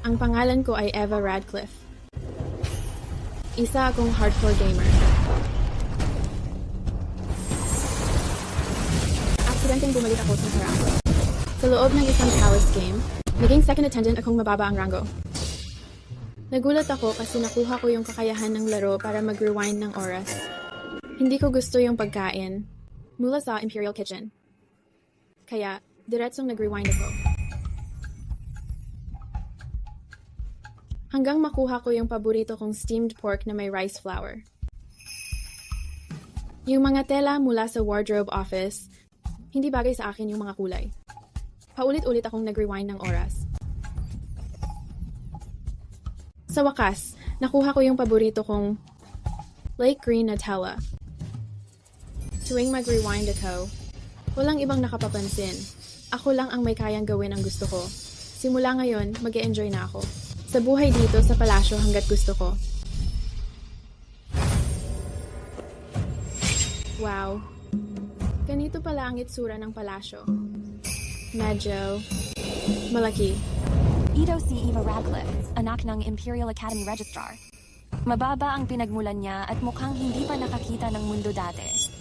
Ang pangalan ko ay Eva Radcliffe. Isa akong hardcore gamer. Aksidenteng bumalik ako sa harap. Sa loob ng isang Palace game, naging second attendant akong mababa ang rango. Nagulat ako kasi nakuha ko yung kakayahan ng laro para mag-rewind ng oras. Hindi ko gusto yung pagkain mula sa Imperial Kitchen. Kaya, diretsong nag-rewind ako. Hanggang makuha ko yung paborito kong steamed pork na may rice flour. Yung mga tela mula sa wardrobe office, hindi bagay sa akin yung mga kulay. Paulit-ulit akong nag-rewind ng oras. Sa wakas, nakuha ko yung paborito kong light green Nutella. Tuwing mag-rewind ako, walang ibang nakapapansin. Ako lang ang may kayang gawin ang gusto ko. Simula ngayon, mag-e-enjoy na ako. Sa buhay dito sa palasyo hanggat gusto ko. Wow. Ganito pala ang itsura ng palasyo. Medyo malaki. Ito si Eva Radcliffe, anak ng Imperial Academy Registrar. Mababa ang pinagmulan niya at mukhang hindi pa nakakita ng mundo dati.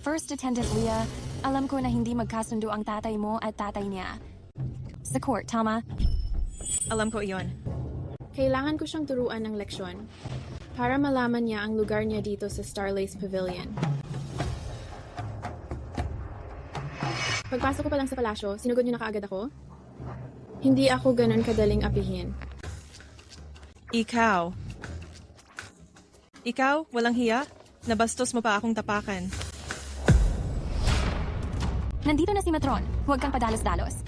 First Attendant Leah, alam ko na hindi magkasundo ang tatay mo at tatay niya. Sa court, tama? Alam ko iyon. Kailangan ko siyang turuan ng leksyon para malaman niya ang lugar niya dito sa Starlace Pavilion. Pagpasok ko pa lang sa palasyo, sinugod niyo na kaagad ako? Hindi ako ganun kadaling apihin. Ikaw, walang hiya? Nabastos mo pa akong tapakan. Nandito na si Matron. Huwag kang padalos-dalos.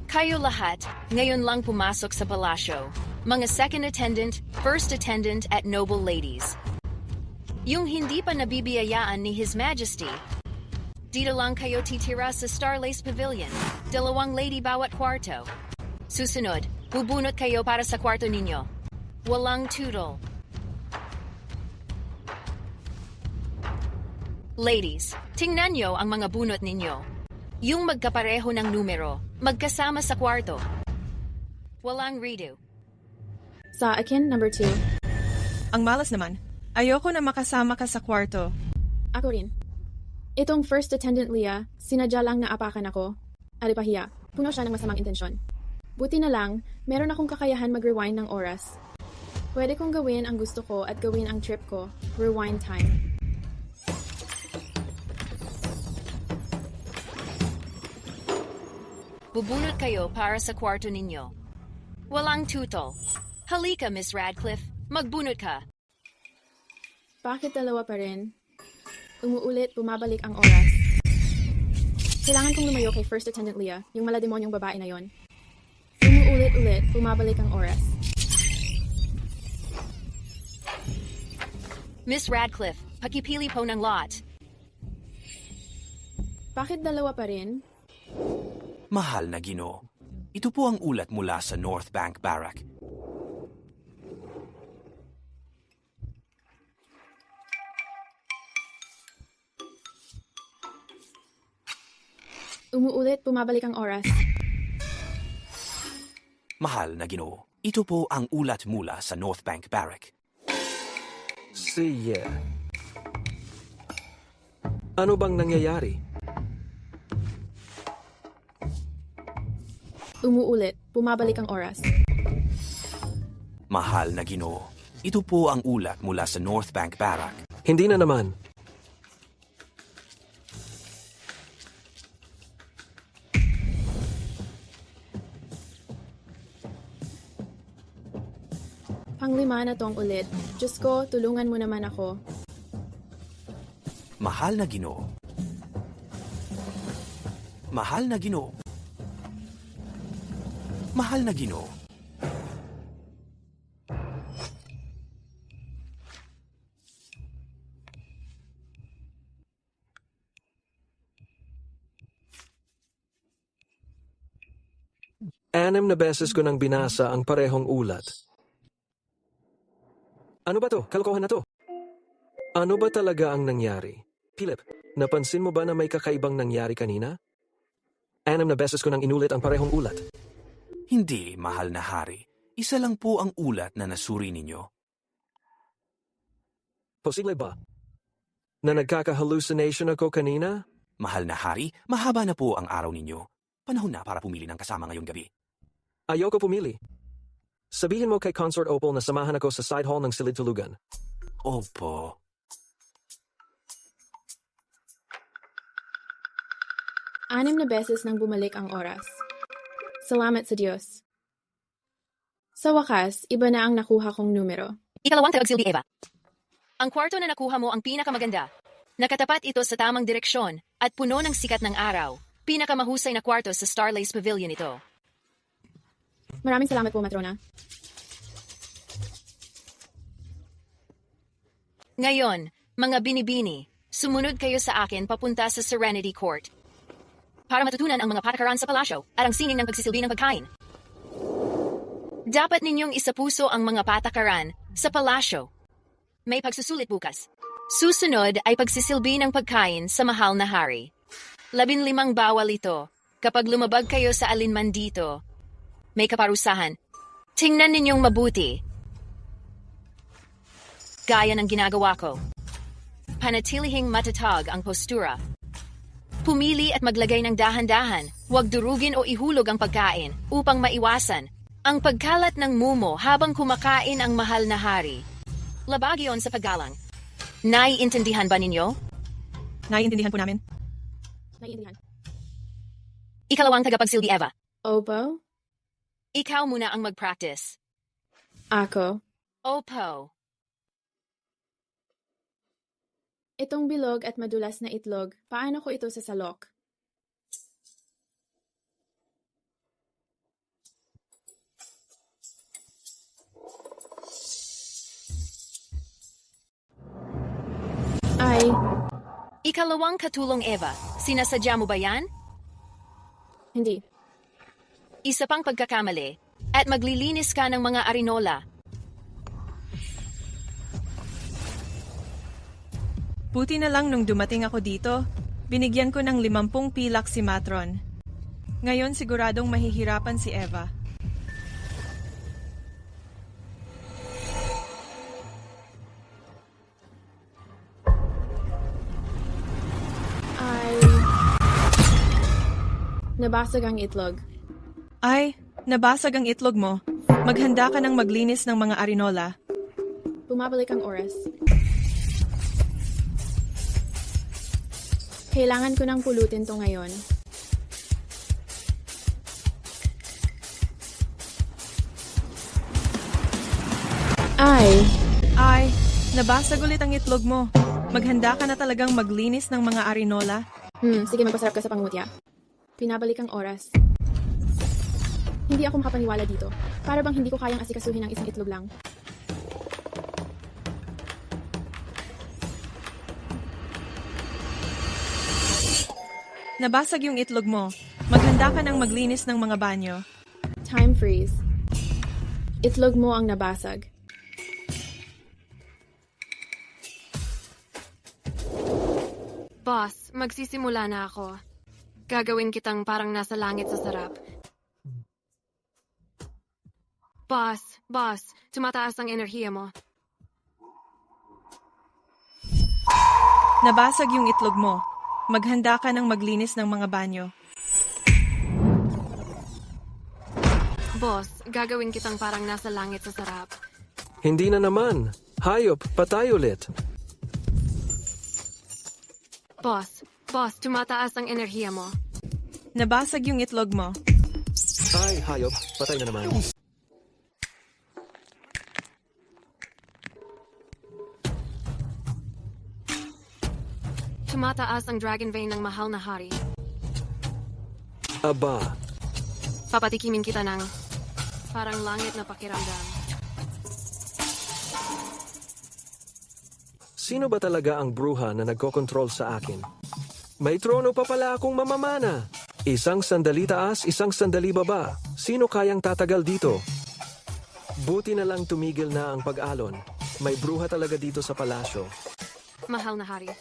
Kayo lahat, ngayon lang pumasok sa palasyo. Mga second attendant, first attendant at noble ladies. Yung hindi pa nabibiyayaan ni His Majesty. Dito lang kayo titira sa Starlace Pavilion. 2 lady bawat kwarto. Susunod, bubunot kayo para sa kwarto ninyo. Walang tutol. Ladies, tingnan nyo ang mga bunot ninyo. Yung magkapareho ng numero, magkasama sa kwarto. Walang redo. Sa akin, number 2. Ang malas naman. Ayoko na makasama ka sa kwarto. Ako rin. Itong first attendant Leah, sinadya lang na apakan ako. Alipahiya, puno siya ng masamang intensyon. Buti na lang, meron akong kakayahan mag-rewind ng oras. Pwede kong gawin ang gusto ko at gawin ang trip ko, rewind time. Bubunot kayo para sa kwarto ninyo. Walang tutol. Halika, Miss Radcliffe. Magbunot ka. Bakit dalawa pa rin? Umuulit, bumabalik ang oras. Kailangan kong lumayo kay First Attendant Leah, yung malademonyong babae na yon. Umuulit-ulit, bumabalik ang oras. Miss Radcliffe, pakipili po ng lot. Bakit dalawa pa rin? Mahal na Ginoo, ito po ang ulat mula sa North Bank Barrack. Umuulit, bumabalik ang oras. Mahal na Ginoo, ito po ang ulat mula sa North Bank Barrack. Siya. Ano bang nangyayari? Umuulit, bumabalik ang oras. Mahal na Ginoo, ito po ang ulat mula sa North Bank Barrack. Hindi na naman. Panglima na tong ulit. Diyos ko, tulungan mo naman ako. Mahal na Ginoo. Mahal na Ginoo. Mahal na Ginoo. Anim na beses ko nang binasa ang parehong ulat. Ano ba to? Kalokohan na to. Ano ba talaga ang nangyari? Philip, napansin mo ba na may kakaibang nangyari kanina? 6 na beses ko nang inulit ang parehong ulat. Hindi, mahal na hari. Isa lang po ang ulat na nasuri ninyo. Posible ba? Na nagkaka-hallucination ako kanina? Mahal na hari, mahaba na po ang araw ninyo. Panahon na para pumili ng kasama ngayong gabi. Ayoko pumili. Sabihin mo kay Consort Opal na samahan ako sa side hall ng Silid Tulugan. Opo. 6 na beses nang bumalik ang oras. Salamat sa Diyos. Sa wakas, iba na ang nakuha kong numero. Ikalawang tagagsilbi, Eva. Ang kwarto na nakuha mo ang pinakamaganda. Nakatapat ito sa tamang direksyon at puno ng sikat ng araw. Pinakamahusay na kwarto sa Starlace Pavilion ito. Maraming salamat po, Matrona. Ngayon, mga binibini, sumunod kayo sa akin papunta sa Serenity Court para matutunan ang mga patakaran sa palasyo at ang sining ng pagsisilbi ng pagkain. Dapat ninyong isapuso ang mga patakaran sa palasyo. May pagsusulit bukas. Susunod ay pagsisilbi ng pagkain sa mahal na hari. 15 bawal ito. Kapag lumabag kayo sa alinman dito, may kaparusahan. Tingnan ninyong mabuti. Gaya ng ginagawa ko. Panatilihing matatag ang postura. Pumili at maglagay ng dahan-dahan. Huwag durugin o ihulog ang pagkain upang maiwasan ang pagkalat ng mumo habang kumakain ang mahal na hari. Labag iyon sa paggalang. Naiintindihan ba ninyo? Naiintindihan po namin. Naiintindihan. Ikalawang tagapagsilbi, Eva. Opo? Ikaw muna ang mag-practice. Ako? Opo. Itong bilog at madulas na itlog, paano ko ito sasalok? Ay, Ikalawang katulong, Eva. Sinasadya mo ba yan? hindi. Isa pang pagkakamali at maglilinis ka ng mga arinola. Buti na lang nung dumating ako dito, binigyan ko ng 50 pilak si Matron. Ngayon siguradong mahihirapan si Eva. Ay, nabasag ang itlog. Ay, nabasag ang itlog mo. Maghanda ka ng maglinis ng mga arinola. Bumabalik ang oras. Kailangan ko nang pulutin to ngayon. Ay, nabasag ulit ang itlog mo. Maghanda ka na talagang maglinis ng mga arinola. Sige, magpasarap ka sa pangungutya. Pinabalik ang oras. Hindi ako makapaniwala dito. Para bang hindi ko kayang asikasuhin ang isang itlog lang. Nabasag yung itlog mo. Maghanda ka ng maglinis ng mga banyo. Time freeze. Itlog mo ang nabasag. Boss, magsisimula na ako. Gagawin kitang parang nasa langit sa sarap. Boss, tumataas ang enerhiya mo. Nabasag yung itlog mo. Maghanda ka ng maglinis ng mga banyo. Boss, gagawin kitang parang nasa langit sa sarap. Hindi na naman. Hayop, patay ulit. Boss, tumataas ang enerhiya mo. Nabasag yung itlog mo. Ay, hayop, patay na naman. Tumataas ang dragon vein ng mahal na hari. Aba, Papatikimin kita ng parang langit na pakiramdam. sino ba talaga ang bruha na nagkokontrol sa akin? May trono pa pala akong mamamana. Isang sandali taas, isang sandali baba. Sino kayang tatagal dito? Buti na lang tumigil na ang pag-alon. May bruha talaga dito sa palasyo. Mahal na hari.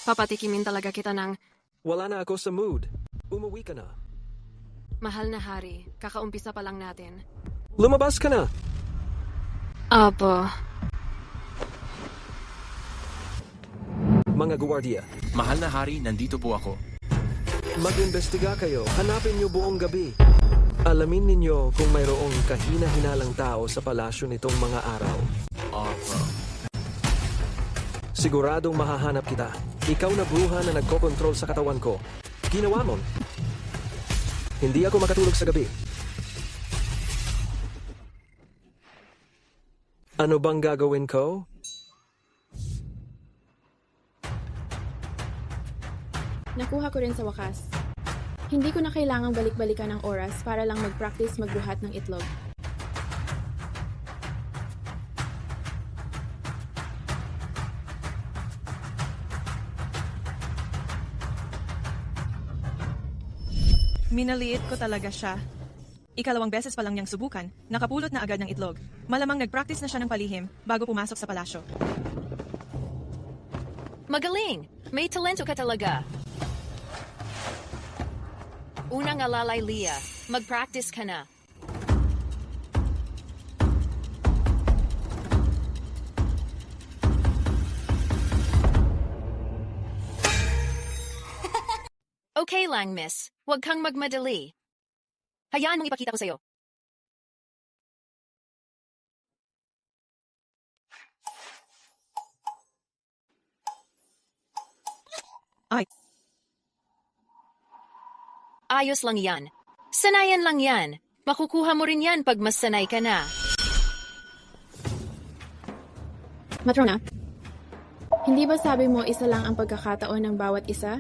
Papatikimin talaga kita ng Wala na ako sa mood. Umuwi ka na. Mahal na hari, kakaumpisa pa lang natin. Lumabas ka na. Apo. Mga guwardiya, Mahal na hari, nandito po ako. mag-imbestiga kayo. Hanapin niyo buong gabi. Alamin ninyo kung mayroong kahina-hinalang tao sa palasyo nitong mga araw. Opo. Siguradong mahahanap kita. Ikaw na bruha na nagkokontrol sa katawan ko. Ginawa mo. Hindi ako makatulog sa gabi. Ano bang gagawin ko? Nakuha ko rin sa wakas. Hindi ko na kailangang balik-balikan ng oras para lang mag-practice magbuhat ng itlog. Minaliit ko talaga siya. Ikalawang beses pa lang niyang subukan, nakapulot na agad ng itlog. Malamang nag-practice na siya ng palihim bago pumasok sa palasyo. Magaling! May talento ka talaga. Unang alalay, Leah. Mag-practice ka na. Okay lang, miss. Huwag kang magmadali. Hayaan mong ipakita ko sa'yo. Ay, Ayos lang yan. Sanayan lang yan. Makukuha mo rin yan pag mas sanay ka na. Matrona, hindi ba sabi mo isa lang ang pagkakataon ng bawat isa?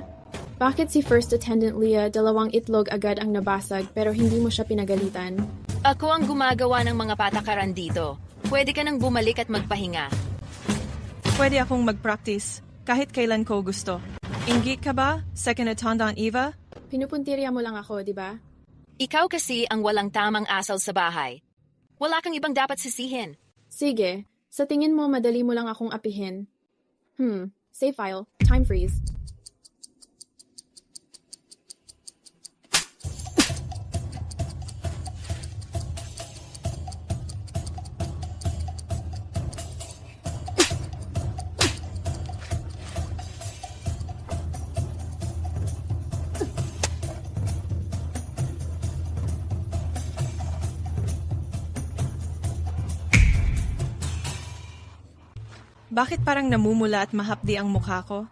Bakit si First Attendant Leah 2 itlog agad ang nabasag pero hindi mo siya pinagalitan? Ako ang gumagawa ng mga patakaran dito. Pwede ka nang bumalik at magpahinga. pwede akong mag-practice kahit kailan ko gusto. Inggit ka ba, Second Attendant Eva? Pinupuntirya mo lang ako, di ba? Ikaw kasi ang walang tamang asal sa bahay. Wala kang ibang dapat sisihin. Sige, sa tingin mo madali mo lang akong apihin. Save file, time freeze. Bakit parang namumula at mahapdi ang mukha ko?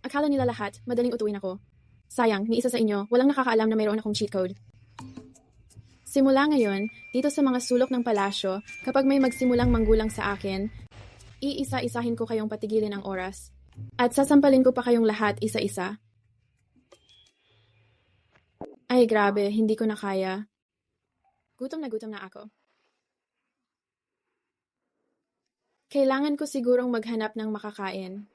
Akala nila lahat, madaling utuin ako. Sayang, ni isa sa inyo, walang nakakaalam na mayroon akong cheat code. Simula ngayon, dito sa mga sulok ng palasyo, kapag may magsimulang manggulang sa akin, iisa-isahin ko kayong patigilin ang oras. At sasampalin ko pa kayong lahat isa-isa. Ay grabe, hindi ko na kaya. Gutom na ako. Kailangan ko sigurong maghanap ng makakain.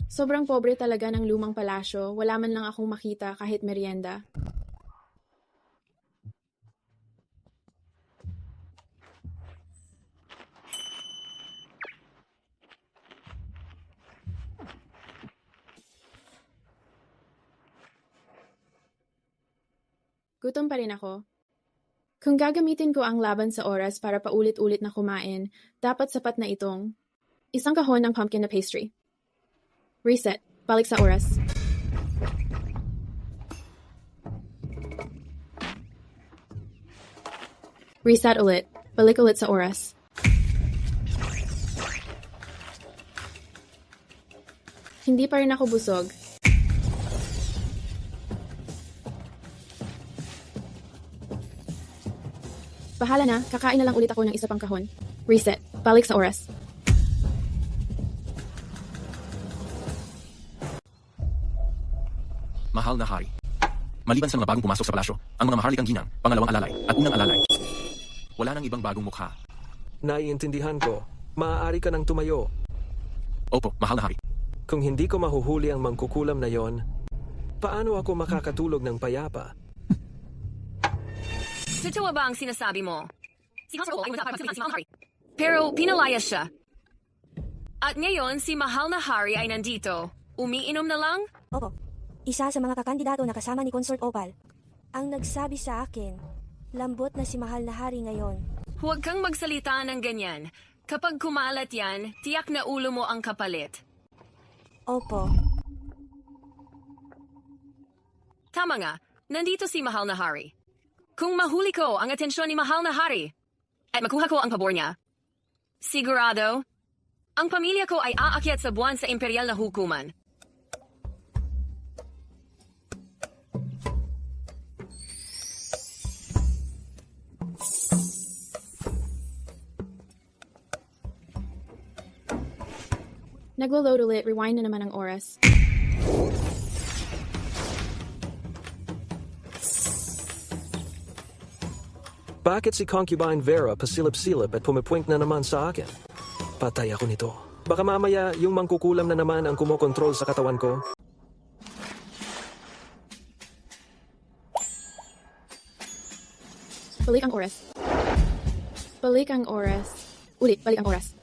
Sobrang pobre talaga ng lumang palasyo, wala man lang akong makita kahit merienda. Gutom pa rin ako. Kung gagamitin ko ang laban sa oras para paulit-ulit na kumain, dapat sapat na itong isang kahon ng pumpkin na pastry. Reset. Balik sa oras. Reset ulit. Balik ulit sa oras. Hindi pa rin ako busog. Bahala na, kakain na lang ulit ako ng isa pang kahon. Reset. Balik sa oras. Mahal na hari. Maliban sa mga bagong pumasok sa palasyo, ang mga maharlikang ginang, pangalawang alalay, at unang alalay. Wala nang ibang bagong mukha. Naiintindihan ko. Maaari ka nang tumayo. Opo, mahal na hari. Kung hindi ko mahuhuli ang mangkukulam na yon, paano ako makakatulog ng payapa? Totoo ba ang sinasabi mo? Si Hunter ay si Mahal na Hari. Pero pinalayas siya. At ngayon, si Mahal na Hari ay nandito. Umiinom na lang? Opo. Isa sa mga kakandidato na kasama ni Consort Opal. Ang nagsabi sa akin, lambot na si Mahal na Hari ngayon. Huwag kang magsalita ng ganyan. Kapag kumalat yan, tiyak na ulo mo ang kapalit. Opo. Tama nga, nandito si Mahal na Hari. Kung mahuli ko ang atensyon ni Mahal na Hari at makuha ko ang pabor niya, sigurado, ang pamilya ko ay aakyat sa buwan sa imperial na hukuman. Naglo-load ulit, rewind na naman ang oras. Bakit si Concubine Vera pasilip-silip at pumipwink na naman sa akin? Patay ako nito. Baka mamaya yung mangkukulam na naman ang kumokontrol sa katawan ko. Balik ang oras. Balik ang oras. Ulit, balik ang oras.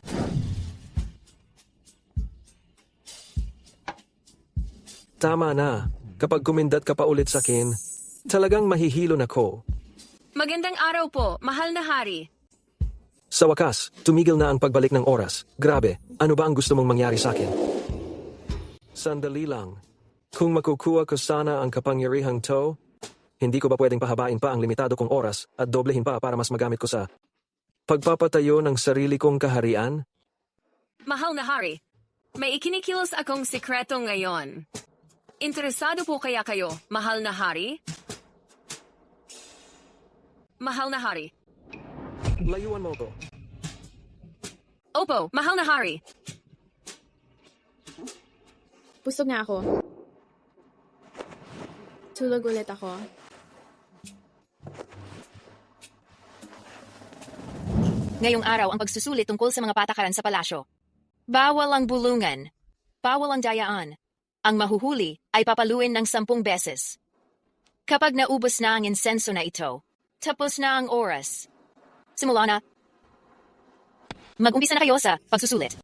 Tama na. Kapag kumindat ka pa ulit sa akin, talagang mahihilo na ko. Magandang araw po, Mahal na Hari. Sa wakas, tumigil na ang pagbalik ng oras. Grabe, ano ba ang gusto mong mangyari sa akin? Sandali lang. Kung makukuha ko sana ang kapangyarihang to, hindi ko ba pwedeng pahabain pa ang limitado kong oras at doblehin pa para mas magamit ko sa pagpapatayo ng sarili kong kaharian? Mahal na Hari, may ikinikilos akong sikreto ngayon. Interesado po kaya kayo, Mahal na Hari? Mahal na Hari. Layuan mo ko. Opo, Mahal na Hari. Busog na ako. Tulog ulit ako. Ngayong araw ang pagsusulit tungkol sa mga patakaran sa palasyo. Bawal ang bulungan. Bawal ang dayaan. Ang mahuhuli ay papaluin ng 10 beses. Kapag naubos na ang insenso na ito, tapos na ang oras. Simula na. Mag-umpisa na kayo sa pagsusulit.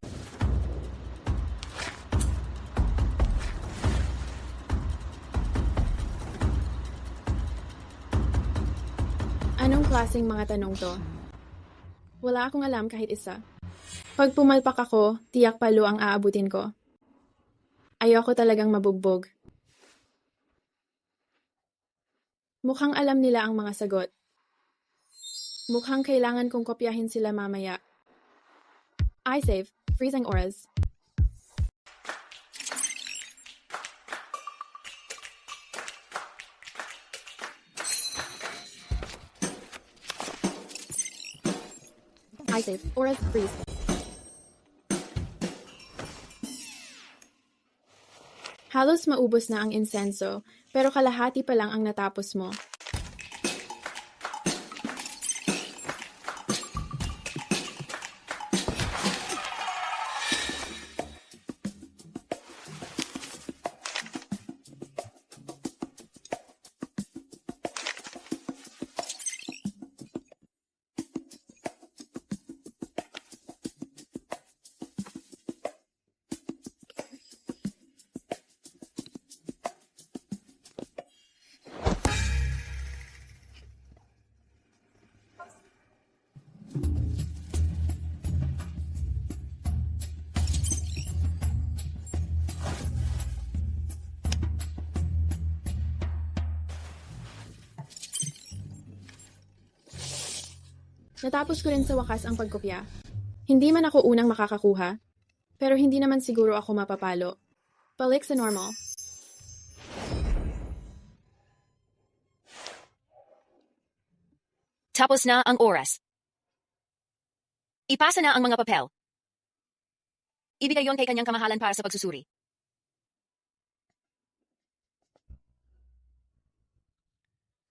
Anong klaseng mga tanong to? Wala akong alam kahit isa. Pag pumalpak ako, tiyak palo ang aabutin ko. Ayoko talagang mabugbog. Mukhang alam nila ang mga sagot. Mukhang kailangan kong kopyahin sila mamaya. I save. Freezing auras. I save. Auras freeze. Halos maubos na ang insenso, pero kalahati pa lang ang natapos mo. Natapos ko rin sa wakas ang pagkopya. Hindi man ako unang makakakuha, pero hindi naman siguro ako mapapalo. Balik sa normal. Tapos na ang oras. Ipasa na ang mga papel. Ibigay yon kay kanyang kamahalan para sa pagsusuri.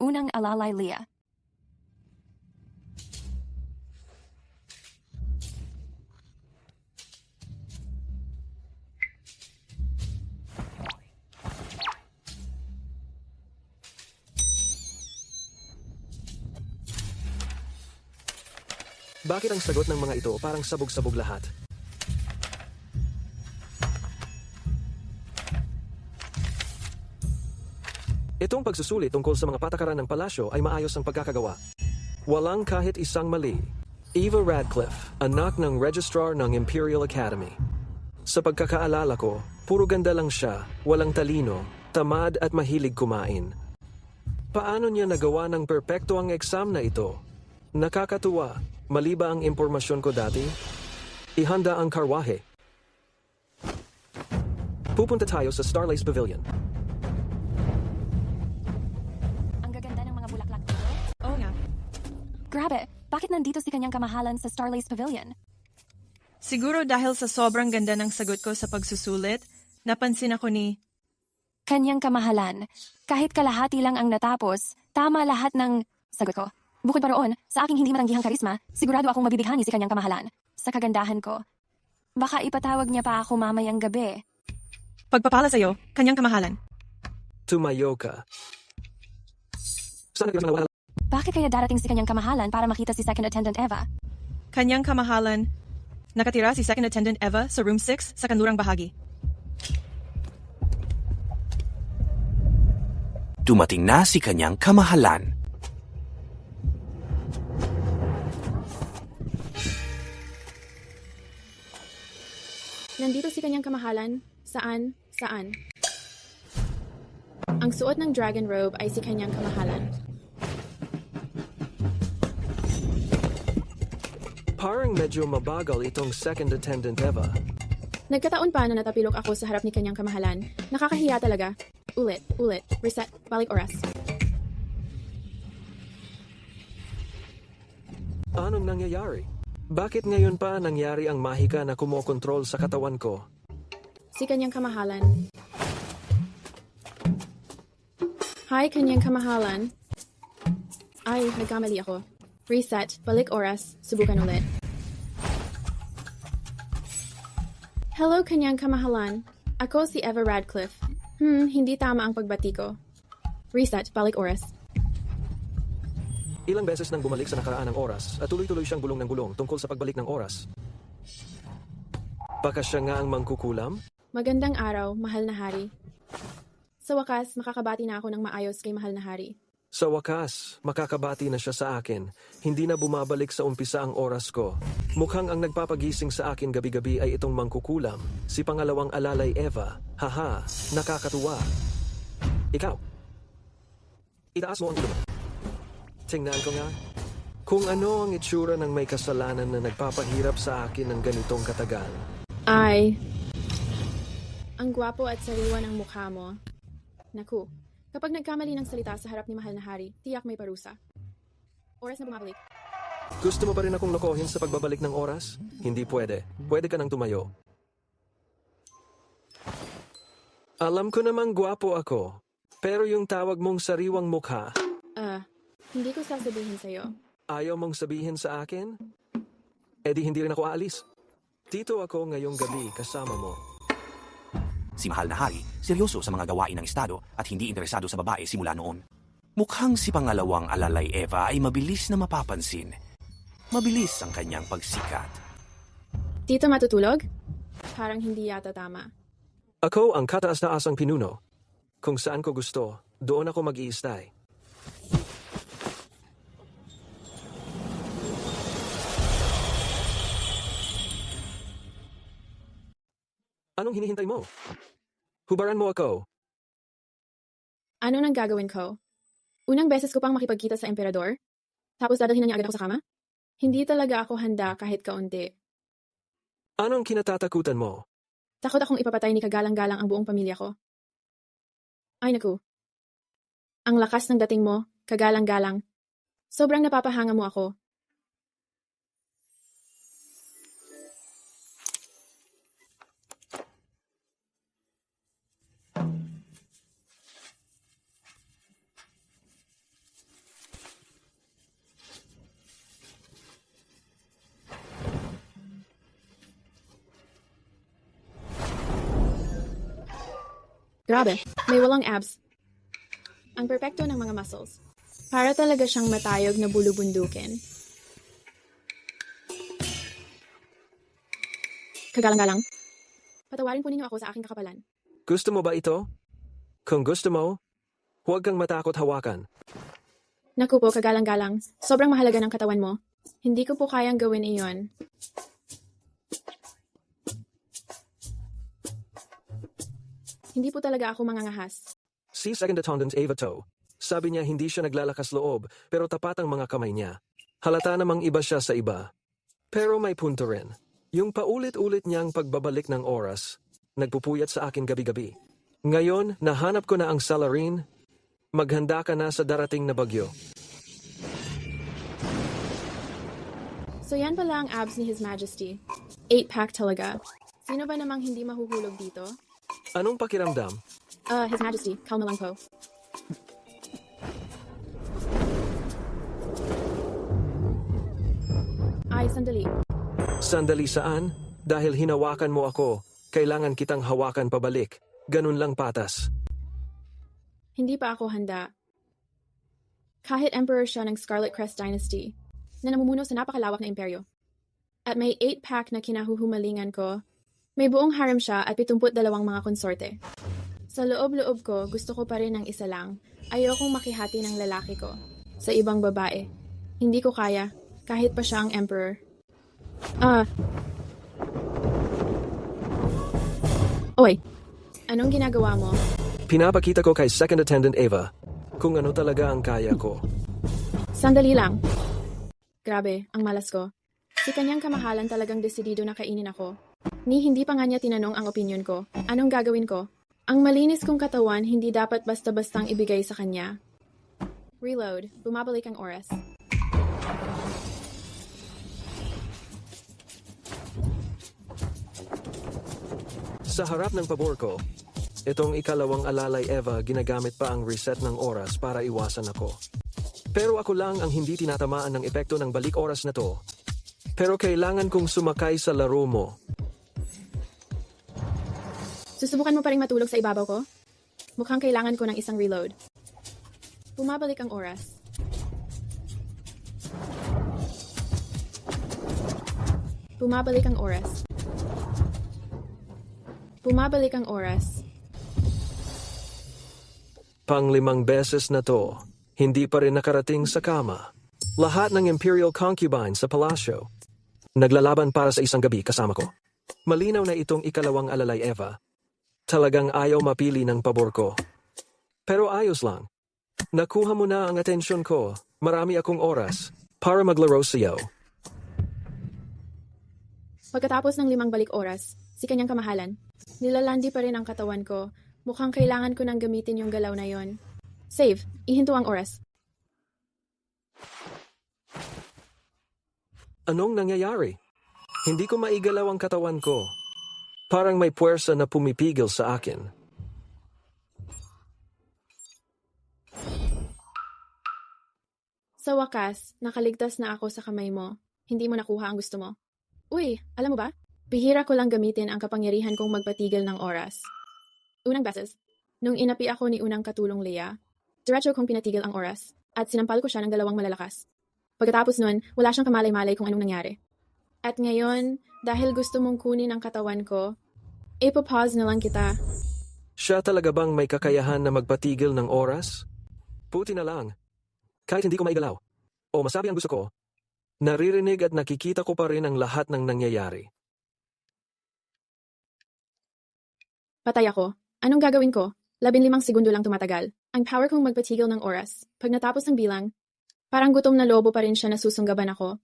Unang alalay Leah. Bakit ang sagot ng mga ito parang sabog-sabog lahat? Itong pagsusulit tungkol sa mga patakaran ng palasyo ay maayos ang pagkakagawa. Walang kahit isang mali. Eva Radcliffe, anak ng Registrar ng Imperial Academy. Sa pagkakaalala ko, puro ganda lang siya, walang talino, tamad at mahilig kumain. Paano niya nagawa ng perpekto ang exam na ito? Nakakatuwa, mali ba ang impormasyon ko dati? Ihanda ang karwahe. Pupunta tayo sa Starlace Pavilion. Ang gaganda ng mga bulaklak dito. Oo nga. Grabe, bakit nandito si kanyang kamahalan sa Starlace Pavilion? Siguro dahil sa sobrang ganda ng sagot ko sa pagsusulit, napansin ako ni... Kanyang kamahalan. Kahit kalahati lang ang natapos, tama lahat ng sagot ko. Bukod pa roon, sa aking hindi matanggihang karisma, sigurado akong mabibighani si kanyang kamahalan. Sa kagandahan ko. Baka ipatawag niya pa ako mamayang gabi. Pagpapala sa'yo, kanyang kamahalan. Tumayo ka. Saan ka wala? Bakit kaya darating si kanyang kamahalan para makita si Second Attendant Eva? Kanyang kamahalan, nakatira si Second Attendant Eva sa room 6 sa kanlurang bahagi. Dumating na si kanyang kamahalan. Nandito si kanyang kamahalan. Saan? Saan? Ang suot ng dragon robe ay si kanyang kamahalan. Parang medyo mabagal itong Second Attendant Eva. Nagkataon pa na natapilok ako sa harap ni kanyang kamahalan. Nakakahiya talaga. Ulit, reset, balik oras. Anong nangyayari? Bakit ngayon pa nangyari ang mahika na kumokontrol sa katawan ko? Si kanyang kamahalan. Hi, kanyang kamahalan. Ay, nagkamali ako. Reset, balik oras, subukan ulit. Hello, kanyang kamahalan. Ako si Eva Radcliffe. Hindi tama ang pagbati ko. Reset, balik oras. Ilang beses nang bumalik sa nakaraan ng oras at tuloy-tuloy siyang gulong ng gulong tungkol sa pagbalik ng oras. Baka siya nga ang mangkukulam? Magandang araw, mahal na hari. Sa wakas, makakabati na ako ng maayos kay mahal na hari. Sa wakas, makakabati na siya sa akin. Hindi na bumabalik sa umpisa ang oras ko. Mukhang ang nagpapagising sa akin gabi-gabi ay itong mangkukulam. Si pangalawang alalay Eva. Haha, nakakatuwa. Ikaw. Itaas mo ang ulo mo. Tingnan ko nga. Kung ano ang itsura ng may kasalanan na nagpapahirap sa akin ng ganitong katagal. Ay, ang gwapo at sariwa ng mukha mo. Naku, kapag nagkamali ng salita sa harap ni mahal na hari, tiyak may parusa. Oras na bumabalik. Gusto mo pa rin akong lokohin sa pagbabalik ng oras? Hindi pwede. Pwede ka nang tumayo. Alam ko namang gwapo ako. Pero yung tawag mong sariwang mukha, Hindi ko sasabihin sa'yo. ayaw mong sabihin sa akin? E di hindi rin ako aalis. Dito ako ngayong gabi kasama mo. Si mahal na hari, seryoso sa mga gawain ng estado at hindi interesado sa babae simula noon. Mukhang si pangalawang alalay Eva ay mabilis na mapapansin. Mabilis ang kanyang pagsikat. Dito matutulog? Parang hindi yata tama. Ako ang kataas-taasang pinuno. Kung saan ko gusto, doon ako mag-iistay. Anong hinihintay mo? Hubaran mo ako. Ano nang gagawin ko? Unang beses ko pang makipagkita sa emperador? Tapos dadalhin na niya agad ako sa kama? Hindi talaga ako handa kahit kaunti. Anong kinatatakutan mo? Takot akong ipapatay ni kagalang-galang ang buong pamilya ko. Ay naku. Ang lakas ng dating mo, kagalang-galang. Sobrang napapahanga mo ako. Grabe, may walang abs. Ang perpekto ng mga muscles. Para talaga siyang matayog na bulubundukin. Kagalang-galang. Patawarin po ninyo ako sa aking kakapalan. Gusto mo ba ito? Kung gusto mo, huwag kang matakot hawakan. Naku po, kagalang-galang. Sobrang mahalaga ng katawan mo. Hindi ko po kayang gawin iyon. Hindi po talaga ako mangangahas. Si Second Attendant Ava to. Sabi niya hindi siya naglalakas loob, pero tapat ang mga kamay niya. Halata namang iba siya sa iba. Pero may punto rin. Yung paulit-ulit niyang pagbabalik ng oras, nagpupuyat sa akin gabi-gabi. Ngayon, nahanap ko na ang salarin. Maghanda ka na sa darating na bagyo. So yan pala ang abs ni His Majesty. 8-pack talaga. Sino ba namang hindi mahuhulog dito? Anong pakiramdam? His Majesty, kalma lang po. Ay, sandali. Sandali saan? Dahil hinawakan mo ako, kailangan kitang hawakan pabalik. Ganun lang patas. Hindi pa ako handa. Kahit emperor siya ng Scarlet Crest Dynasty, na namumuno sa napakalawak na imperyo. At may 8-pack na kinahuhumalingan ko, may buong harem siya at 72 mga konsorte. Sa loob-loob ko, gusto ko pa rin ng isa lang. Ayokong makihati ng lalaki ko sa ibang babae. Hindi ko kaya, kahit pa siya ang emperor. Oy, anong ginagawa mo? Pinapakita ko kay Second Attendant Ava kung ano talaga ang kaya ko. Sandali lang. Grabe, ang malas ko. Si kanyang kamahalan talagang desidido na kainin ako. Hindi pa nga niya tinanong ang opinyon ko. Anong gagawin ko? Ang malinis kong katawan hindi dapat basta-bastang ibigay sa kanya. Reload. Bumabalik ang oras. Sa harap ng pabor ko, itong ikalawang alalay Eva ginagamit pa ang reset ng oras para iwasan ako. Pero ako lang ang hindi tinatamaan ng epekto ng balik oras na to. Pero kailangan kong sumakay sa laro mo. Susubukan mo pa rin matulog sa ibabaw ko? Mukhang kailangan ko ng isang reload. Bumabalik ang oras. Bumabalik ang oras. Bumabalik ang oras. Pang-5 beses na to, hindi pa rin nakarating sa kama. Lahat ng Imperial concubines sa palasyo. Naglalaban para sa isang gabi kasama ko. Malinaw na itong ikalawang alalay Eva. Talagang ayaw mapili ng pabor ko. Pero ayos lang. Nakuha mo na ang atensyon ko. Marami akong oras para maglaro sa'yo. Pagkatapos ng 5 balik oras, si kanyang kamahalan, nilalandi pa rin ang katawan ko. Mukhang kailangan ko nang gamitin yung galaw na yon. Save. Ihinto ang oras. Anong nangyayari? Hindi ko maigalaw ang katawan ko. Parang may puwersa na pumipigil sa akin. Sa wakas, nakaligtas na ako sa kamay mo. Hindi mo nakuha ang gusto mo. Uy, alam mo ba? Bihira ko lang gamitin ang kapangyarihan kong magpatigil ng oras. Unang beses, nung inapi ako ni unang katulong Leia, diretso kong pinatigil ang oras at sinampal ko siya ng 2 malalakas. Pagkatapos nun, wala siyang kamalay-malay kung anong nangyari. At ngayon, dahil gusto mong kunin ang katawan ko, ipapause na lang kita. Siya talaga bang may kakayahan na magpatigil ng oras? Puti na lang. Kahit hindi ko maigalaw. O masabi ang gusto ko, naririnig at nakikita ko pa rin ang lahat ng nangyayari. Patay ako. Anong gagawin ko? 15 segundo lang tumatagal. Ang power kong magpatigil ng oras. Pag natapos ng bilang, parang gutom na lobo pa rin siya na susunggaban ako.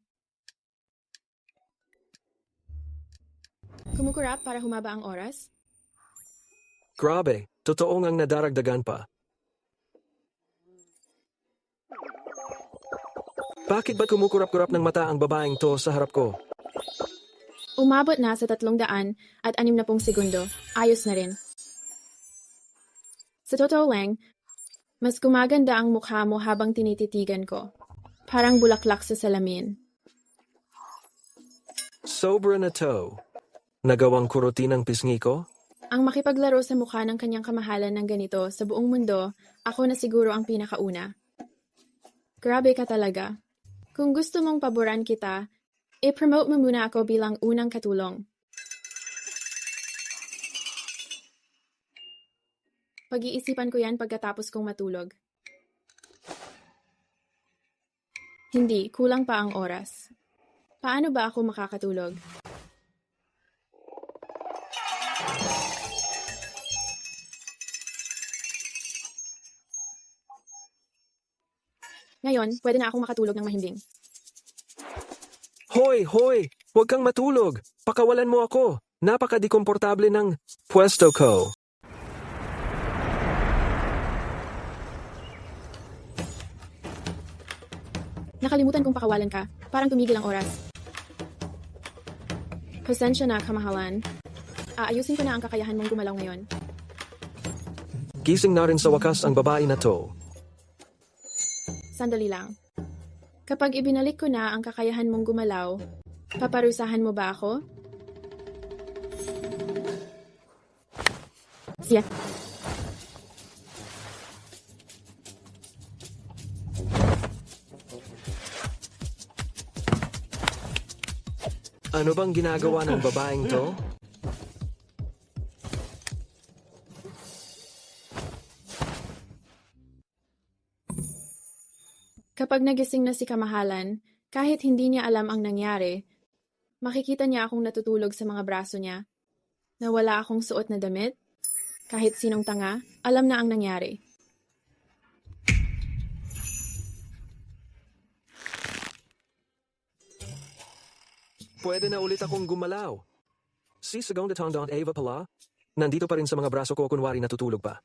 Kumukurap para humaba ang oras? Grabe, totoo ngang nadaragdagan pa. Bakit ba kumukurap-kurap ng mata ang babaeng to sa harap ko? Umabot na sa 360 segundo. Ayos na rin. Sa totoo lang, mas gumaganda ang mukha mo habang tinititigan ko. Parang bulaklak sa salamin. Sobra na to. Nagawang kurutin ang pisngi ko? Ang makipaglaro sa mukha ng kanyang kamahalan ng ganito sa buong mundo, ako na siguro ang pinakauna. Grabe ka talaga. Kung gusto mong paboran kita, i-promote mo muna ako bilang unang katulong. Pag-iisipan ko yan pagkatapos kong matulog. Hindi, kulang pa ang oras. Paano ba ako makakatulog? Ngayon, pwede na akong makatulog ng mahimbing. Hoy, hoy! Huwag kang matulog! Pakawalan mo ako! Napaka-dikomportable ng pwesto ko. Nakalimutan kong pakawalan ka. Parang tumigil ang oras. Pasensya na, kamahalan. Aayusin ko na ang kakayahan mong gumalaw ngayon. Gising na rin sa wakas ang babae na to. Sandali lang. Kapag ibinalik ko na ang kakayahan mong gumalaw, paparusahan mo ba ako? Siya. Ano bang ginagawa ng babaeng to? Kapag nagising na si Kamahalan, kahit hindi niya alam ang nangyari, makikita niya akong natutulog sa mga braso niya, na wala akong suot na damit. Kahit sinong tanga, alam na ang nangyari. Pwede na ulit akong gumalaw. Si Segunda Tondon Ava pala? Nandito pa rin sa mga braso ko kunwari natutulog pa.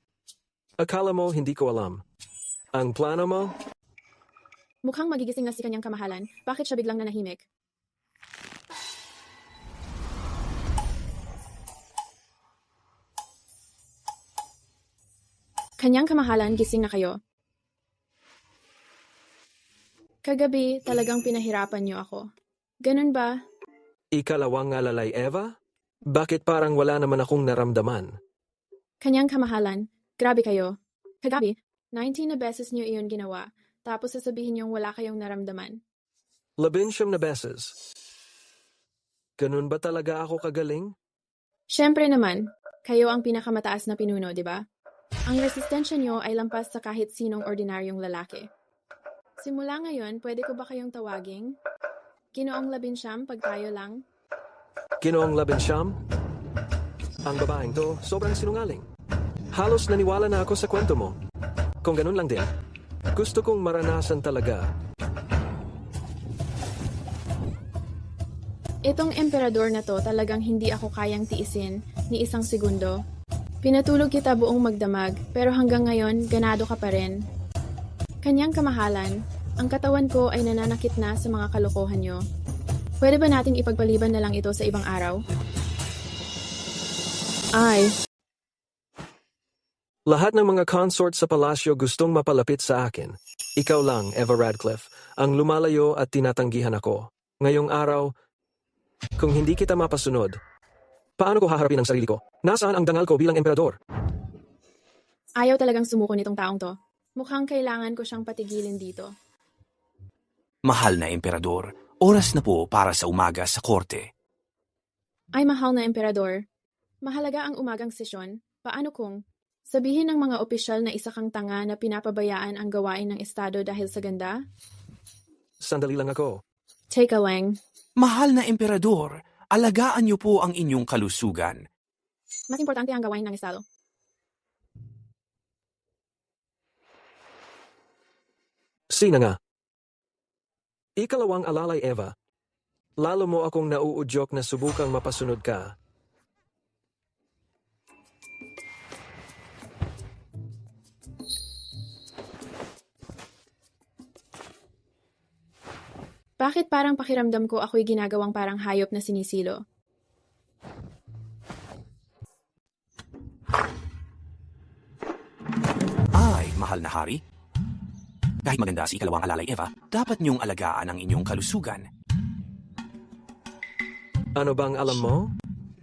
Akala mo hindi ko alam. Ang plano mo? Mukhang magigising na si kanyang kamahalan. Bakit siya biglang nanahimik? Kanyang kamahalan, gising na kayo. Kagabi, talagang pinahirapan niyo ako. Ganun ba? Ikalawang alalay Eva? Bakit parang wala naman akong naramdaman? Kanyang kamahalan, grabe kayo. Kagabi, 19 na beses niyo iyon ginawa, tapos sasabihin niyong wala kayong naramdaman. 19 na beses. Ganun ba talaga ako kagaling? Siyempre naman, kayo ang pinakamataas na pinuno, di ba? Ang resistensya niyo ay lampas sa kahit sinong ordinaryong lalaki. Simula ngayon, pwede ko ba kayong tawaging? Ginoong 19 pag tayo lang? Ginoong 19? Ang babaeng to, sobrang sinungaling. Halos naniwala na ako sa kwento mo. Kung ganun lang din, gusto kong maranasan talaga. Itong emperador na to talagang hindi ako kayang tiisin ni isang segundo. Pinatulog kita buong magdamag, pero hanggang ngayon, ganado ka pa rin. Kanyang kamahalan, ang katawan ko ay nananakit na sa mga kalokohan nyo. Pwede ba nating ipagpaliban na lang ito sa ibang araw? Ay, Lahat ng mga consort sa palasyo gustong mapalapit sa akin. Ikaw lang, Eva Radcliffe, ang lumalayo at tinatanggihan ako. Ngayong araw, kung hindi kita mapasunod, paano ko haharapin ang sarili ko? Nasaan ang dangal ko bilang emperador? ayaw talagang sumuko nitong taong to. Mukhang kailangan ko siyang patigilin dito. Mahal na emperador, oras na po para sa umaga sa korte. Ay mahal na emperador. Mahalaga ang umagang sesyon. Paano kung sabihin ng mga opisyal na isa kang tanga na pinapabayaan ang gawain ng estado dahil sa ganda? Sandali lang ako. Teka lang. Mahal na emperador, alagaan niyo po ang inyong kalusugan. Mas importante ang gawain ng estado. Sina nga? Ikalawang alalay Eva. Lalo mo akong nauudyok na subukang mapasunod ka. Bakit parang pakiramdam ko ako'y ginagawang parang hayop na sinisilo? Ay, mahal na hari. Kahit maganda si ikalawang alalay Eva, dapat niyong alagaan ang inyong kalusugan. Ano bang alam mo?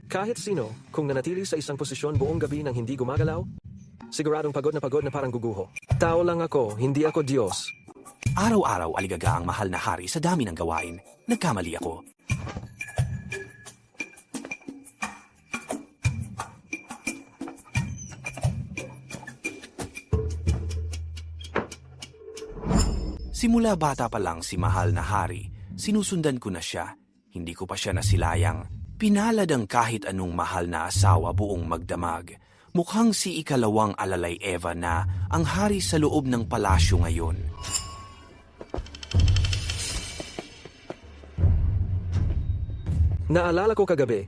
Kahit sino, kung nanatili sa isang posisyon buong gabi nang hindi gumagalaw, siguradong pagod na parang guguho. Tao lang ako, hindi ako Diyos. Araw-araw aligaga ang mahal na hari sa dami ng gawain. Nagkamali ako. Simula bata pa lang si mahal na hari, sinusundan ko na siya. Hindi ko pa siya nasilayang. Pinalad ang kahit anong mahal na asawa buong magdamag. Mukhang si ikalawang alalay Eva na ang hari sa loob ng palasyo ngayon. Naalala ko kagabi,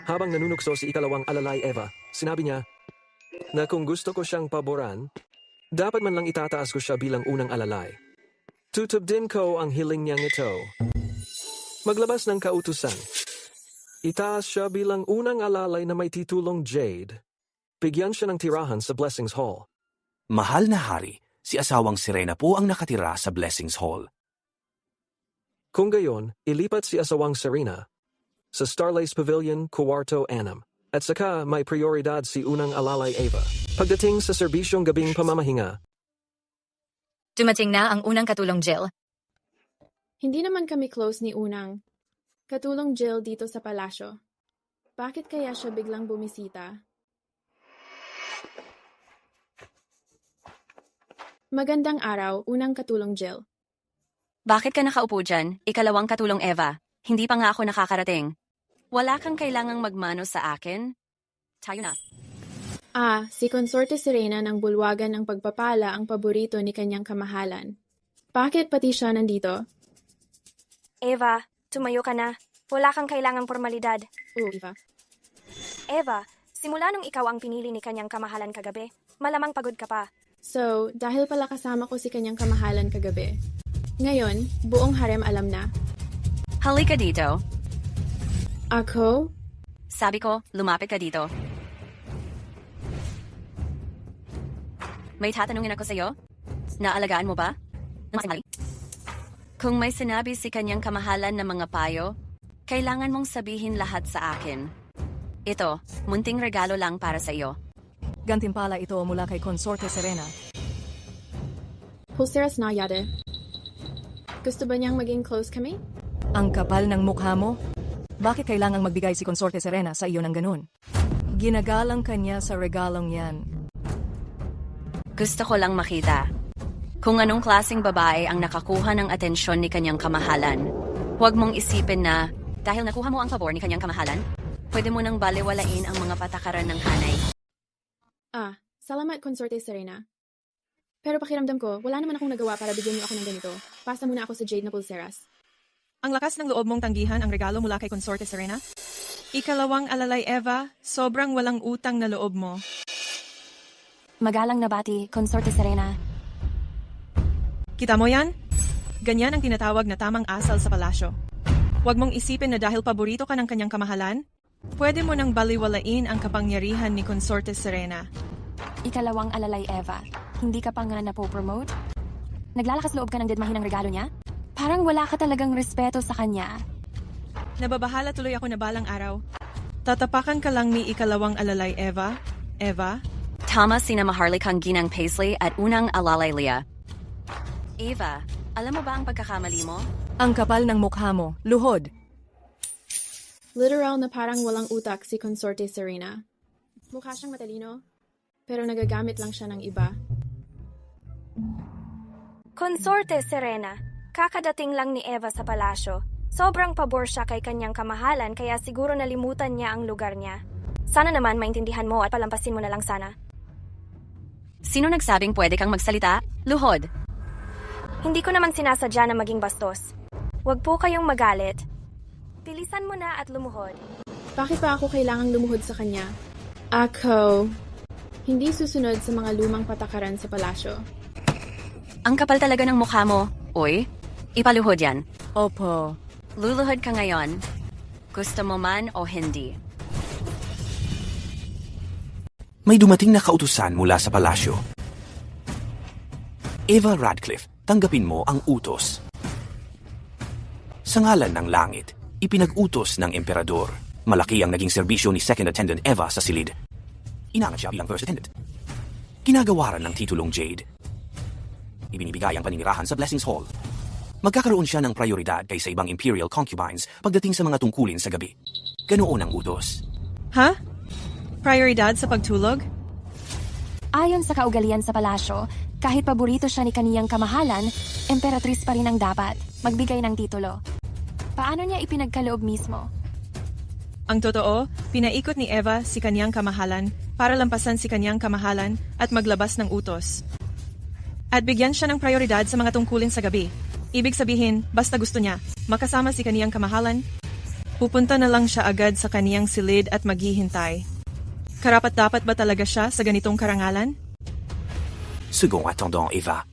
habang nanunukso si ikalawang alalay Eva, sinabi niya na kung gusto ko siyang paboran, dapat man lang itataas ko siya bilang unang alalay. Tutubdin ko ang hiling niyang ito. Maglabas ng kautusan. Itaas siya bilang unang alalay na may titulong Jade. Bigyan siya ng tirahan sa Blessings Hall. Mahal na hari, si asawang Serena po ang nakatira sa Blessings Hall. Kung gayon, ilipat si asawang Serena sa Starlace Pavilion, Cuarto 6. At saka may prioridad si unang alalay Eva. Pagdating sa serbisyong gabing pamamahinga, Dumating na ang unang katulong Jill. Hindi naman kami close ni Unang. Katulong Jill dito sa palasyo. Bakit kaya siya biglang bumisita? Magandang araw, Unang katulong Jill. Bakit ka nakaupo dyan? Ikalawang katulong Eva. Hindi pa nga ako nakakarating. Wala kang kailangang magmano sa akin? Tayo na. Si Consorte Serena ng bulwagan ng pagpapala ang paborito ni kanyang kamahalan. Bakit pati siya nandito? Eva, tumayo ka na. Wala kang kailangang formalidad. Eva. Eva, simula nung ikaw ang pinili ni kanyang kamahalan kagabi, malamang pagod ka pa. So, dahil pala kasama ko si kanyang kamahalan kagabi. Ngayon, buong harem alam na. Halika dito. Ako? Sabi ko, lumapit ka dito. May tatanungin ako sa'yo? Naalagaan mo ba? Kung may sinabi si kanyang kamahalan na mga payo, kailangan mong sabihin lahat sa akin. Ito, munting regalo lang para sa iyo. Gantimpala ito mula kay Consorte Serena. Pulseras na yade. Gusto ba niyang maging close kami? Ang kapal ng mukha mo? Bakit kailangang magbigay si Consorte Serena sa iyo ng ganun? Ginagalang kanya sa regalong yan. Gusto ko lang makita kung anong klaseng babae ang nakakuha ng atensyon ni kanyang kamahalan. Huwag mong isipin na dahil nakuha mo ang pabor ni kanyang kamahalan, pwede mo nang baliwalain ang mga patakaran ng hanay. Salamat Consorte Serena. Pero pakiramdam ko, wala naman akong nagawa para bigyan niyo ako ng ganito. Pasa muna ako sa Jade na pulseras. Ang lakas ng loob mong tanggihan ang regalo mula kay Consorte Serena? Ikalawang alalay Eva, sobrang walang utang na loob mo. Magalang na bati, Consorte Serena. Kita mo yan? Ganyan ang tinatawag na tamang asal sa palasyo. Huwag mong isipin na dahil paborito ka ng kanyang kamahalan, pwede mo nang baliwalain ang kapangyarihan ni Consorte Serena. Ikalawang alalay Eva, hindi ka pa nga napopromote? Naglalakas loob ka ng dedmahin ng regalo niya? Parang wala ka talagang respeto sa kanya. Nababahala tuloy ako na balang araw. Tatapakan ka lang ni ikalawang alalay Eva. Eva? Tama sina Maharlik kang Ginang Paisley at unang alalay Leah. Eva, alam mo ba ang pagkakamali mo? Ang kapal ng mukha mo, luhod. Literal na parang walang utak si Consorte Serena. Mukha siyang matalino, pero nagagamit lang siya ng iba. Consorte Serena, kakadating lang ni Eva sa palasyo. Sobrang pabor siya kay kanyang kamahalan kaya siguro nalimutan niya ang lugar niya. Sana naman maintindihan mo at palampasin mo na lang sana. Sino nagsabing pwede kang magsalita? Luhod. Hindi ko naman sinasadya na maging bastos. Huwag po kayong magalit. Bilisan mo na at lumuhod. Bakit pa ako kailangang lumuhod sa kanya? Ako, hindi susunod sa mga lumang patakaran sa palasyo. Ang kapal talaga ng mukha mo. Uy, ipaluhod yan. Opo. Luluhod ka ngayon. Gusto mo man o hindi. May dumating na kautusan mula sa palasyo. Eva Radcliffe, tanggapin mo ang utos. Sa ngalan ng langit, ipinag-utos ng emperador. Malaki ang naging serbisyo ni Second Attendant Eva sa silid. Inangat siya bilang First Attendant. Ginagawaran ng titulong Jade. Ibinibigay ang paninirahan sa Blessings Hall. Magkakaroon siya ng prioridad kaysa ibang Imperial concubines pagdating sa mga tungkulin sa gabi. Ganoon ang utos. Ha? Prioridad sa pagtulog? Ayon sa kaugalian sa palasyo, kahit paborito siya ni kaniyang kamahalan, Emperatriz pa rin ang dapat magbigay ng titulo. Paano niya ipinagkaloob mismo? Ang totoo, pinaikot ni Eva si kanyang kamahalan para lampasan si kanyang kamahalan at maglabas ng utos. At bigyan siya ng prioridad sa mga tungkulin sa gabi. Ibig sabihin, basta gusto niya, makasama si kanyang kamahalan, pupunta na lang siya agad sa kaniyang silid at maghihintay. Karapat-dapat ba talaga siya sa ganitong karangalan? Second attendant Eva.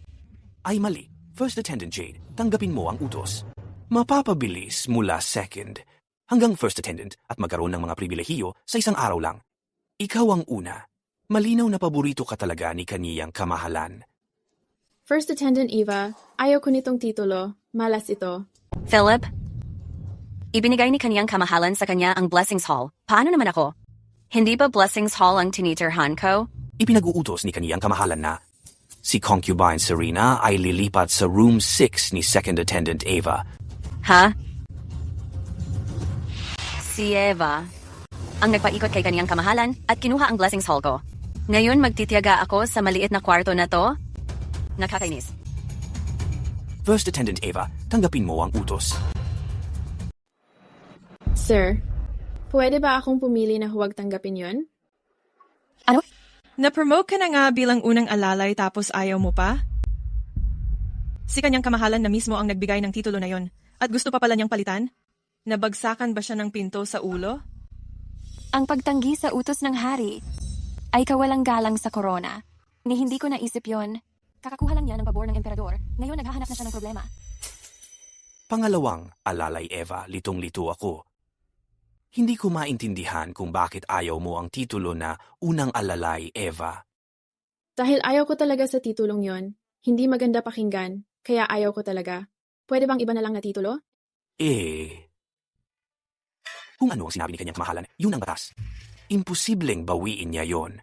Ay mali. First attendant Jade, tanggapin mo ang utos. Mapapabilis mula second hanggang first attendant at magkaroon ng mga pribilehiyo sa isang araw lang. Ikaw ang una. Malinaw na paborito ka talaga ni kaniyang kamahalan. First Attendant Eva, ayaw ko nitong titulo. Malas ito. Philip, ibinigay ni kanyang kamahalan sa kanya ang Blessings Hall. Paano naman ako? Hindi ba Blessings Hall ang tinitirhan ko? Ipinag-uutos ni kaniyang kamahalan na si concubine Serena ay lilipat sa room 6 ni second attendant Eva. Ha? Si Eva ang nagpaikot kay kaniyang kamahalan at kinuha ang Blessings Hall ko. Ngayon magtitiyaga ako sa maliit na kwarto na to? Nakakainis. First attendant Eva, tanggapin mo ang utos. Sir, pwede ba akong pumili na huwag tanggapin yon? Ano? Na-promote ka na nga bilang unang alalay tapos ayaw mo pa? Si kanyang kamahalan na mismo ang nagbigay ng titulo na yon at gusto pa pala niyang palitan? Nabagsakan ba siya ng pinto sa ulo? Ang pagtanggi sa utos ng hari ay kawalang galang sa korona. Ni hindi ko naisip yon. Kakakuha lang niya ng pabor ng emperador. Ngayon naghahanap na siya ng problema. Pangalawang alalay Eva, litong-lito ako. Hindi ko maintindihan kung bakit ayaw mo ang titulo na unang alalay Eva. Dahil ayaw ko talaga sa titulong yon, hindi maganda pakinggan, kaya ayaw ko talaga. Pwede bang iba na lang na titulo? Kung ano ang sinabi ni kanyang kamahalan, yun ang batas. Imposibleng bawiin niya yon.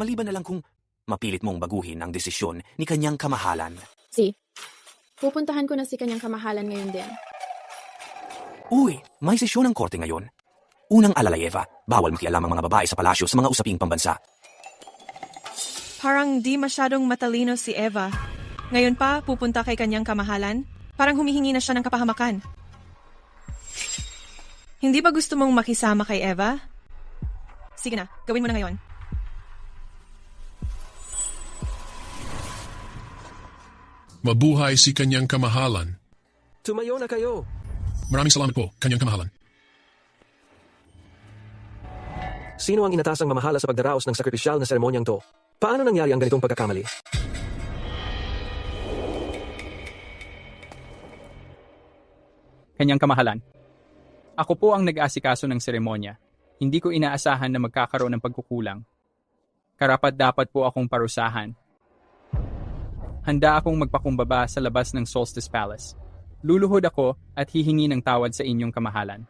Maliban na lang kung mapilit mong baguhin ang desisyon ni kanyang kamahalan. Pupuntahan ko na si kanyang kamahalan ngayon din. Uy, may sesyon ng korte ngayon. Unang alalay Eva, bawal makialam ang mga babae sa palasyo sa mga usaping pambansa. Parang di masyadong matalino si Eva. Ngayon pa, pupunta kay kanyang kamahalan? Parang humihingi na siya ng kapahamakan. Hindi ba gusto mong makisama kay Eva? Sige na, gawin mo na ngayon. Mabuhay si kanyang kamahalan. Tumayo na kayo. Maraming salamat po, kanyang kamahalan. Sino ang inatasang mamahala sa pagdaraos ng sakripisyal na seremonyang to? Paano nangyari ang ganitong pagkakamali? Kanyang kamahalan. Ako po ang nag-aasikaso ng seremonya. Hindi ko inaasahan na magkakaroon ng pagkukulang. Karapat-dapat po akong parusahan. Handa akong magpakumbaba sa labas ng Solstice Palace. Luluhod ako at hihingi ng tawad sa inyong kamahalan.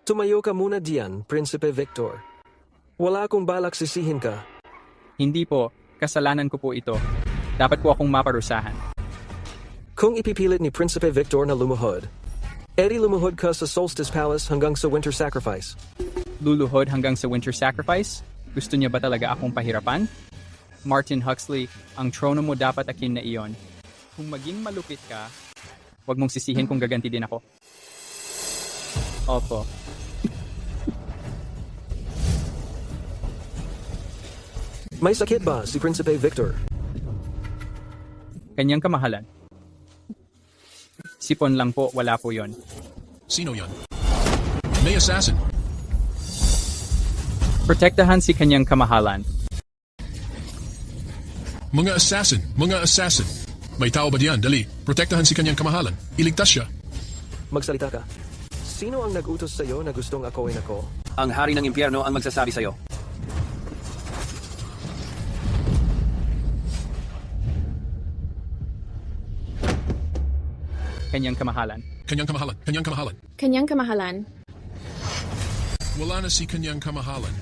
Tumayo ka muna diyan, Prinsipe Victor. Wala akong balak sisihin ka. Hindi po, kasalanan ko po ito. Dapat po akong maparusahan. Kung ipipilit ni Prinsipe Victor na lumuhod, edi lumuhod ka sa Solstice Palace hanggang sa Winter Sacrifice. Luluhod hanggang sa Winter Sacrifice? Gusto niya ba talaga akong pahirapan? Martin Huxley, ang trono mo dapat akin na iyon. Kung maging malupit ka, huwag mong sisihin kung gaganti din ako. Opo. May sakit ba si Prinsipe Victor? Kanyang kamahalan. Sipon lang po, wala po yon. Sino yan? May assassin. Protektahan si kanyang kamahalan. Mga assassin, mga assassin. May tao ba diyan? Dali, protektahan si kanyang kamahalan. Iligtas siya. Magsalita ka. Sino ang nag-utos sa'yo na gustong ako'y ako? Ang hari ng impyerno ang magsasabi sa'yo. Kanyang kamahalan. Kanyang kamahalan, kanyang kamahalan. Kanyang kamahalan. Wala na si kanyang kamahalan.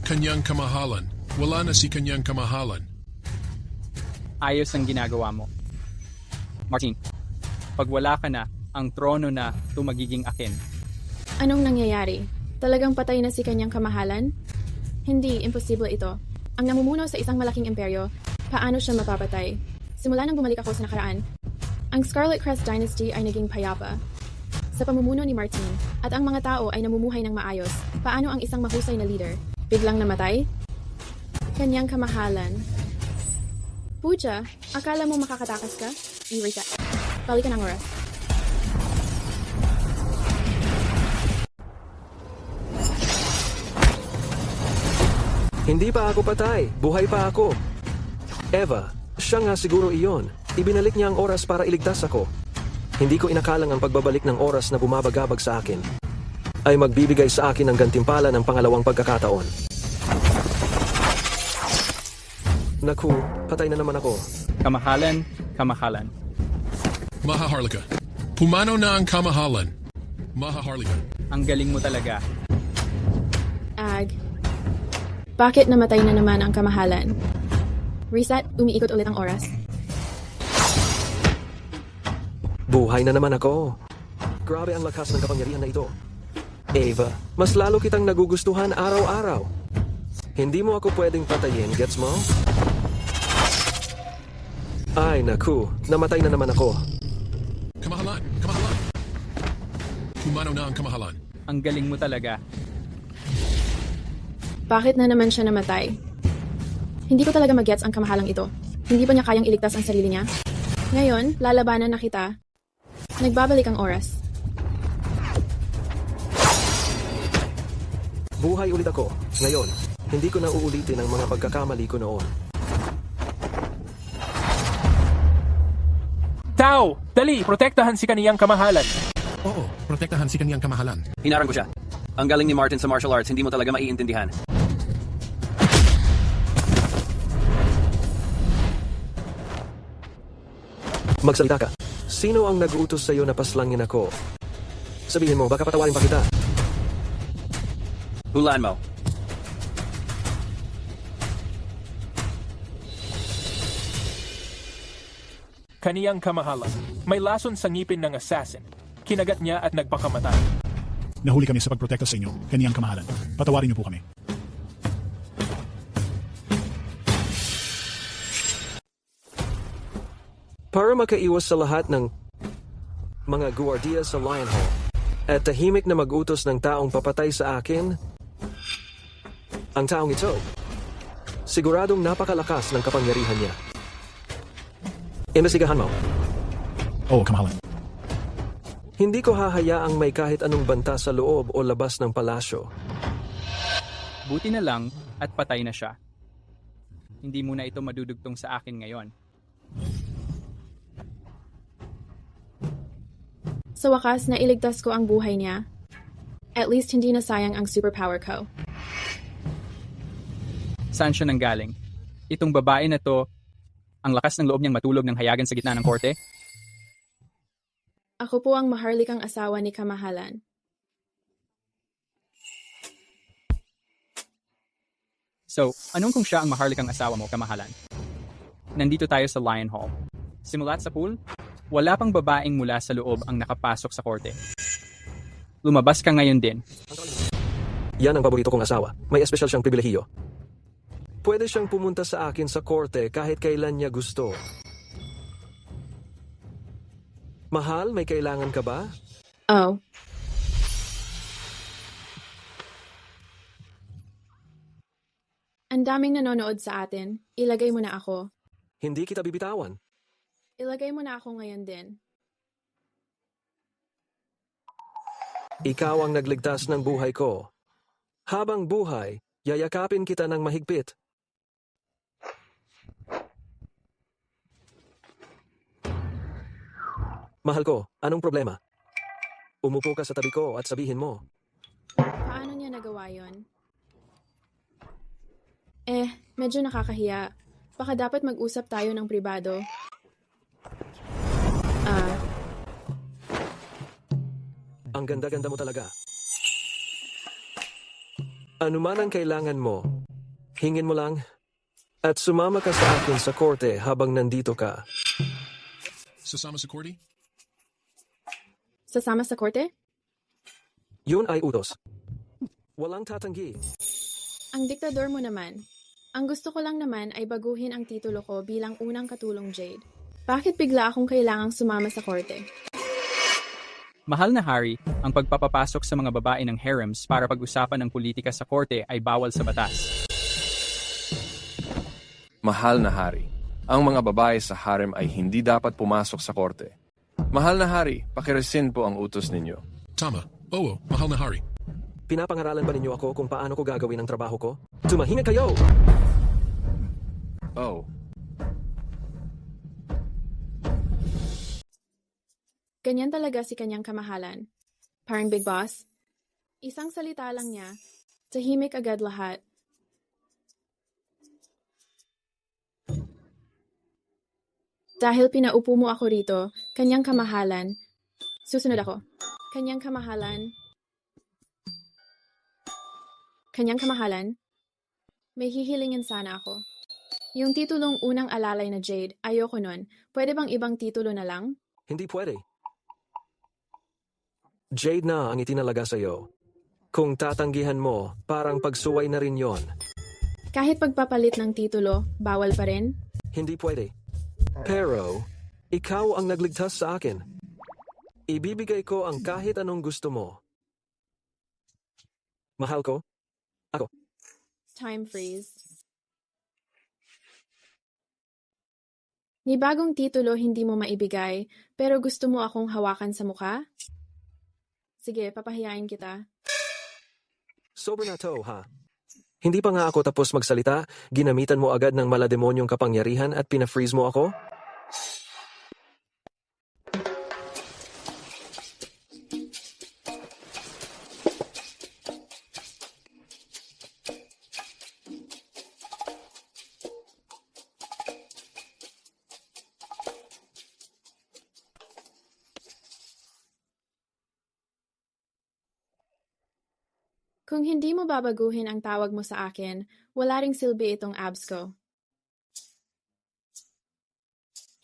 Kanyang kamahalan. Wala na si kanyang kamahalan. Ayos ang ginagawa mo. Martin, pag wala ka na, ang trono na magiging akin. Anong nangyayari? Talagang patay na si kanyang kamahalan? Hindi, imposible ito. Ang namumuno sa isang malaking imperyo, paano siya mapapatay? Simula nang bumalik ako sa nakaraan, Ang Scarlet Crest Dynasty ay naging payapa sa pamumuno ni Martin at ang mga tao ay namumuhay ng maayos. Paano ang isang mahusay na leader biglang namatay? Kanyang kamahalan. Pucha, akala mo makakatakas ka? I-reset. Balikan ang oras. Hindi pa ako patay. Buhay pa ako. Eva, siya nga siguro iyon. Ibinalik niya ang oras para iligtas ako. Hindi ko inakalang ang pagbabalik ng oras na bumabagabag sa akin ay magbibigay sa akin ng gantimpala ng pangalawang pagkakataon. Naku, patay na naman ako. Kamahalan, kamahalan. Mahaharlika. Pumano na ang kamahalan. Mahaharlika. Ang galing mo talaga. Ag. Bakit namatay na naman ang kamahalan? Reset, umiikot ulit ang oras. Buhay na naman ako. Grabe ang lakas ng kapangyarihan na ito. Eva, mas lalo kitang nagugustuhan araw-araw. Hindi mo ako pwedeng patayin, gets mo? Ay, naku. Namatay na naman ako. Kamahalan, kamahalan. Pumano na ang kamahalan. Ang galing mo talaga. Bakit na naman siya namatay? Hindi ko talaga magets ang kamahalang ito. Hindi pa niya kayang iligtas ang sarili niya. Ngayon, lalabanan na kita. Nagbabalik ang oras. Buhay ulit ako. Ngayon, hindi ko na uulitin ang mga pagkakamali ko noon. Tao! Dali! Protektahan si kaniyang kamahalan. Oo, protektahan si kanyang kamahalan. Hinarang ko siya. Ang galing ni Martin sa martial arts, hindi mo talaga maiintindihan. Magsalita ka. Sino ang nag-uutos sa'yo na paslangin ako? Sabihin mo, baka patawarin pa kita. Hulaan mo. Kaniyang kamahalan. May lason sa ngipin ng assassin. Kinagat niya at nagpakamatay. Nahuli kami sa pagprotekta sa inyo, kaniyang kamahalan. Patawarin niyo po kami. Para makaiwas sa lahat ng mga guardia sa Lion Hall at tahimik na mag-utos ng taong papatay sa akin, ang taong ito, siguradong napakalakas ng kapangyarihan niya. Imbestigahan mo. Oo, kamahalan. Hindi ko hahayaang may kahit anong banta sa loob o labas ng palasyo. Buti na lang at patay na siya. Hindi muna ito madudugtong sa akin ngayon. Sa wakas, nailigtas ko ang buhay niya. At least hindi na sayang ang superpower ko. Saan siya nanggaling? Itong babae na to, ang lakas ng loob niyang matulog ng hayagan sa gitna ng korte? Ako po ang maharlikang asawa ni Kamahalan. So, anong kung siya ang maharlikang asawa mo, Kamahalan? Nandito tayo sa Lion Hall. Simulat sa pool, wala pang babaeng mula sa loob ang nakapasok sa korte. Lumabas ka ngayon din. Yan ang paborito kong asawa. May espesyal siyang pribilehiyo. Pwede siyang pumunta sa akin sa korte kahit kailan niya gusto. Mahal, may kailangan ka ba? Oh. Ang daming nanonood sa atin. Ilagay mo na ako. Hindi kita bibitawan. Ilagay mo na ako ngayon din. Ikaw ang nagligtas ng buhay ko. Habang buhay, yayakapin kita ng mahigpit. Mahal ko, anong problema? Umupo ka sa tabi ko at sabihin mo. Paano niya nagawa yon? Medyo nakakahiya. Baka dapat mag-usap tayo ng pribado. Ang ganda-ganda mo talaga. Ano man ang kailangan mo, hingin mo lang at sumama ka sa akin sa korte habang nandito ka. Sasama sa korte? Sasama sa korte? Yun ay utos. Walang tatanggi. Ang diktador mo naman. Ang gusto ko lang naman ay baguhin ang titulo ko bilang unang katulong Jade. Bakit bigla akong kailangang sumama sa korte? Mahal na Hari, ang pagpapapasok sa mga babae ng harems para pag-usapan ng politika sa korte ay bawal sa batas. Mahal na Hari, ang mga babae sa harem ay hindi dapat pumasok sa korte. Mahal na Hari, pakiresin po ang utos ninyo. Tama. Oo, mahal na hari. Pinapangaralan ba ninyo ako kung paano ko gagawin ang trabaho ko? Tumahimik kayo! Oh, Ganyan talaga si kanyang kamahalan. Parang Big Boss. Isang salita lang niya, tahimik agad lahat. Dahil pinaupo mo ako rito, kanyang kamahalan. Susunod ako. Kanyang kamahalan. Kanyang kamahalan. May hihilingin sana ako. Yung titulong unang alalay na Jade, ayoko nun. Pwede bang ibang titulo na lang? Hindi pwede. Jade na ang itinalaga sa'yo. Kung tatanggihan mo, parang pagsuway na rin yon. Kahit pagpapalit ng titulo, bawal pa rin? Hindi pwede. Pero, ikaw ang nagligtas sa akin. Ibibigay ko ang kahit anong gusto mo. Mahal ko? Ako. Time freeze. Ni bagong titulo hindi mo maibigay, pero gusto mo akong hawakan sa mukha? Sige, papahiyain kita. Sober na to, ha? Hindi pa nga ako tapos magsalita, ginamitan mo agad ng malademonyong kapangyarihan at pina-freeze mo ako? Kung hindi mo babaguhin ang tawag mo sa akin, wala ring silbi itong abs ko.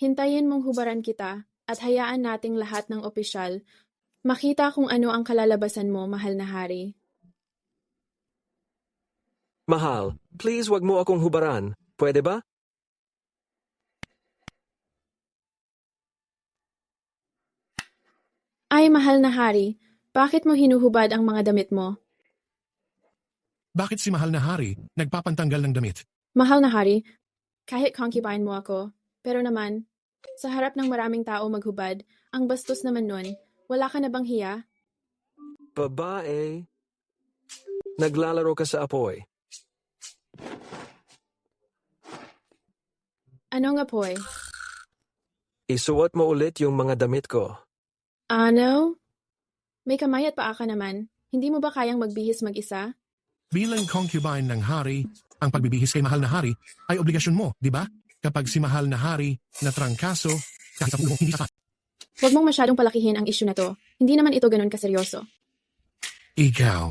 Hintayin mong hubaran kita at hayaan nating lahat ng opisyal makita kung ano ang kalalabasan mo, mahal na hari. Mahal, please wag mo akong hubaran. Pwede ba? Ay, mahal na hari, bakit mo hinuhubad ang mga damit mo? Bakit si mahal na hari nagpapantanggal ng damit? Mahal na hari, kahit concubine mo ako, pero naman, sa harap ng maraming tao maghubad, ang bastos naman nun, wala ka na bang hiya? Babae, naglalaro ka sa apoy. Anong apoy? Isuot mo ulit yung mga damit ko. Ano? May kamay at paa ka naman. Hindi mo ba kayang magbihis mag-isa? Bilang concubine ng hari, ang pagbibihis kay mahal na hari ay obligasyon mo, di ba? Kapag si mahal na hari na trangkaso, kahit sa pulong hindi sapat. Huwag mong masyadong palakihin ang issue na to. Hindi naman ito ganun kaseryoso. Ikaw,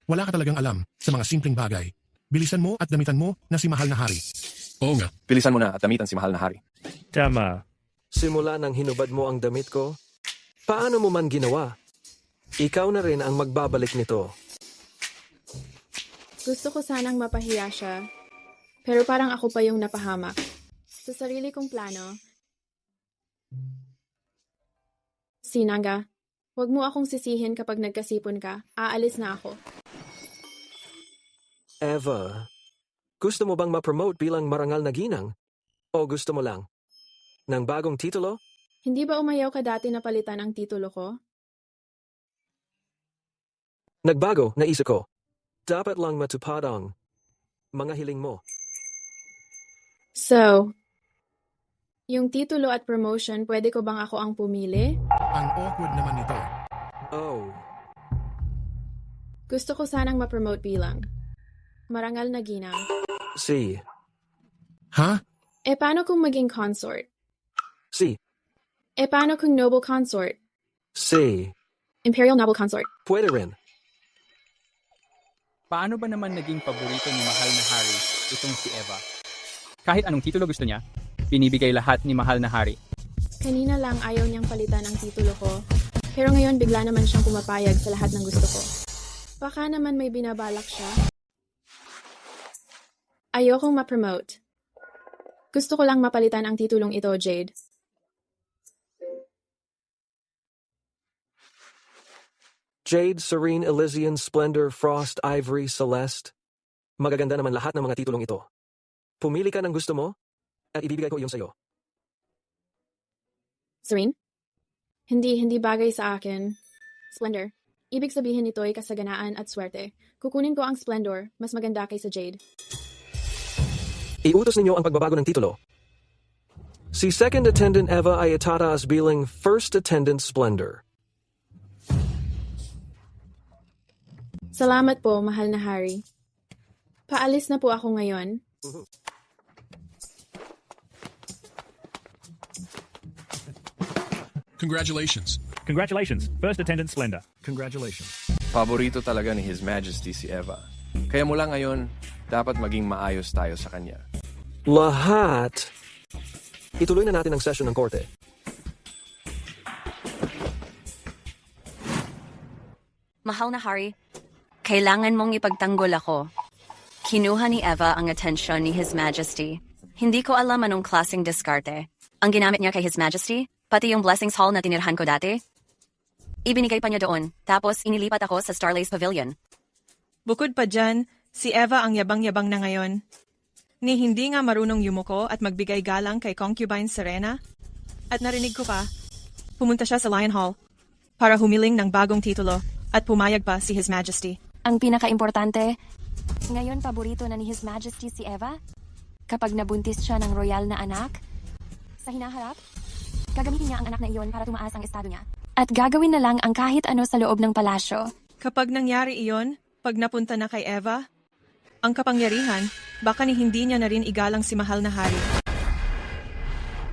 wala ka talagang alam sa mga simpleng bagay. Bilisan mo at damitan mo na si mahal na hari. Oo nga. Bilisan mo na at damitan si mahal na hari. Tama. Simula nang hinubad mo ang damit ko, paano mo man ginawa? Ikaw na rin ang magbabalik nito. Gusto ko sanang mapahiya siya, pero parang ako pa yung napahamak. Sa sarili kong plano, Sinanga, huwag mo akong sisihin kapag nagkasipon ka. Aalis na ako. Eva, gusto mo bang ma-promote bilang marangal na ginang? O gusto mo lang ng bagong titulo? Hindi ba umayaw ka dati na palitan ang titulo ko? Nagbago, naisip ko. Dapat lang matupad ang mga hiling mo. So, yung titulo at promotion, pwede ko bang ako ang pumili? Ang awkward naman nito. Oh. Gusto ko sanang ma-promote bilang marangal na ginang. Si. Ha? Eh paano kung maging consort? Si. Eh paano kung noble consort? Si. Imperial noble consort. Pwede rin. Paano ba naman naging paborito ni mahal na hari itong si Eva? Kahit anong titulo gusto niya, binibigay lahat ni mahal na hari. Kanina lang ayaw niyang palitan ang titulo ko, pero ngayon bigla naman siyang pumapayag sa lahat ng gusto ko. Baka naman may binabalak siya. Ayokong ma-promote. Gusto ko lang mapalitan ang titulong ito, Jade. Jade, Serene, Elysian, Splendor, Frost, Ivory, Celeste. Magaganda naman lahat ng mga titulong ito. Pumili ka ng gusto mo at ibibigay ko iyon sa'yo. Serene? Hindi bagay sa akin. Splendor. Ibig sabihin nito ay kasaganaan at swerte. Kukunin ko ang Splendor, mas maganda kaysa Jade. Iutos ninyo ang pagbabago ng titulo. Si Second Attendant Eva ay itataas bilang First Attendant Splendor. Salamat po, mahal na Harry. Paalis na po ako ngayon. Congratulations. Congratulations, First Attendant Splendor. Congratulations. Paborito talaga ni His Majesty si Eva. Kaya mula ngayon, dapat maging maayos tayo sa kanya. Lahat. Ituloy na natin ang session ng korte. Mahal na Harry, kailangan mong ipagtanggol ako. Kinuha ni Eva ang atensyon ni His Majesty. Hindi ko alam anong klaseng diskarte. Ang ginamit niya kay His Majesty, pati yung Blessings Hall na tinirhan ko dati. Ibinigay pa niya doon, tapos inilipat ako sa Starlace Pavilion. Bukod pa dyan, si Eva ang yabang-yabang na ngayon. Ni hindi nga marunong yumuko at magbigay galang kay concubine Serena. At narinig ko pa, pumunta siya sa Lion Hall para humiling ng bagong titulo at pumayag pa si His Majesty. Ang pinaka-importante, ngayon paborito na ni His Majesty si Eva? Kapag nabuntis siya ng royal na anak? Sa hinaharap, gagamitin niya ang anak na iyon para tumaas ang estado niya. At gagawin na lang ang kahit ano sa loob ng palasyo. Kapag nangyari iyon, pag napunta na kay Eva, ang kapangyarihan, baka ni hindi niya na rin igalang si mahal na Harry.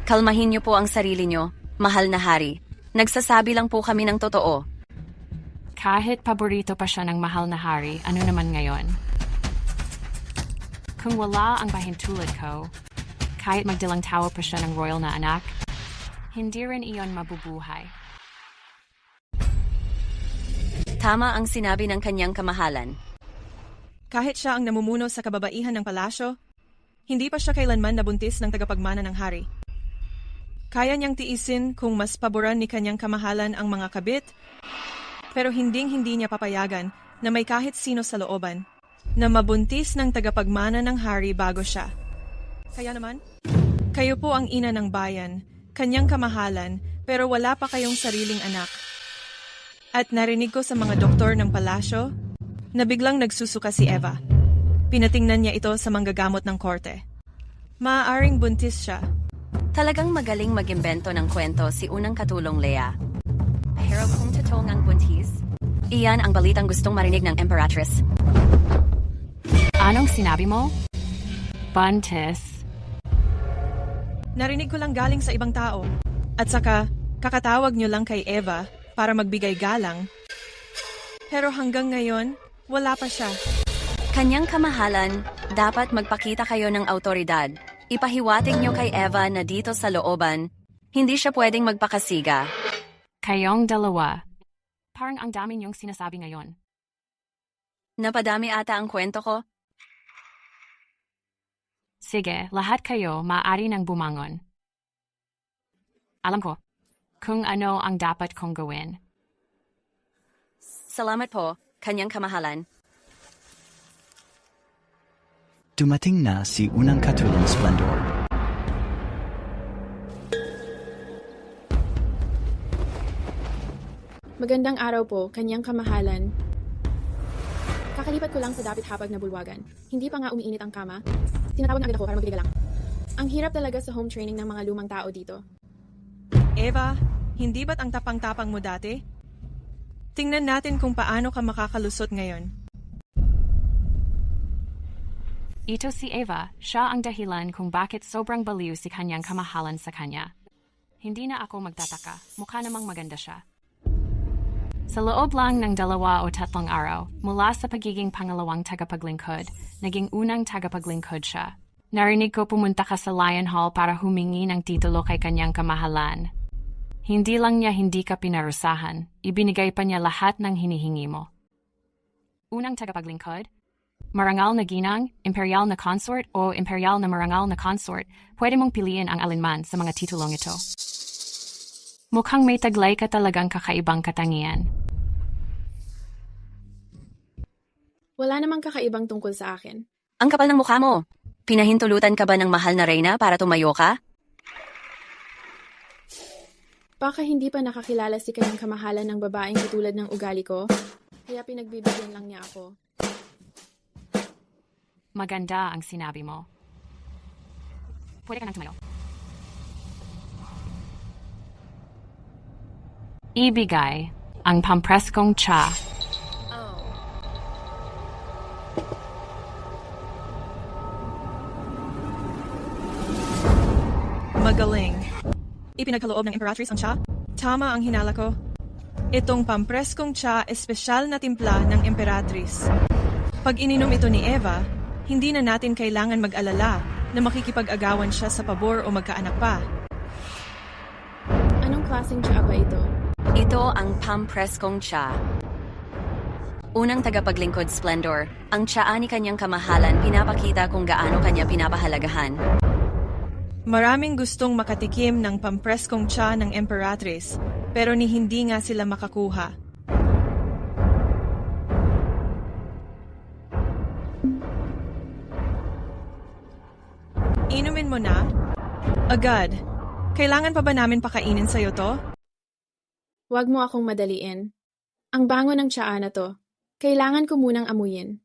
Kalmahin niyo po ang sarili niyo, mahal na Harry. Nagsasabi lang po kami ng totoo. Kahit paborito pa siya ng mahal na Harry, ano naman ngayon? Kung wala ang pahintulad ko, kahit magdilang tawa pa siya ng royal na anak, hindi rin iyon mabubuhay. Tama ang sinabi ng kanyang kamahalan. Kahit siya ang namumuno sa kababaihan ng palasyo, hindi pa siya kailanman nabuntis ng tagapagmana ng hari. Kaya niyang tiisin kung mas paboran ni kanyang kamahalan ang mga kabit, pero hindi niya papayagan na may kahit sino sa looban na mabuntis ng tagapagmana ng hari bago siya. Kaya naman, kayo po ang ina ng bayan, kanyang kamahalan, pero wala pa kayong sariling anak. At narinig ko sa mga doktor ng palasyo na biglang nagsusuka si Eva. Pinatingnan niya ito sa manggagamot ng korte. Maaaring buntis siya. Talagang magaling mag-imbento ng kwento si unang katulong Lea. Pero kung totoo ngang buntis, iyan ang balitang gustong marinig ng Emperatrice. Anong sinabi mo? Buntis. Narinig ko lang galing sa ibang tao. At saka, kakatawag niyo lang kay Eva para magbigay galang. Pero hanggang ngayon, wala pa siya. Kanyang kamahalan, dapat magpakita kayo ng autoridad. Ipahiwatig niyo kay Eva na dito sa looban, hindi siya pwedeng magpakasiga. Kayong dalawa. Parang ang dami niyong sinasabi ngayon. Napadami ata ang kwento ko? Sige, lahat kayo maaari nang bumangon. Alam ko kung ano ang dapat kong gawin. Salamat po, kanyang kamahalan. Dumating na si unang katulong Splendor. Magandang araw po, kanyang kamahalan. Kakalipat ko lang sa dapit-hapag na bulwagan. Hindi pa nga umiinit ang kama. Tinatawag na agad ako para magbigay lang. Ang hirap talaga sa home training ng mga lumang tao dito. Eva, hindi ba't ang tapang-tapang mo dati? Tingnan natin kung paano ka makakalusot ngayon. Ito si Eva, siya ang dahilan kung bakit sobrang baliw si kanyang kamahalan sa kanya. Hindi na ako magtataka, mukha namang maganda siya. Sa loob lang ng 2 o 3 araw, mula sa pagiging pangalawang tagapaglingkod, naging unang tagapaglingkod siya. Narinig ko pumunta ka sa Lion Hall para humingi ng titulo kay kanyang kamahalan. Hindi lang niya hindi ka pinarusahan, ibinigay pa niya lahat ng hinihingi mo. Unang tagapaglingkod? Marangal na ginang, imperial na consort o imperial na marangal na consort, pwede mong piliin ang alinman sa mga titulong ito. Mukhang may taglay ka talagang kakaibang katangian. Wala namang kakaibang tungkol sa akin. Ang kapal ng mukha mo. Pinahintulutan ka ba ng mahal na reyna para tumayo ka? Baka hindi pa nakakilala si kanyang kamahalan ng babaeng katulad ng ugali ko, kaya pinagbibigyan lang niya ako. Maganda ang sinabi mo. Pwede ka nang tumayo. Ibigay ang pampreskong tsa. Magaling. Ipinagkaloob ng Imperatrice ang tsa? Tama ang hinala ko. Itong pampreskong tsa espesyal na timpla ng Imperatrice. Pag ininom ito ni Eva, hindi na natin kailangan mag-alala na makikipag-agawan siya sa pabor o magkaanak pa. Anong klaseng tsa ba ito? Ito ang pampreskong tsa. Unang tagapaglingkod, Splendor, ang tsaa ni kanyang kamahalan pinapakita kung gaano kanya pinapahalagahan. Maraming gustong makatikim ng pampreskong tsa ng Imperatrice, pero ni hindi nga sila makakuha. Inumin mo na? Agad. Kailangan pa ba namin pakainin sa'yo to? Huwag mo akong madaliin. Ang bango ng tsaa na to. Kailangan ko munang amuyin.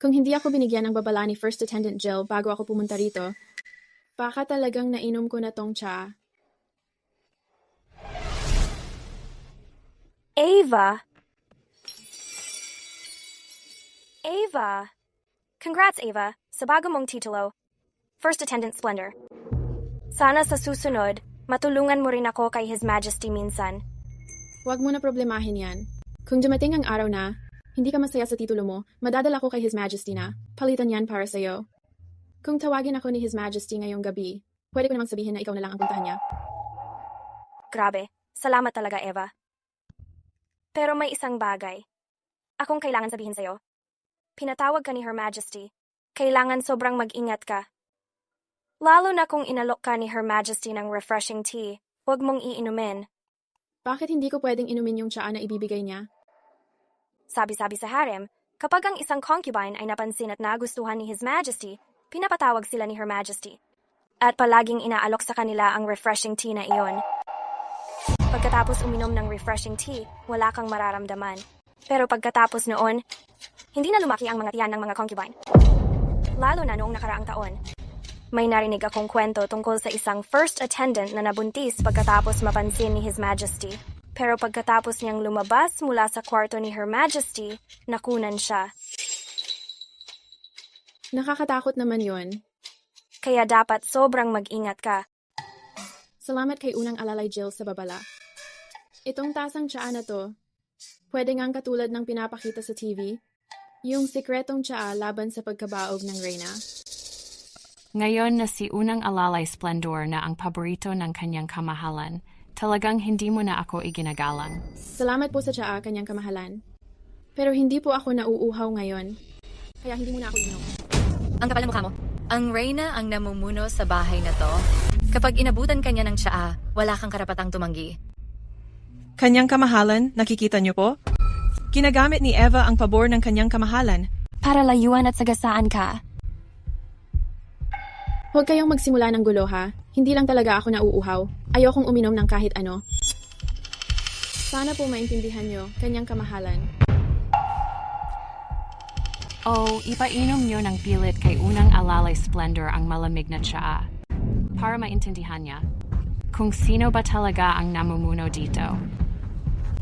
Kung hindi ako binigyan ng babala ni First Attendant Jill bago ako pumunta rito, baka talagang nainom ko na tong tsaa. Ava! Ava! Congrats, Ava, sa bago mong titulo. First Attendant Splendor. Sana sa susunod, matulungan mo rin ako kay His Majesty minsan. Huwag mo na problemahin yan. Kung dumating ang araw na, hindi ka masaya sa titulo mo, madadala ko kay His Majesty na. Palitan yan para sa'yo. Kung tawagin ako ni His Majesty ngayong gabi, pwede ko namang sabihin na ikaw na lang ang puntahan niya. Grabe, salamat talaga, Eva. Pero may isang bagay. Akong kailangan sabihin sa'yo. Pinatawag ka ni Her Majesty. Kailangan sobrang mag-ingat ka. Lalo na kung inalok ka ni Her Majesty ng refreshing tea, huwag mong iinumin. Bakit hindi ko pwedeng inumin yung tsaa na ibibigay niya? Sabi-sabi sa harem, kapag ang isang concubine ay napansin at nagustuhan ni His Majesty, pinapatawag sila ni Her Majesty. At palaging inaalok sa kanila ang refreshing tea na iyon. Pagkatapos uminom ng refreshing tea, wala kang mararamdaman. Pero pagkatapos noon, hindi na lumaki ang mga tiyan ng mga concubine. Lalo na noong nakaraang taon. May narinig akong kwento tungkol sa isang first attendant na nabuntis pagkatapos mapansin ni His Majesty. Pero pagkatapos niyang lumabas mula sa kwarto ni Her Majesty, nakunan siya. Nakakatakot naman yun. Kaya dapat sobrang mag-ingat ka. Salamat kay unang alalay Jill sa babala. Itong tasang tsaa na to, pwede ngang katulad ng pinapakita sa TV, yung sikretong tsaa laban sa pagkabaog ng reyna. Ngayon na si unang alalay Splendor na ang paborito ng kanyang kamahalan, talagang hindi mo na ako iginagalang. Salamat po sa tsaa, kanyang kamahalan. Pero hindi po ako nauuhaw ngayon. Kaya hindi mo na ako inom. Ang kapal ng mukha mo. Ang reyna ang namumuno sa bahay na to. Kapag inabutan kanya ng tsaa, wala kang karapatang tumanggi. Kanyang kamahalan, nakikita niyo po? Ginagamit ni Eva ang pabor ng kanyang kamahalan. Para layuan at sagasaan ka. Huwag kayong magsimula ng gulo, ha? Hindi lang talaga ako nauuhaw. Ayokong uminom ng kahit ano. Sana po maintindihan niyo, kanyang kamahalan. Ipainom niyo ng pilit kay unang alalay Splendor ang malamig na tsaa. Para maintindihan niya kung sino ba talaga ang namumuno dito.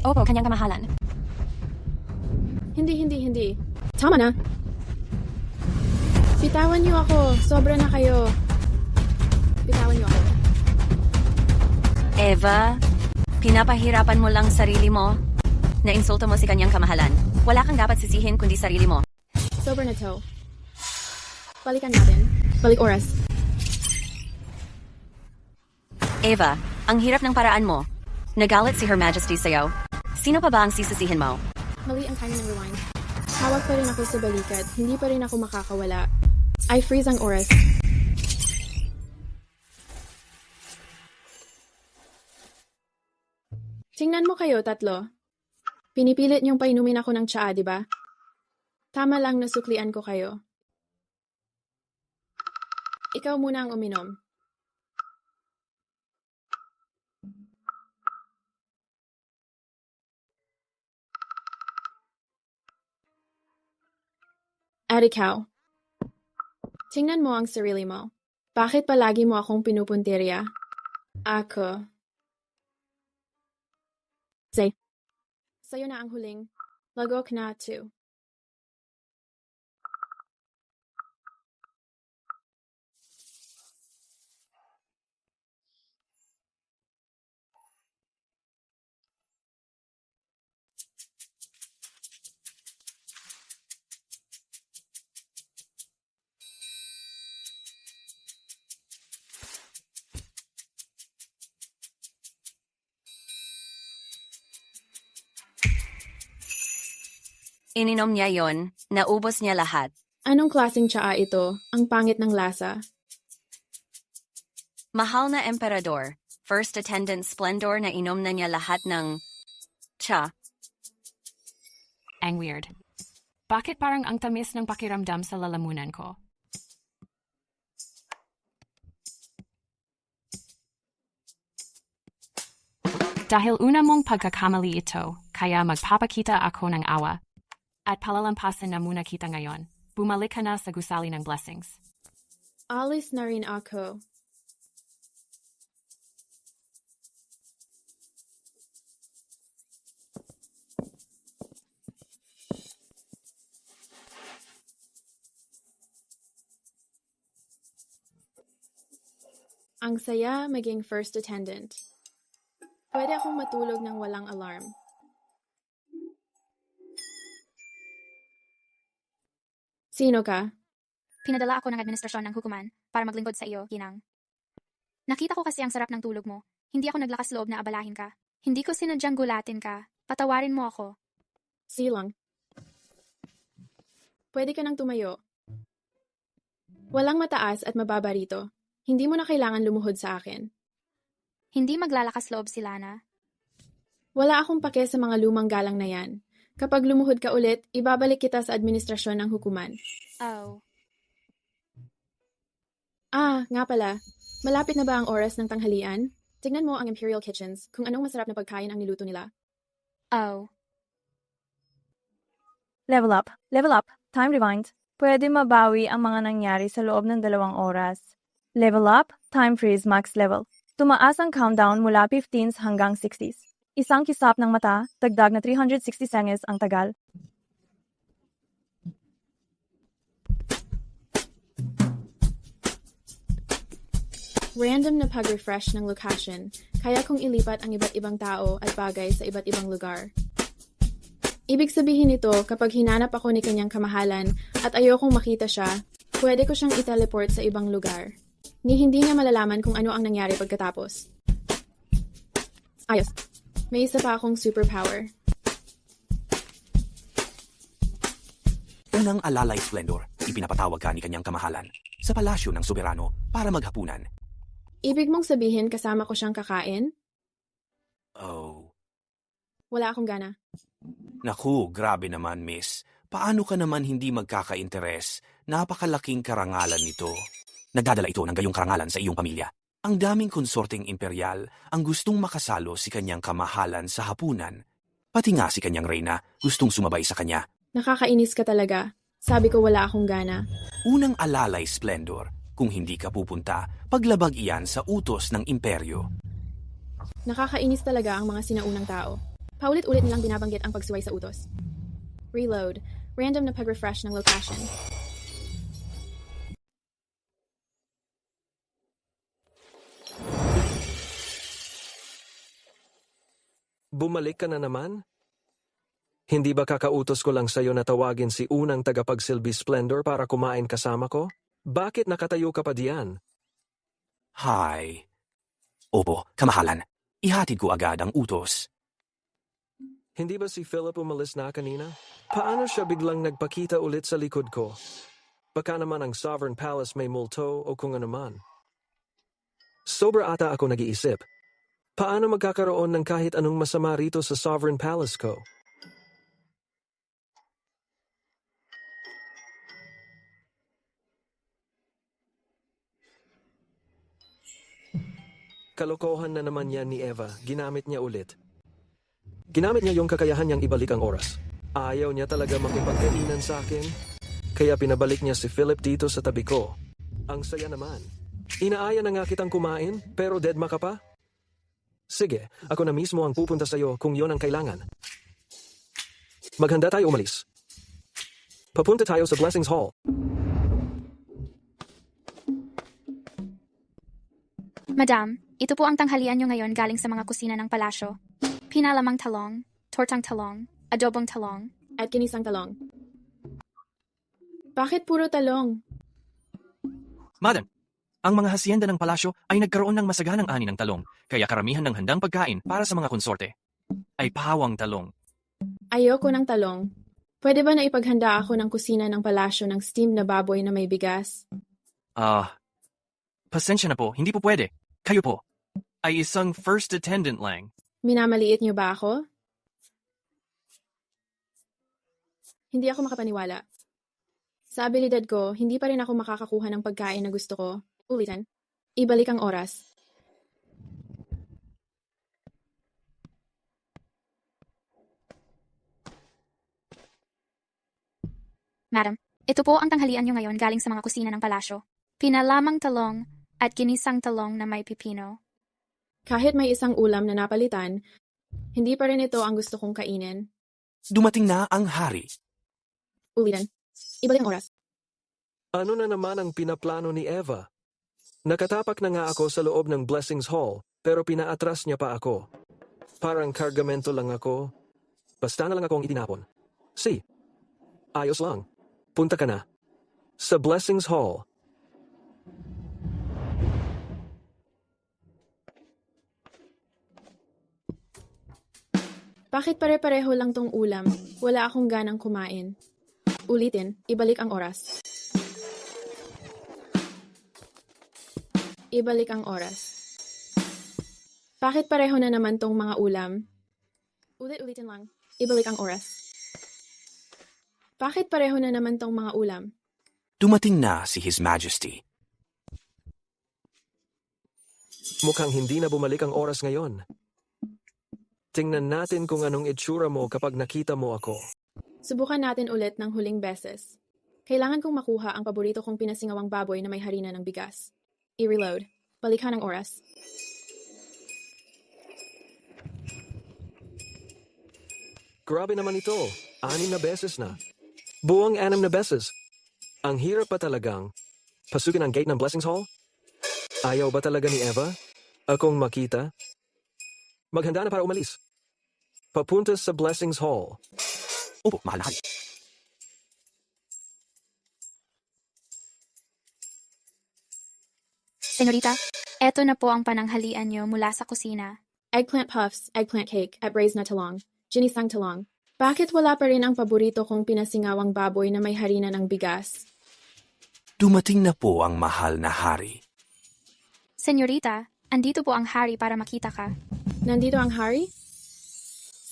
Opo, kanyang kamahalan. Hindi. Tama na. Bitawan niyo ako. Sobra na kayo. Bitawan niyo ako. Eva, pinapahirapan mo lang sarili mo. Nainsulto mo si kanyang kamahalan. Wala kang dapat sisihin kundi sarili mo. Sobra na to. Balikan natin. Balik oras. Eva, ang hirap ng paraan mo. Nagalit si Her Majesty sa'yo. Sino pa ba ang sisisihin mo? Mali ang timing ng rewind. Hawak pa rin ako sa balikat. Hindi pa rin ako makakawala. I freeze ang oras. Tingnan mo kayo, tatlo. Pinipilit niyong painumin ako ng tsaa, di ba? Tama lang nasuklian ko kayo. Ikaw muna ang uminom. At ikaw, tingnan mo ang sarili mo. Bakit palagi mo akong pinupuntirya? Ako. Say, sa'yo na ang huling. Lagok na 2. Ininom niya yon, naubos niya lahat. Anong klaseng tsaa ito? Ang pangit ng lasa. Mahal na emperador, first attendant Splendor na inom na niya lahat ng tsa. Ang weird. Bakit parang ang tamis ng pakiramdam sa lalamunan ko? Dahil una mong pagkakamali ito, kaya magpapakita ako ng awa. At palalampasin na muna kita ngayon. Bumalik ka na sa gusali ng blessings. Alis na rin ako. Ang saya maging first attendant. Pwede akong matulog ng walang alarm. Sino ka? Pinadala ako ng administrasyon ng hukuman para maglingkod sa iyo, Ginang. Nakita ko kasi ang sarap ng tulog mo. Hindi ako naglakas loob na abalahin ka. Hindi ko sinadyang gulatin ka. Patawarin mo ako. Silang. Pwede ka nang tumayo. Walang mataas at mababa rito. Hindi mo na kailangan lumuhod sa akin. Hindi maglalakas loob si Lana. Wala akong pake sa mga lumang galang na yan. Kapag lumuhod ka ulit, ibabalik kita sa administrasyon ng hukuman. Oh. Nga pala. Malapit na ba ang oras ng tanghalian? Tignan mo ang Imperial Kitchens kung anong masarap na pagkain ang niluto nila. Oh. Level up. Level up. Time rewind. Pwede mabawi ang mga nangyari sa loob ng 2 oras. Level up. Time freeze max level. Tumaas ang countdown mula 15s hanggang 60s. Isang kisap ng mata, dagdag na 360 seconds ang tagal. Random na pag-refresh ng location, kaya kong ilipat ang iba't ibang tao at bagay sa iba't ibang lugar. Ibig sabihin nito, kapag hinanap ako ni kanyang kamahalan at ayokong makita siya, pwede ko siyang i-teleport sa ibang lugar. Ni hindi niya malalaman kung ano ang nangyari pagkatapos. Ayos. May isa pa akong superpower. Unang alalay Splendor, ipinapatawag ka ni kanyang kamahalan sa palasyo ng soberano para maghapunan. Ibig mong sabihin kasama ko siyang kakain? Oh. Wala akong gana. Naku, grabe naman, miss. Paano ka naman hindi magkaka-interes? Napakalaking karangalan nito. Nagdadala ito ng gayong karangalan sa iyong pamilya. Ang daming konsorteng imperial ang gustong makasalo si kanyang kamahalan sa hapunan. Pati nga si kanyang reyna gustong sumabay sa kanya. Nakakainis ka talaga. Sabi ko wala akong gana. Unang alalay Splendor, kung hindi ka pupunta, paglabag iyan sa utos ng imperyo. Nakakainis talaga ang mga sinaunang tao. Paulit-ulit nilang binabanggit ang pagsuway sa utos. Reload. Random na pag-refresh ng location. Bumalik ka na naman? Hindi ba kakautos ko lang sa'yo na tawagin si unang tagapagsilbi Splendor para kumain kasama ko? Bakit nakatayo ka pa diyan? Hi. Opo, kamahalan. Ihatid ko agad ang utos. Hindi ba si Philip umalis na kanina? Paano siya biglang nagpakita ulit sa likod ko? Baka naman ang Sovereign Palace may multo o kung ano man. Sobra ata ako nag-iisip. Paano magkakaroon ng kahit anong masama rito sa Sovereign Palace ko? Kalokohan na naman yan ni Eva. Ginamit niya ulit. Ginamit niya yung kakayahan niyang ibalik ang oras. Ayaw niya talaga makipagkainan sa akin. Kaya pinabalik niya si Philip dito sa tabi ko. Ang saya naman. Inaaya na nga kitang kumain, pero deadma ka pa? Sige, ako na mismo ang pupunta sa'yo kung yon ang kailangan. Maghanda tayo umalis. Papunta tayo sa Blessings Hall. Madam, ito po ang tanghalian nyo ngayon galing sa mga kusina ng palasyo. Pinalamang talong, tortang talong, adobong talong, at kinisang talong. Bakit puro talong? Madam, ang mga hasyenda ng palasyo ay nagkaroon ng masaganang ani ng talong, kaya karamihan ng handang pagkain para sa mga konsorte ay pawang talong. Ayoko ng talong. Pwede ba na ipaghanda ako ng kusina ng palasyo ng steamed na baboy na may bigas? Pasensya na po, hindi po pwede. Kayo po ay isang first attendant lang. Minamaliit niyo ba ako? Hindi ako makapaniwala. Sa abilidad ko, hindi pa rin ako makakakuha ng pagkain na gusto ko. Ulitin, ibalik ang oras. Madam, ito po ang tanghalian nyo ngayon galing sa mga kusina ng palasyo. Pinalamang talong at ginisang talong na may pipino. Kahit may isang ulam na napalitan, hindi pa rin ito ang gusto kong kainin. Dumating na ang hari. Ulitin, ibalik ang oras. Ano na naman ang pinaplano ni Eva? Nakatapak na nga ako sa loob ng Blessings Hall, pero pinaatras niya pa ako. Parang kargamento lang ako. Basta na lang akong itinapon. Ayos lang. Punta ka na. Sa Blessings Hall. Bakit pare-pareho lang tong ulam? Wala akong ganang kumain. Ulitin, ibalik ang oras. Ibalik ang oras. Bakit pareho na naman tong mga ulam? Ulitin lang, ibalik ang oras. Bakit pareho na naman tong mga ulam? Dumating na si His Majesty. Mukhang hindi na bumalik ang oras ngayon. Tingnan natin kung anong itsura mo kapag nakita mo ako. Subukan natin ulit ng huling beses. Kailangan kong makuha ang paborito kong pinasingawang baboy na may harina ng bigas. I-reload. Balikan ang oras. Grabe naman ito. 6 na beses na. Buong 6 na beses. Ang hirap pa talagang pasukin ang gate ng Blessings Hall? Ayaw ba talaga ni Eva akong makita? Maghanda na para umalis. Papunta sa Blessings Hall. Opo, mahal na hari. Senyorita, eto na po ang pananghalian nyo mula sa kusina. Eggplant puffs, eggplant cake, at braised na talong. Ginisang talong. Bakit wala pa rin ang paborito kong pinasingawang baboy na may harina ng bigas? Dumating na po ang mahal na hari. Senyorita, andito po ang hari para makita ka. Nandito ang hari?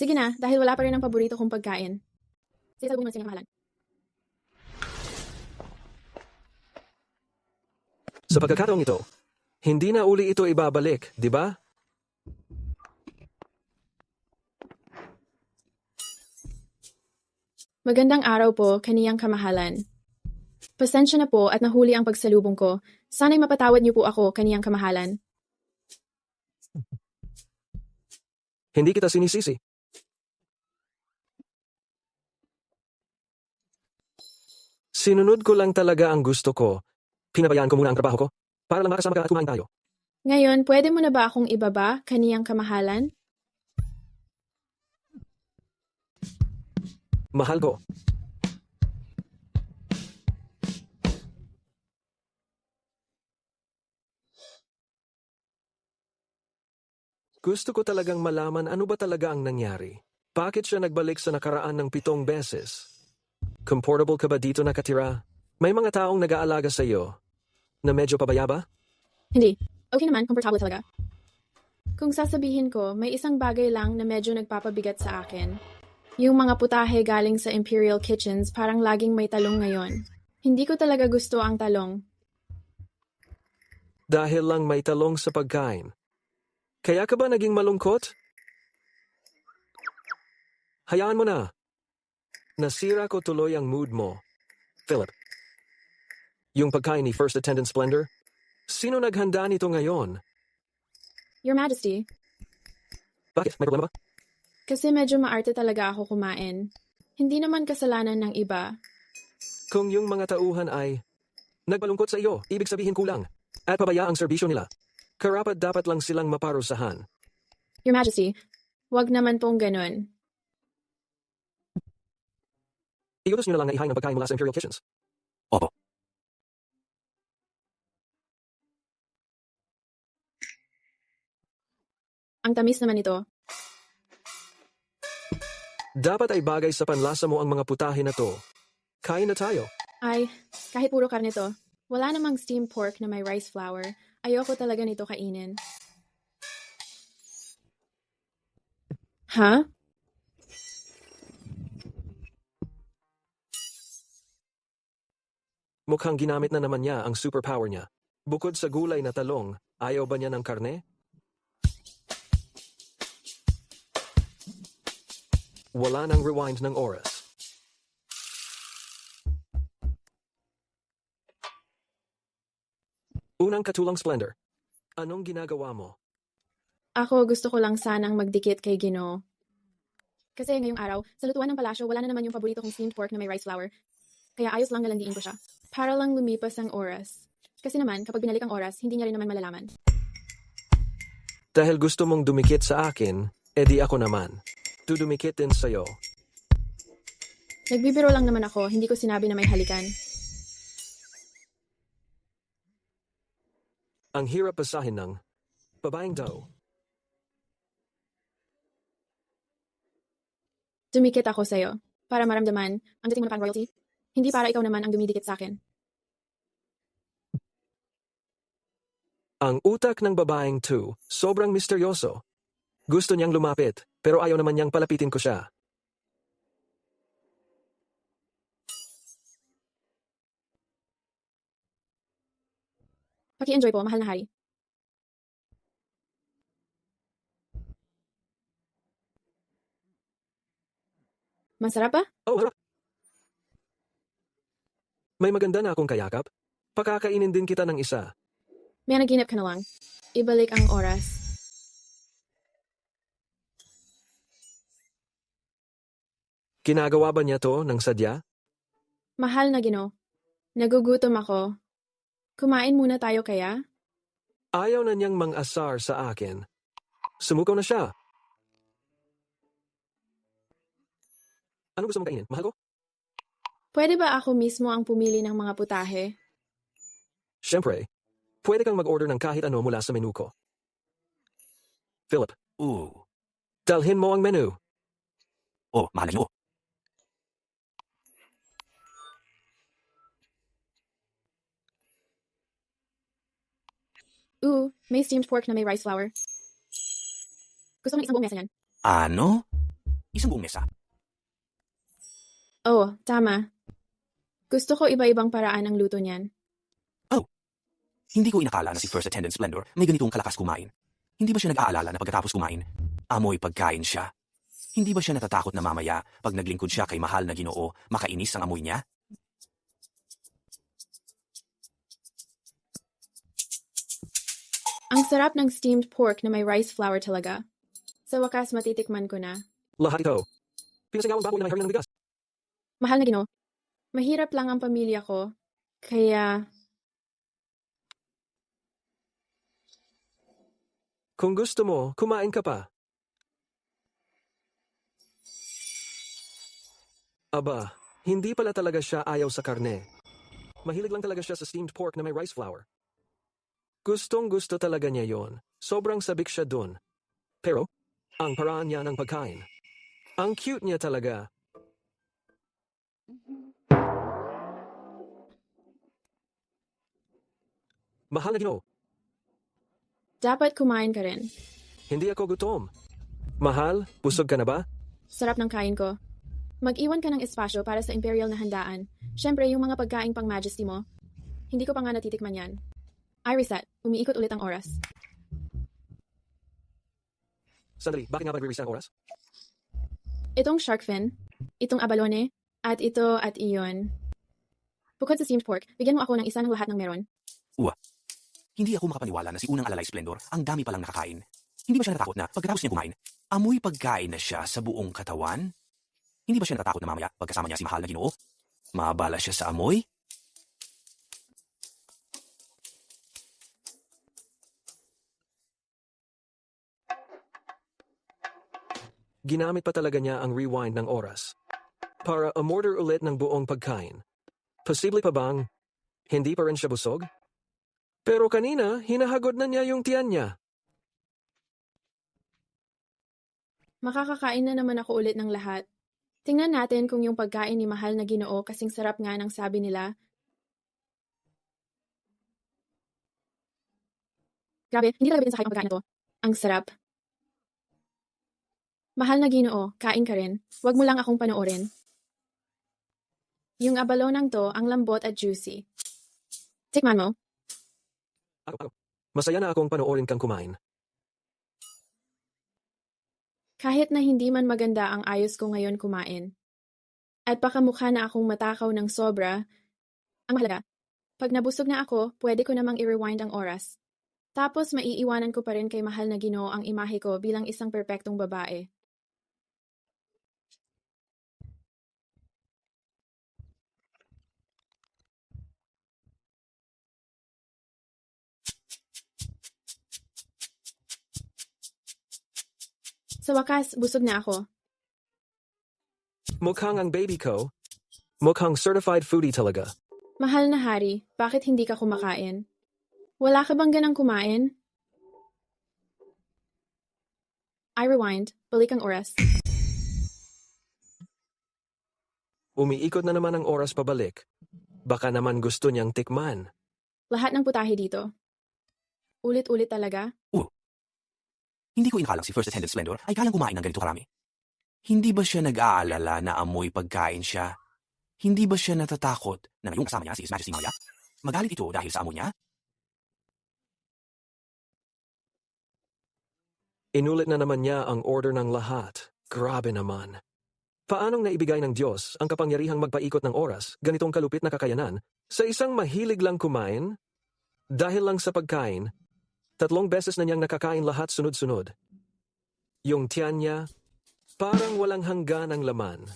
Sige na, dahil wala pa rin ang paborito kong pagkain. Sisabong mo sa mahalan. Sa pagkakataong ito, hindi na uli ito ibabalik, di ba? Magandang araw po, kaniyang kamahalan. Pasensya na po at nahuli ang pagsalubong ko. Sana'y mapatawad niyo po ako, kaniyang kamahalan. Hindi kita sinisisi. Sinunod ko lang talaga ang gusto ko. Pinabayaan ko muna ang trabaho ko para lang makasama ka at kumain tayo. Ngayon, pwede mo na ba akong ibaba, kaniyang kamahalan? Mahal ko. Gusto ko talagang malaman ano ba talaga ang nangyari. Bakit siya nagbalik sa nakaraan ng 7 beses? Comfortable ka ba dito nakatira? May mga taong nag-aalaga sa iyo na medyo pabaya ba? Hindi. Okay naman, komportable talaga. Kung sasabihin ko, may isang bagay lang na medyo nagpapabigat sa akin. Yung mga putahe galing sa Imperial Kitchens parang laging may talong ngayon. Hindi ko talaga gusto ang talong. Dahil lang may talong sa pagkain. Kaya ka ba naging malungkot? Hayaan mo na. Nasira ko tuloy ang mood mo. Philip. Yung pagkain ni First Attendant Splendor? Sino naghanda nito ngayon? Your Majesty, Bakit? May problema ba? kasi medyo maarte talaga ako kumain. Hindi naman kasalanan ng iba. Kung yung mga tauhan ay nagbalungkot sa iyo, ibig sabihin kulang. At pabaya ang serbisyo nila. Karapat dapat lang silang maparusahan. Your Majesty, wag naman pong ganun. Iutos niyo na lang na ihain ng pagkain mula sa Imperial Kitchens. Opo. Ang tamis naman ito. Dapat ay bagay sa panlasa mo ang mga putahe na to. Kain na tayo. Ay, kahit puro karne to, wala namang steamed pork na may rice flour. Ayoko talaga nito kainin. Ha? Mukhang ginamit na naman niya ang superpower niya. Bukod sa gulay na talong, ayaw ba niya ng karne? Wala nang rewind ng oras. Unang katulang Splendor. Anong ginagawa mo? Ako gusto ko lang sanang magdikit kay Ginoo. Kasi ngayong araw, sa lutuan ng palasyo, wala na naman yung paborito kong steamed pork na may rice flour. Kaya ayos lang nalandiin ko siya. Para lang lumipas ang oras. Kasi naman, kapag binalik ang oras, hindi niya rin naman malalaman. Dahil gusto mong dumikit sa akin, edi ako naman. Dudumikit din sa'yo. Nagbibiro lang naman ako, hindi ko sinabi na may halikan. Ang hirap basahin ng babaeng daw. Dumikit ako sa'yo, para maramdaman ang dating mo na pan-royalty. Hindi para ikaw naman ang dumidikit sa akin. Ang utak ng babaeng to, sobrang misteryoso. Gusto niyang lumapit, pero ayaw naman niyang palapitin ko siya. Paki-enjoy po, mahal na hari. Masarap ba? Oh, harap. May maganda na akong kayakap. Pakakainin din kita ng isa. May naginip ka na lang. Ibalik ang oras. Ginagawa ba niya to ng sadya? Mahal na Ginoo. Nagugutom ako. Kumain muna tayo kaya? Ayaw na niyang mang-asar sa akin. Sumukaw na siya. Anong gusto mong kainin? Mahal ko? Pwede ba ako mismo ang pumili ng mga putahe? Siyempre. Pwede kang mag-order ng kahit ano mula sa menu ko. Philip. Dalhin mo ang menu. Oh, mahalin mo. May steamed pork na may rice flour. Gusto ko ng isang buong mesa yan. Ano? Isang buong mesa? Oo, tama. Gusto ko iba-ibang paraan ang luto niyan. Hindi ko inakala na si First Attendant Splendor may ganitong kalakas kumain. Hindi ba siya nag-aalala na pagkatapos kumain, amoy pagkain siya? Hindi ba siya natatakot na mamaya pag naglingkod siya kay mahal na Ginoo, makainis ang amoy niya? Ang sarap ng steamed pork na may rice flour talaga. Sa wakas matitikman ko na. Lahat ito. Pinasingawang baboy na may haring ng bigas. Mahal na Ginoo, mahirap lang ang pamilya ko. Kaya... Kung gusto mo, kumain ka pa. Aba, hindi pala talaga siya ayaw sa karne. Mahilig lang talaga siya sa steamed pork na may rice flour. Gustong-gusto talaga niya yon. Sobrang sabik siya dun. Pero, ang paraan niya ng pagkain. Ang cute niya talaga. Mahal na Ginoo. Dapat kumain ka rin. Hindi ako gutom. Mahal, busog ka na ba? Sarap ng kain ko. Mag-iwan ka ng espasyo para sa imperial na handaan. Siyempre, yung mga pagkain pang majesty mo. Hindi ko pa nga natitikman yan. I reset. Umiikot ulit ang oras. Sandali, bakit nga ba nagre-reset ang oras? Itong shark fin, itong abalone, at ito at iyon. Bukod sa steamed pork, bigyan mo ako ng isa ng lahat ng meron. Hindi ako makapaniwala na si unang alalay Splendor ang dami palang nakakain. Hindi ba siya natakot na pagkatapos niya kumain, amoy pagkain na siya sa buong katawan? Hindi ba siya natatakot na mamaya pagkasama niya si mahal na Ginoo? Maabala siya sa amoy? Ginamit pa talaga niya ang rewind ng oras para umorder ulit ng buong pagkain. Posible pa bang hindi pa rin siya busog? Pero kanina, hinahagod na niya yung tiyan niya. Makakakain na naman ako ulit ng lahat. Tingnan natin kung yung pagkain ni mahal na Ginoo kasing sarap nga ng sabi nila. Grabe, hindi talaga sa akin ang pagkain na to. Ang sarap. Mahal na Ginoo, kain ka rin. Huwag mo lang akong panoorin. Yung abalonang to, ang lambot at juicy. Tikman mo. Masaya na akong panoorin kang kumain. Kahit na hindi man maganda ang ayos ko ngayon kumain. At baka mukha na akong matakaw ng sobra, ang mahalaga, pag nabusog na ako, pwede ko namang i-rewind ang oras. Tapos maiiwanan ko pa rin kay mahal na Ginoo ang imahe ko bilang isang perpektong babae. Sa wakas, busog na ako. Mukhang ang baby ko, mukhang certified foodie talaga. Mahal na hari, bakit hindi ka kumakain? Wala ka bang ganang kumain? I rewind, balik ang oras. Umiikot na naman ang oras pabalik. Baka naman gusto niyang tikman. Lahat ng putahe dito. Ulit-ulit talaga? Hindi ko inakalang si First Attendant Splendor ay kayang kumain ng ganito karami. Hindi ba siya nag-aalala na amoy pagkain siya? Hindi ba siya natatakot na ngayong kasama niya si His Majesty Maya? Magalit ito dahil sa amoy niya? Inulit na naman niya ang order ng lahat. Grabe naman. Paanong naibigay ng Diyos ang kapangyarihang magpaikot ng oras, ganitong kalupit na kakayanan, sa isang mahilig lang kumain? Dahil lang sa pagkain, 3 beses na niyang nakakain lahat sunod-sunod. Yung tiyan niya, parang walang hanggan ang laman.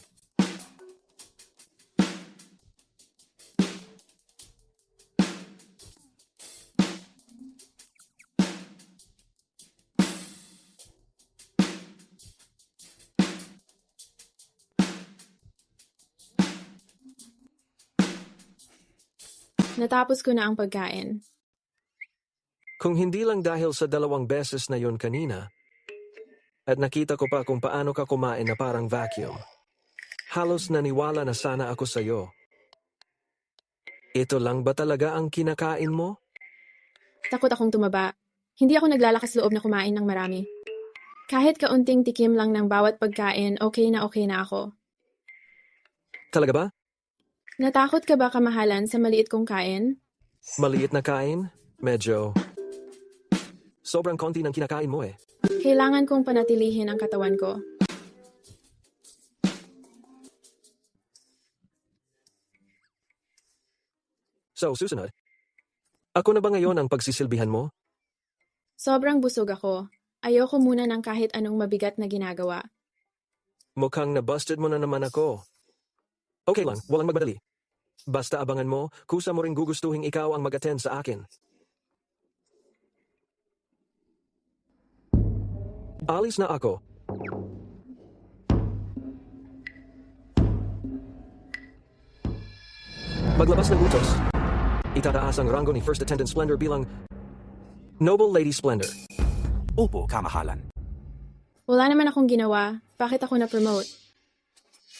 Natapos ko na ang pagkain. Kung hindi lang dahil sa 2 beses na yon kanina, at nakita ko pa kung paano ka kumain na parang vacuum, halos naniwala na sana ako sa'yo. Ito lang ba talaga ang kinakain mo? Takot akong tumaba. Hindi ako naglalakas loob na kumain ng marami. Kahit kaunting tikim lang ng bawat pagkain, okay na ako. Talaga ba? Natakot ka ba kamahalan sa maliit kong kain? Maliit na kain? Medyo. Sobrang konti ng kinakain mo eh. Kailangan kong panatilihin ang katawan ko. So, susunod. Ako na ba ngayon ang pagsisilbihan mo? Sobrang busog ako. Ayoko muna ng kahit anong mabigat na ginagawa. Mukhang nabusted mo na naman ako. Okay lang, walang magmadali. Basta abangan mo, kusa mo ring gugustuhin ikaw ang mag-attend sa akin. Alis na ako. Maglabas ng utos. Itataas ang rango ni First Attendant Splendor bilang Noble Lady Splendor. Opo, kamahalan. Wala naman akong ginawa. Bakit ako na-promote?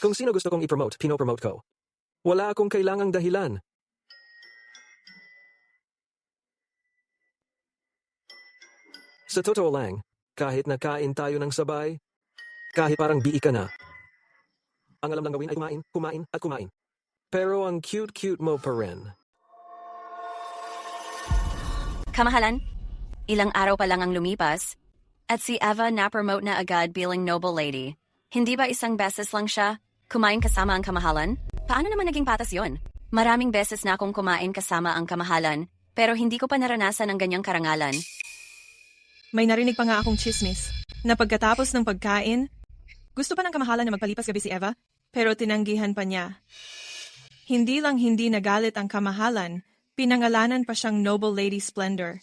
Kung sino gusto kong i-promote, pino-promote ko. Wala akong kailangang dahilan. Sa totoo lang, Kahit nakain tayo ng sabay, kahit parang bii ka na. Ang alam lang gawin ay kumain, kumain, at kumain. Pero ang cute-cute mo pa rin. Kamahalan, ilang araw pa lang ang lumipas, at si Eva na-promote na agad bilang noble lady. Hindi ba isang beses lang siya kumain kasama ang kamahalan? Paano naman naging patas yon? Maraming beses na akong kumain kasama ang kamahalan, pero hindi ko pa naranasan ang ganyang karangalan. May narinig pa nga akong chismis na pagkatapos ng pagkain, gusto pa ng kamahalan na magpalipas gabi si Eva, pero tinanggihan pa niya. Hindi lang hindi nagalit ang kamahalan, pinangalanan pa siyang Noble Lady Splendor.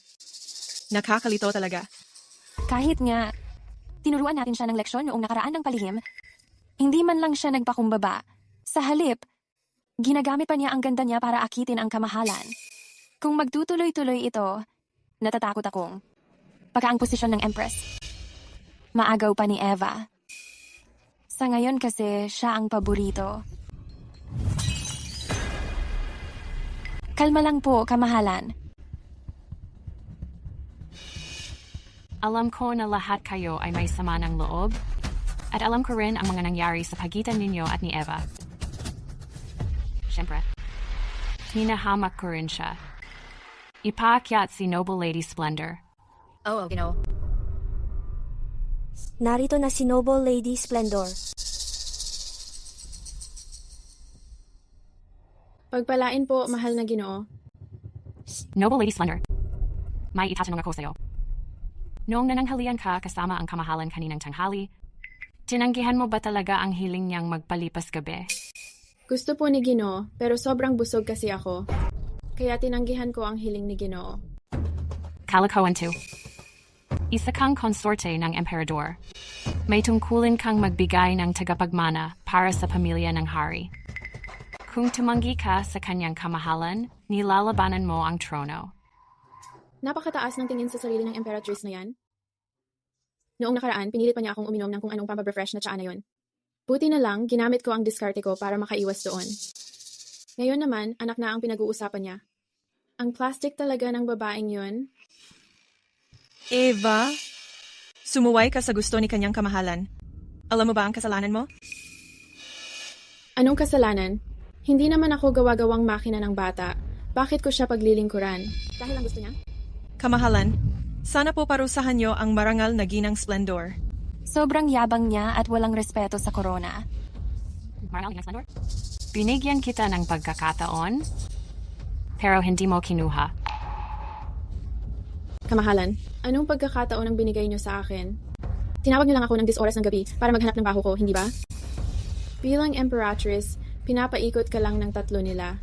Nakakalito talaga. Kahit nga, tinuruan natin siya ng leksyon noong nakaraan ng palihim, hindi man lang siya nagpakumbaba. Sa halip, ginagamit pa niya ang ganda niya para akitin ang kamahalan. Kung magtutuloy-tuloy ito, natatakot akong baka ang posisyon ng Empress. Maagaw pa ni Eva. Sa ngayon kasi, siya ang paborito. Kalma lang po, kamahalan. Alam ko na lahat kayo ay may sama ng loob, at alam ko rin ang mga nangyari sa pagitan ninyo at ni Eva. Siyempre, hinahamak ko rin siya. Ipaakyat si Noble Lady Splendor. Oo, Ginoo. Narito na si Noble Lady Splendor. Pagpalain po, mahal na Ginoo. Noble Lady Splendor, may itatanong ako sa'yo. Noong nananghalian ka kasama ang kamahalan kaninang tanghali, tinanggihan mo ba talaga ang hiling niyang magpalipas gabi? Gusto po ni Ginoo, pero sobrang busog kasi ako. Kaya tinanggihan ko ang hiling ni Ginoo. Kalakawan 2. Isa kang konsorte ng emperador. May tungkulin kang magbigay ng tagapagmana para sa pamilya ng hari. Kung tumanggi ka sa kanyang kamahalan, nilalabanan mo ang trono. Napakataas ng tingin sa sarili ng Emperatrice na yan. Noong nakaraan, pinilit pa niya akong uminom ng kung anong pampabefresh na tsaa na yon. Buti na lang, ginamit ko ang diskarte ko para makaiwas doon. Ngayon naman, anak na ang pinag-uusapan niya. Ang plastic talaga ng babaeng yon. Eva, sumuway ka sa gusto ni kanyang kamahalan. Alam mo ba ang kasalanan mo? Anong kasalanan? Hindi naman ako gawa-gawang makina ng bata. Bakit ko siya paglilingkuran? Dahil lang gusto niya? Kamahalan, sana po parusahan niyo ang marangal na ginang Splendor. Sobrang yabang niya at walang respeto sa korona. Marangal ginang Splendor? Binigyan kita ng pagkakataon, pero hindi mo kinuha. Kamahalan, anong pagkakataon ang binigay niyo sa akin? Tinawag niyo lang ako ng 10 oras ng gabi para maghanap ng baho ko, hindi ba? Bilang Emperatrice, pinapaikot ka lang ng 3 nila.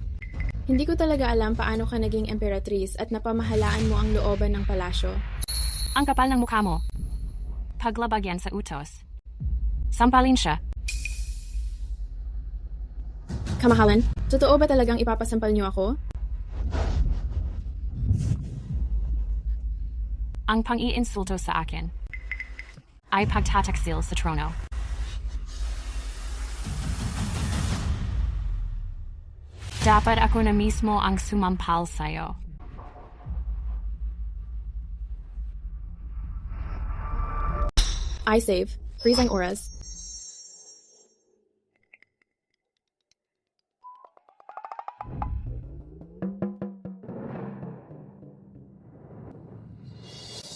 Hindi ko talaga alam paano ka naging Emperatrice at napamahalaan mo ang looban ng palasyo. Ang kapal ng mukha mo. Paglabag yan sa utos. Sampalin siya. Kamahalan, totoo ba talagang ipapasampal niyo ako? Ang pang-iinsulto sa akin ay pagtataksil sa trono. Dapat ako na mismo ang sumampal sa'yo. I save. Freezing auras.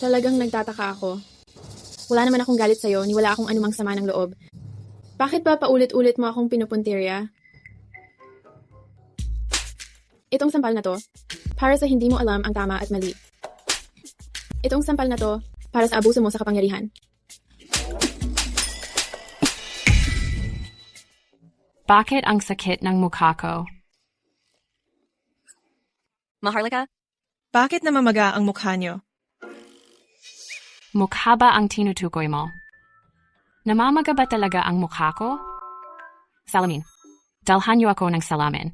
Talagang nagtataka ako. Wala naman akong galit sa'yo, ni wala akong anumang sama ng loob. Bakit ba paulit-ulit mo akong pinupuntirya? Itong sampal na to, para sa hindi mo alam ang tama at mali. Itong sampal na to, para sa abuso mo sa kapangyarihan. Bakit ang sakit ng mukha ko? Maharlika? Bakit namamaga ang mukha niyo? Mukha ba ang tinutukoy mo? Namamaga ba talaga ang mukha ko? Salamin, dalhan niyo ako ng salamin.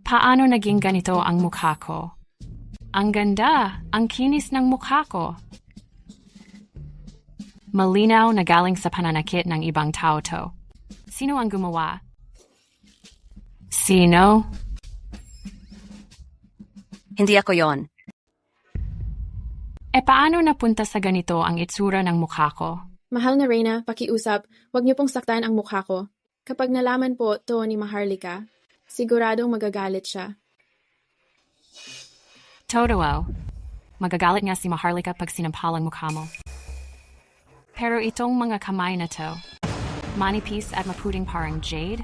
Paano naging ganito ang mukha ko? Ang ganda, ang kinis ng mukha ko. Malinaw na galing sa pananakit ng ibang tao to. Sino ang gumawa? Sino? Hindi ako yon. paano napunta sa ganito ang itsura ng mukha ko? Mahal na Reyna, pakiusap, huwag niyo pong saktan ang mukha ko. Kapag nalaman po to ni Maharlika, siguradong magagalit siya. Totoo. Magagalit nga si Maharlika pag sinampal ang mukha mo. Pero itong mga kamay na to, manipis at maputing parang jade,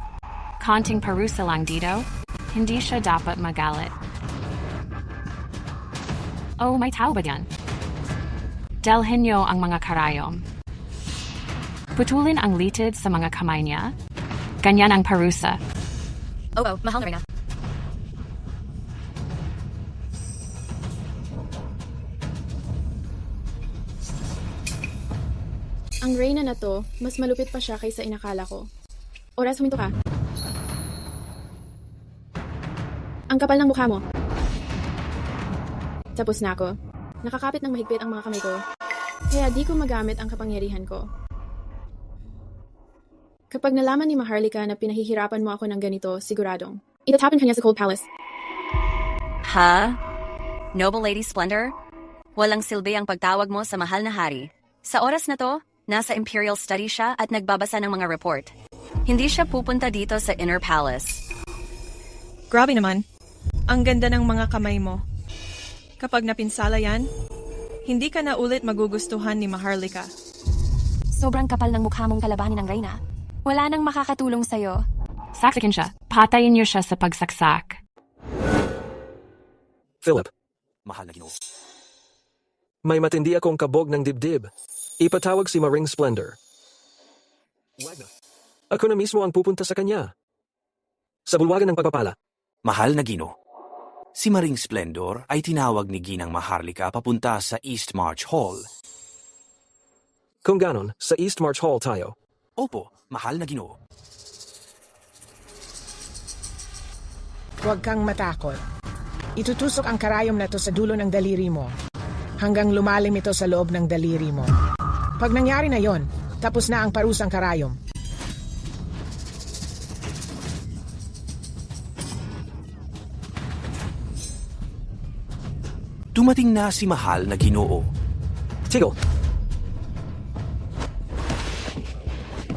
konting parusa lang dito, hindi siya dapat magalit. Oh, may tao ba yan? Dalhin niyo ang mga karayom. Putulin ang litid sa mga kamay niya. Ganyan ang parusa. Oh, mahal na Reyna. Ang Reyna na to, mas malupit pa siya kaysa inakala ko. Oras, huminto ka. Ang kapal ng mukha mo. Tapos na ako. Nakakapit ng mahigpit ang mga kamay ko. Kaya di ko magamit ang kapangyarihan ko. Kapag nalaman ni Maharlika na pinahihirapan mo ako ng ganito, siguradong itatapon kanya sa Cold Palace. Ha? Noble Lady Splendor? Walang silbi ang pagtawag mo sa mahal na hari. Sa oras na to, nasa Imperial Study siya at nagbabasa ng mga report. Hindi siya pupunta dito sa Inner Palace. Grabe naman. Ang ganda ng mga kamay mo. Kapag napinsala yan, hindi ka na ulit magugustuhan ni Maharlika. Sobrang kapal ng mukha mong kalabanin ng Reyna. Wala nang makakatulong sa'yo. Saksakin siya. Patayin niyo siya sa pagsaksak. Philip, Mahal na Ginoo. may matindi akong kabog ng dibdib. Ipatawag si Maring Splendor. Wag na. Ako na mismo ang pupunta sa kanya. Sa bulwagan ng pagpapala. Mahal na Ginoo. Si Maring Splendor ay tinawag ni Ginang Maharlika papunta sa East March Hall. Kung ganon, sa East March Hall tayo. Opo, mahal na Ginoo. Huwag kang matakot. Itutusok ang karayom na to sa dulo ng daliri mo hanggang lumalim ito sa loob ng daliri mo. Pag nangyari na yon, tapos na ang parusang karayom. Dumating na si mahal na Ginoo. Tigil.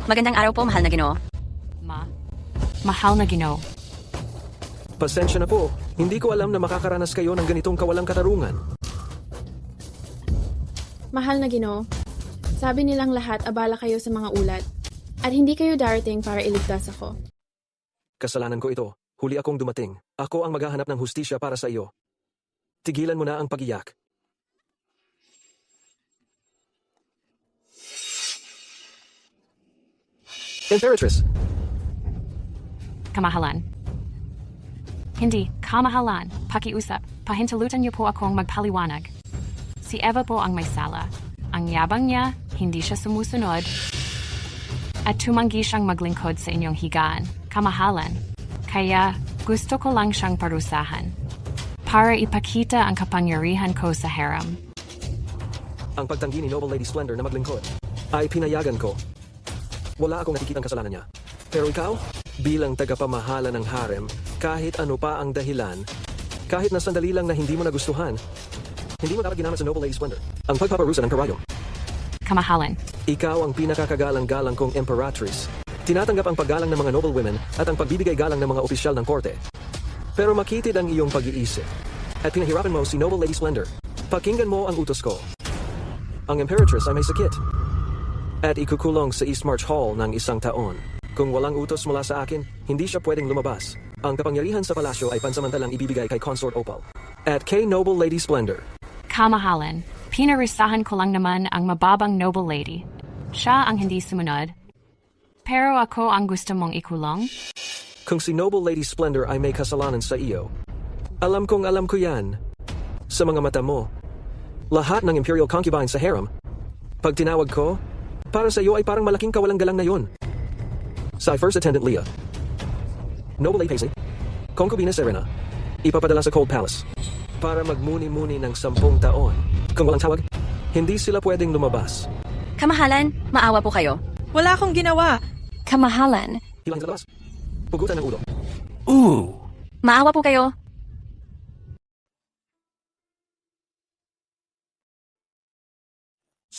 Magandang araw po, mahal na Ginoo. Mahal na Ginoo. Pasensya na po. Hindi ko alam na makakaranas kayo ng ganitong kawalang katarungan. Mahal na Ginoo, sabi nilang lahat abala kayo sa mga ulat. At hindi kayo darating para iligtas ako. Kasalanan ko ito. Huli akong dumating. Ako ang maghahanap ng hustisya para sa iyo. Tigilan mo na ang pagiyak. Imperatrice. Kamahalan. Hindi, kamahalan. Pakiusap. Pahintulutan niyo po akong magpaliwanag. Si Eva po ang may sala. Ang yabang niya, hindi siya sumusunod. At tumanggi siyang maglingkod sa inyong higaan. Kamahalan. Kaya gusto ko lang siyang parusahan. Para ipakita ang kapangyarihan ko sa harem. Ang pagtanggi ni Noble Lady Splendor na maglingkod ay pinayagan ko. Wala akong nakikitang kasalanan niya. Pero ikaw, bilang tagapamahala ng harem, kahit ano pa ang dahilan, kahit na sandali lang na hindi mo nagustuhan, hindi mo dapat ginamit sa Noble Lady Splendor ang pagpaparusa ng karayom. Kamahalan. Ikaw ang pinakakagalang-galang kong Imperatrice. Tinatanggap ang paggalang ng mga noble women at ang pagbibigay galang ng mga opisyal ng korte. Pero makitid ang iyong pag-iisip. At pinahirapan mo si Noble Lady Splendor. Pakinggan mo ang utos ko. Ang Imperatrice ay may sakit. At ikukulong sa East March Hall ng 1 taon. Kung walang utos mula sa akin, hindi siya pwedeng lumabas. Ang kapangyarihan sa palasyo ay pansamantalang ibibigay kay Consort Opal. At kay Noble Lady Splendor. Kamahalan. Pinarusahan ko lang naman ang mababang noble lady. Siya ang hindi sumunod. Pero ako ang gusto mong ikulong? Kung si Noble Lady Splendor ay may kasalanan sa iyo, alam ko yan. Sa mga mata mo, lahat ng Imperial concubines sa harem, pag tinawag ko, para sa iyo ay parang malaking kawalang-galang na yun. Sa First Attendant Leah, Noble Lady Paisley, Concubina Serena, ipapadala sa Cold Palace para magmuni-muni ng 10 taon. Kung walang tawag, hindi sila pwedeng lumabas. Kamahalan, maawa po kayo. Wala akong ginawa. Kamahalan. Hilang sa labas. Pugutan ng ulo. Maawa po kayo.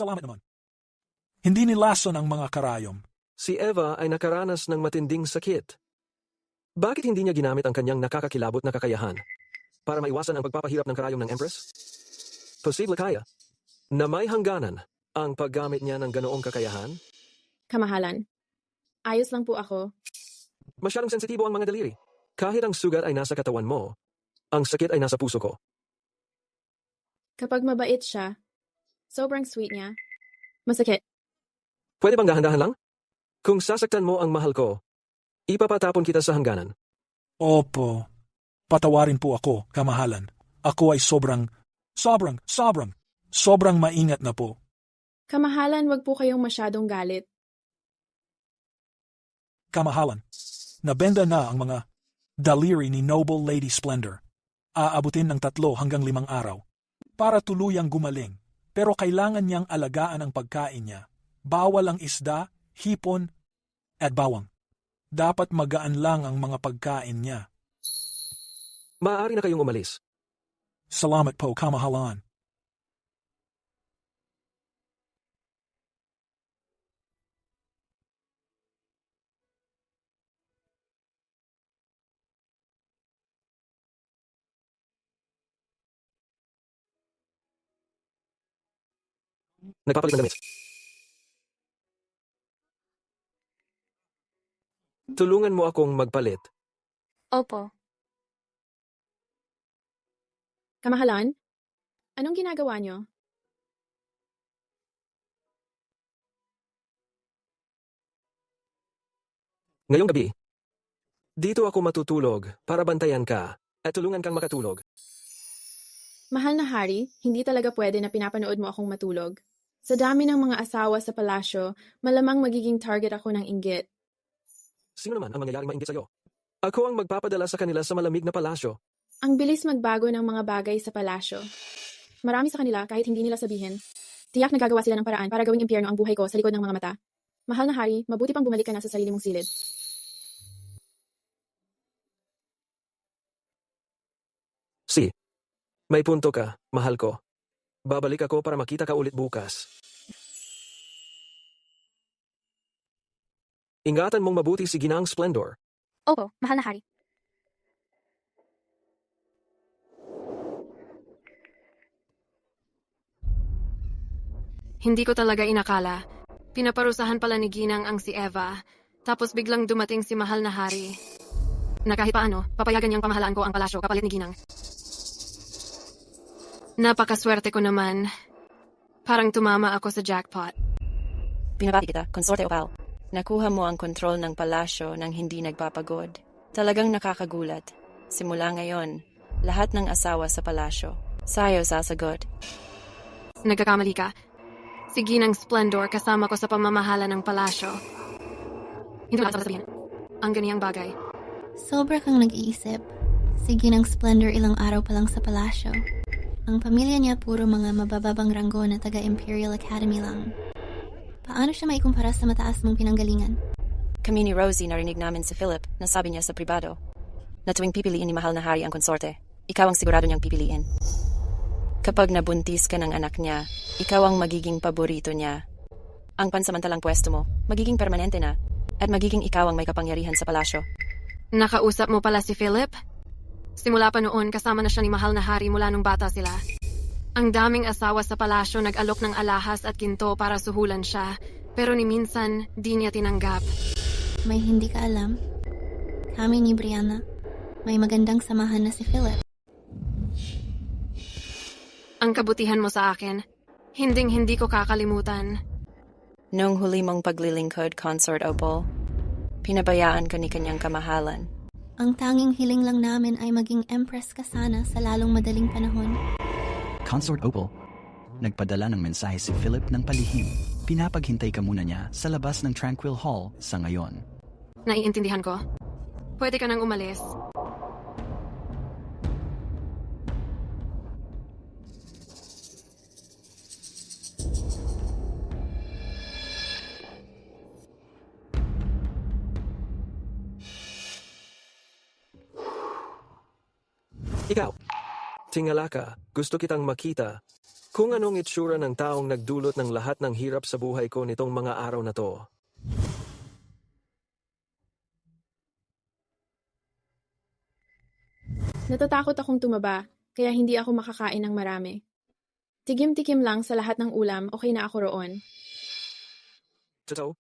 Salamat naman. Hindi nilason ang mga karayom. Si Eva ay nakaranas ng matinding sakit. Bakit hindi niya ginamit ang kanyang nakakakilabot na kakayahan para maiwasan ang pagpapahirap ng karayom ng Empress? Posible kaya na may hangganan ang paggamit niya ng ganoong kakayahan? Kamahalan. Ayos lang po ako. Masyadong sensitibo ang mga daliri. Kahit ang sugat ay nasa katawan mo, ang sakit ay nasa puso ko. Kapag mabait siya, sobrang sweet niya, masakit. Pwede bang dahan-dahan lang? Kung sasaktan mo ang mahal ko, ipapatapon kita sa hangganan. Opo. Patawarin po ako, kamahalan. Ako ay sobrang maingat na po. Kamahalan, wag po kayong masyadong galit. Kamahalan, nabenda na ang mga daliri ni Noble Lady Splendor. Aabutin ng 3 hanggang 5 araw para tuluyang gumaling. Pero kailangan niyang alagaan ang pagkain niya. Bawal ang isda, hipon, at bawang. Dapat magaan lang ang mga pagkain niya. Maaari na kayong umalis. Salamat po, kamahalan. Nagpapalit ng damit. Tulungan mo akong magpalit. Opo. Kamahalan, anong ginagawa niyo? Ngayong gabi, dito ako matutulog para bantayan ka at tulungan kang makatulog. Mahal na hari, hindi talaga pwede na pinapanood mo akong matulog. Sa dami ng mga asawa sa palasyo, malamang magiging target ako ng inggit. Sino naman ang mangyayaring mainggit sa'yo? Ako ang magpapadala sa kanila sa malamig na palasyo. Ang bilis magbago ng mga bagay sa palasyo. Marami sa kanila kahit hindi nila sabihin. Tiyak nagagawa sila ng paraan para gawing impyerno ang buhay ko sa likod ng mga mata. Mahal na hari, mabuti pang bumalik ka na sa sarili mong silid. May punto ka, mahal ko. Babalik ako para makita ka ulit bukas. Ingatan mong mabuti si Ginang Splendor. Opo, mahal na hari. Hindi ko talaga inakala. Pinaparusahan pala ni Ginang ang si Eva, tapos biglang dumating si mahal na hari. Na kahit paano, papayagan niyang pamahalaan ko ang palasyo kapalit ni Ginang. Napakaswerte ko naman. Parang tumama ako sa jackpot. Pinabati kita, Konsorte Opal. Nakuha mo ang kontrol ng palasyo nang hindi nagpapagod. Talagang nakakagulat. Simula ngayon, lahat ng asawa sa palasyo, sayo sasagot. Nagkakamali ka. Si Ginang Splendor kasama ko sa pamamahala ng palasyo. Hindi mo lang sasabihin. Ang ganiyang bagay. Sobra kang nag-iisip. Si Ginang Splendor ilang araw pa lang sa palasyo. Ang pamilya niya puro mga mabababang ranggo na taga-Imperial Academy lang. Paano siya maikumpara sa mataas mong pinanggalingan? Kami ni Rosie narinig namin si Philip na sabi niya sa pribado na tuwing pipiliin ni mahal na hari ang konsorte, ikaw ang sigurado niyang pipiliin. Kapag nabuntis ka ng anak niya, ikaw ang magiging paborito niya. Ang pansamantalang pwesto mo, magiging permanente na at magiging ikaw ang may kapangyarihan sa palasyo. Nakausap mo pala si Philip? Simula pa noon, kasama na siya ni mahal na hari mula nung bata sila. Ang daming asawa sa palasyo nag-alok ng alahas at ginto para suhulan siya, pero ni minsan, di niya tinanggap. May hindi ka alam? Kami ni Brianna, may magandang samahan na si Philip. Ang kabutihan mo sa akin, hinding-hindi ko kakalimutan. Noong huli mong paglilingkod, Consort Opal, pinabayaan ko ni kanyang kamahalan. Ang tanging hiling lang namin ay maging Empress ka sana sa lalong madaling panahon. Consort Opal, nagpadala ng mensahe si Philip ng palihim. Pinapaghintay ka muna niya sa labas ng Tranquil Hall sa ngayon. Naiintindihan ko. Pwede ka nang umalis. Ikaw, tingala ka, gusto kitang makita. Kung anong itsura ng taong nagdulot ng lahat ng hirap sa buhay ko nitong mga araw na to. Natatakot akong tumaba, kaya hindi ako makakain ng marami. Tikim-tikim lang sa lahat ng ulam, okay na ako roon. Totoo?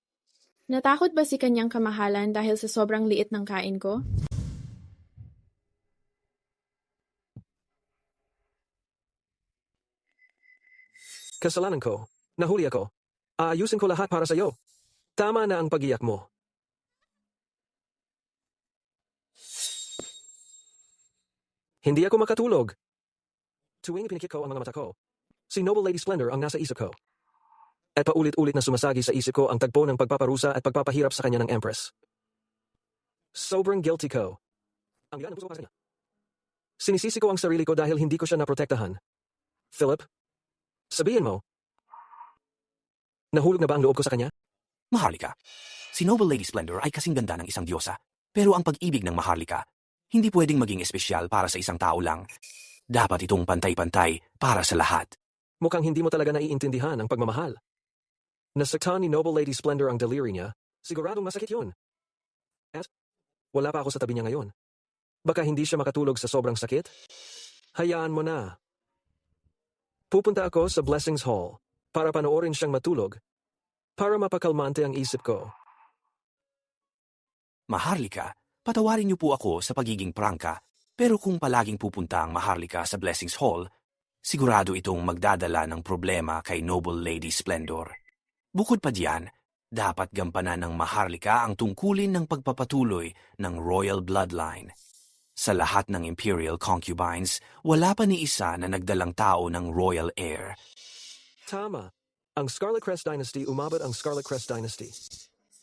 Natakot ba si kanyang kamahalan dahil sa sobrang liit ng kain ko? Kasalanan ko. Nahuli ako. Aayusin ko lahat para sa'yo. Tama na ang pag-iyak mo. Hindi ako makatulog. Tuwing pinikit ko ang mga mata ko, si Noble Lady Splendor ang nasa isip ko. At paulit-ulit na sumasagi sa isip ko ang tagpo ng pagpaparusa at pagpapahirap sa kanya ng Empress. Sobrang guilty ko. Ang yan ang puso ko para sa kanya. Sinisisi ko ang sarili ko dahil hindi ko siya naprotektahan. Philip, sabihin mo, nahulog na ba ang loob ko sa kanya? Maharlika, si Noble Lady Splendor ay kasing ganda ng isang diyosa. Pero ang pag-ibig ng Maharlika, hindi pwedeng maging espesyal para sa isang tao lang. Dapat itong pantay-pantay para sa lahat. Mukhang hindi mo talaga naiintindihan ang pagmamahal. Nasaktan ni Noble Lady Splendor ang daliri niya, siguradong masakit yun. At wala pa ako sa tabi niya ngayon. Baka hindi siya makatulog sa sobrang sakit? Hayaan mo na. Pupunta ako sa Blessings Hall para panoorin siyang matulog, para mapakalmante ang isip ko. Maharlika, patawarin niyo po ako sa pagiging prangka, pero kung palaging pupunta ang Maharlika sa Blessings Hall, sigurado itong magdadala ng problema kay Noble Lady Splendor. Bukod pa diyan, dapat gampanan ng Maharlika ang tungkulin ng pagpapatuloy ng royal bloodline. Sa lahat ng imperial concubines, wala pa ni isa na nagdalang tao ng royal heir. Tama. Ang Scarlet Crest Dynasty umabot ang Scarlet Crest Dynasty.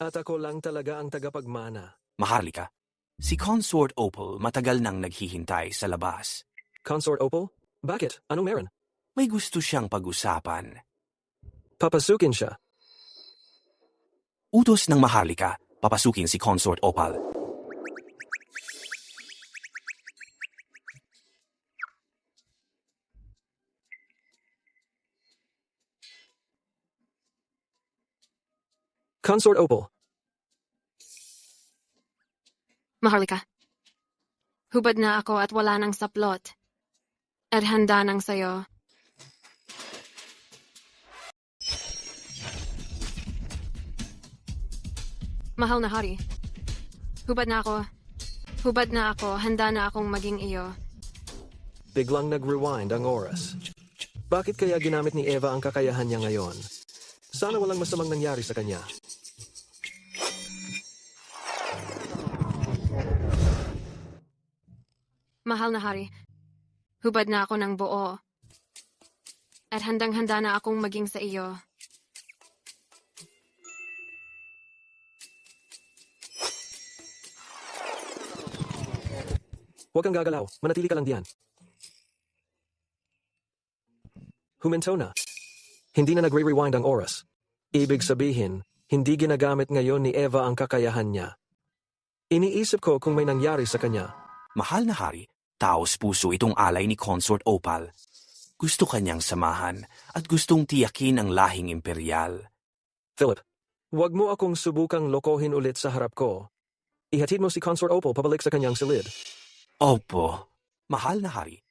At ako lang talaga ang tagapagmana. Maharlika, si Consort Opal matagal nang naghihintay sa labas. Consort Opal? Bakit? Anong meron? May gusto siyang pag-usapan. Papasukin siya. Utos ng Maharlika, papasukin si Consort Opal. Consort Opal. Maharlika, hubad na ako at wala nang saplot. At handa nang sayo. Mahal na hari, hubad na ako. Hubad na ako, handa na akong maging iyo. Biglang nag-rewind ang oras. Bakit kaya ginamit ni Eva ang kakayahan niya ngayon? Sana walang masamang nangyari sa kanya. Mahal na hari, hubad na ako ng buo. At handang-handa na akong maging sa iyo. Huwag kang gagalaw. Manatili ka lang diyan. Huminto na. Hindi na nagre-rewind ang oras. Ibig sabihin, hindi ginagamit ngayon ni Eva ang kakayahan niya. Iniisip ko kung may nangyari sa kanya. Mahal na hari, taos puso itong alay ni Consort Opal. Gusto kanyang samahan at gustong tiyakin ang lahing imperial. Philip, huwag mo akong subukang lokohin ulit sa harap ko. Ihatid mo si Consort Opal pabalik sa kanyang silid. Opo, mahal na hari.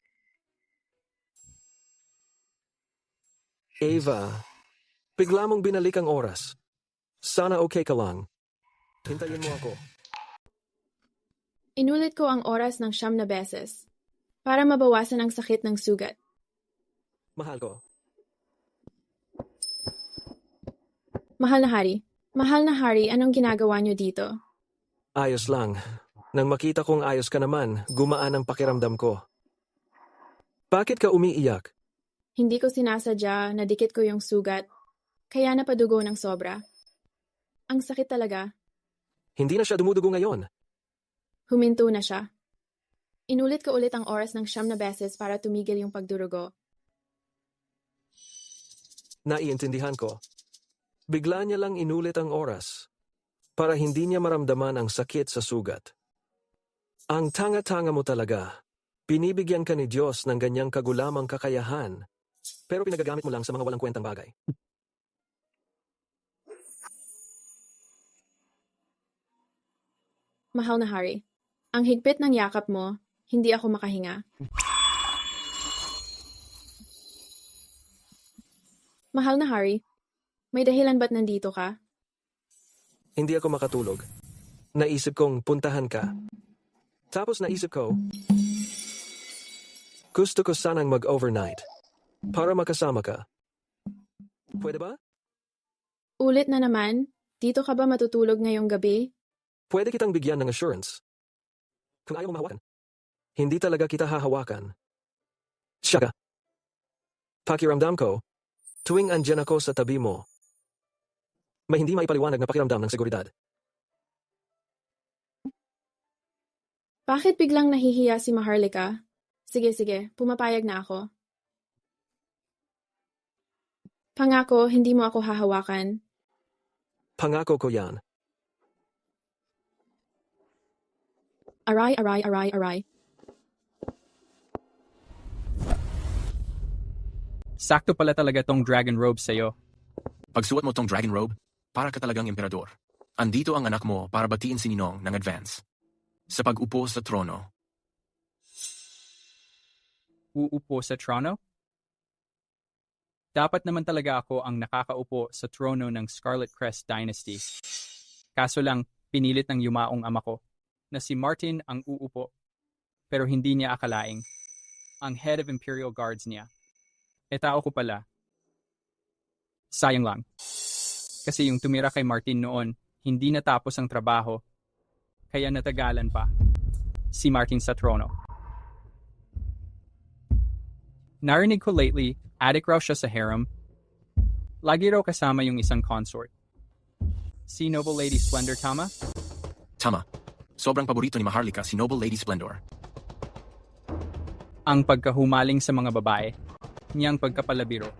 Eva, bigla mong binalik ang oras. Sana okay ka lang. Hintayin mo ako. Inulit ko ang oras ng 9 na beses para mabawasan ang sakit ng sugat. Mahal ko. Mahal na hari, anong ginagawa niyo dito? Ayos lang. Nang makita kong ayos ka naman, gumaan ang pakiramdam ko. Bakit ka umiiyak? Hindi ko sinasadya, nadikit ko yung sugat, kaya napadugo ng sobra. Ang sakit talaga. Hindi na siya dumudugo ngayon. Huminto na siya. Inulit ko ulit ang oras ng 9 na beses para tumigil yung pagdurugo. Naiintindihan ko. Bigla niya lang inulit ang oras para hindi niya maramdaman ang sakit sa sugat. Ang tanga-tanga mo talaga. Binibigyan ka ni Diyos ng ganyang kagulamang kakayahan Pero pinagagamit mo lang sa mga walang kwentang bagay. Mahal na hari, ang higpit ng yakap mo, hindi ako makahinga. Mahal na hari, may dahilan ba't nandito ka? Hindi ako makatulog. Naisip kong puntahan ka. Tapos naisip ko, gusto ko sanang mag-overnight para makasama ka. Pwede ba? Ulit na naman, dito ka ba matutulog ngayong gabi? Pwede kitang bigyan ng assurance. Kung ayaw mo mahawakan, hindi talaga kita hahawakan. Tsaka, pakiramdam ko, tuwing andyan ako sa tabi mo, may hindi maipaliwanag na pakiramdam ng seguridad. Bakit biglang nahihiya si Maharlika? Sige, pumapayag na ako. Pangako, hindi mo ako hahawakan. Pangako ko yan. Aray. Sakto pala talaga tong dragon robe sa'yo. Pagsuot mo tong dragon robe, para ka talagang emperador. Andito ang anak mo para batiin si Ninong ng advance. Sa pag-upo sa trono. Uupo sa trono? Dapat naman talaga ako ang nakakaupo sa trono ng Scarlet Crest Dynasty. Kaso lang, pinilit ng yumaong ama ko na si Martin ang uupo. Pero hindi niya akalaing ang head of Imperial Guards niya. Tao ko pala. Sayang lang. Kasi yung tumira kay Martin noon, hindi natapos ang trabaho. Kaya natagalan pa si Martin sa trono. Narinig ko lately, adik raw siya sa harem. Lagi raw kasama yung isang consort. Si Noble Lady Splendor, tama? Tama. Sobrang paborito ni Maharlika si Noble Lady Splendor. Ang pagkahumaling sa mga babae, niyang pagkapalabiro.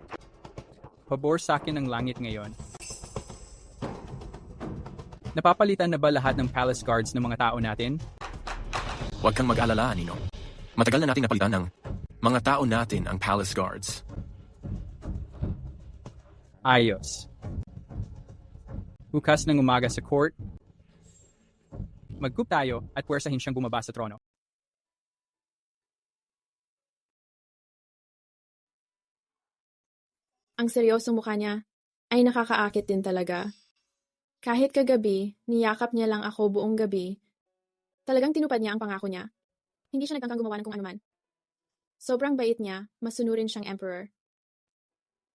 Pabor sa akin ang langit ngayon. Napapalitan na ba lahat ng palace guards ng mga tao natin? Huwag kang mag-alala, Ninong. Matagal na nating napalitan ng mga tao natin ang palace guards. Ayos. Bukas ng umaga sa court, mag-group tayo at puwersahin siyang bumaba sa trono. Ang seryosong mukha niya ay nakakaakit din talaga. Kahit kagabi, niyakap niya lang ako buong gabi, talagang tinupad niya ang pangako niya. Hindi siya nagkangkang gumawa ng kung anuman. Sobrang bait niya, masunurin siyang emperor.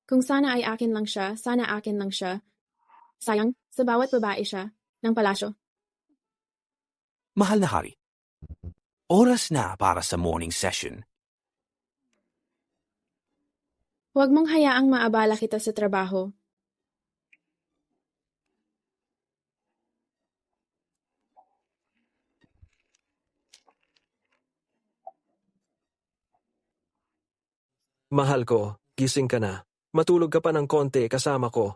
Kung sana ay akin lang siya, sana akin lang siya. Sayang, sa bawat babae siya ng palasyo. Mahal na hari, oras na para sa morning session. Huwag mong hayaang maabala kita sa trabaho. Mahal ko, gising ka na. Matulog ka pa ng konti kasama ko.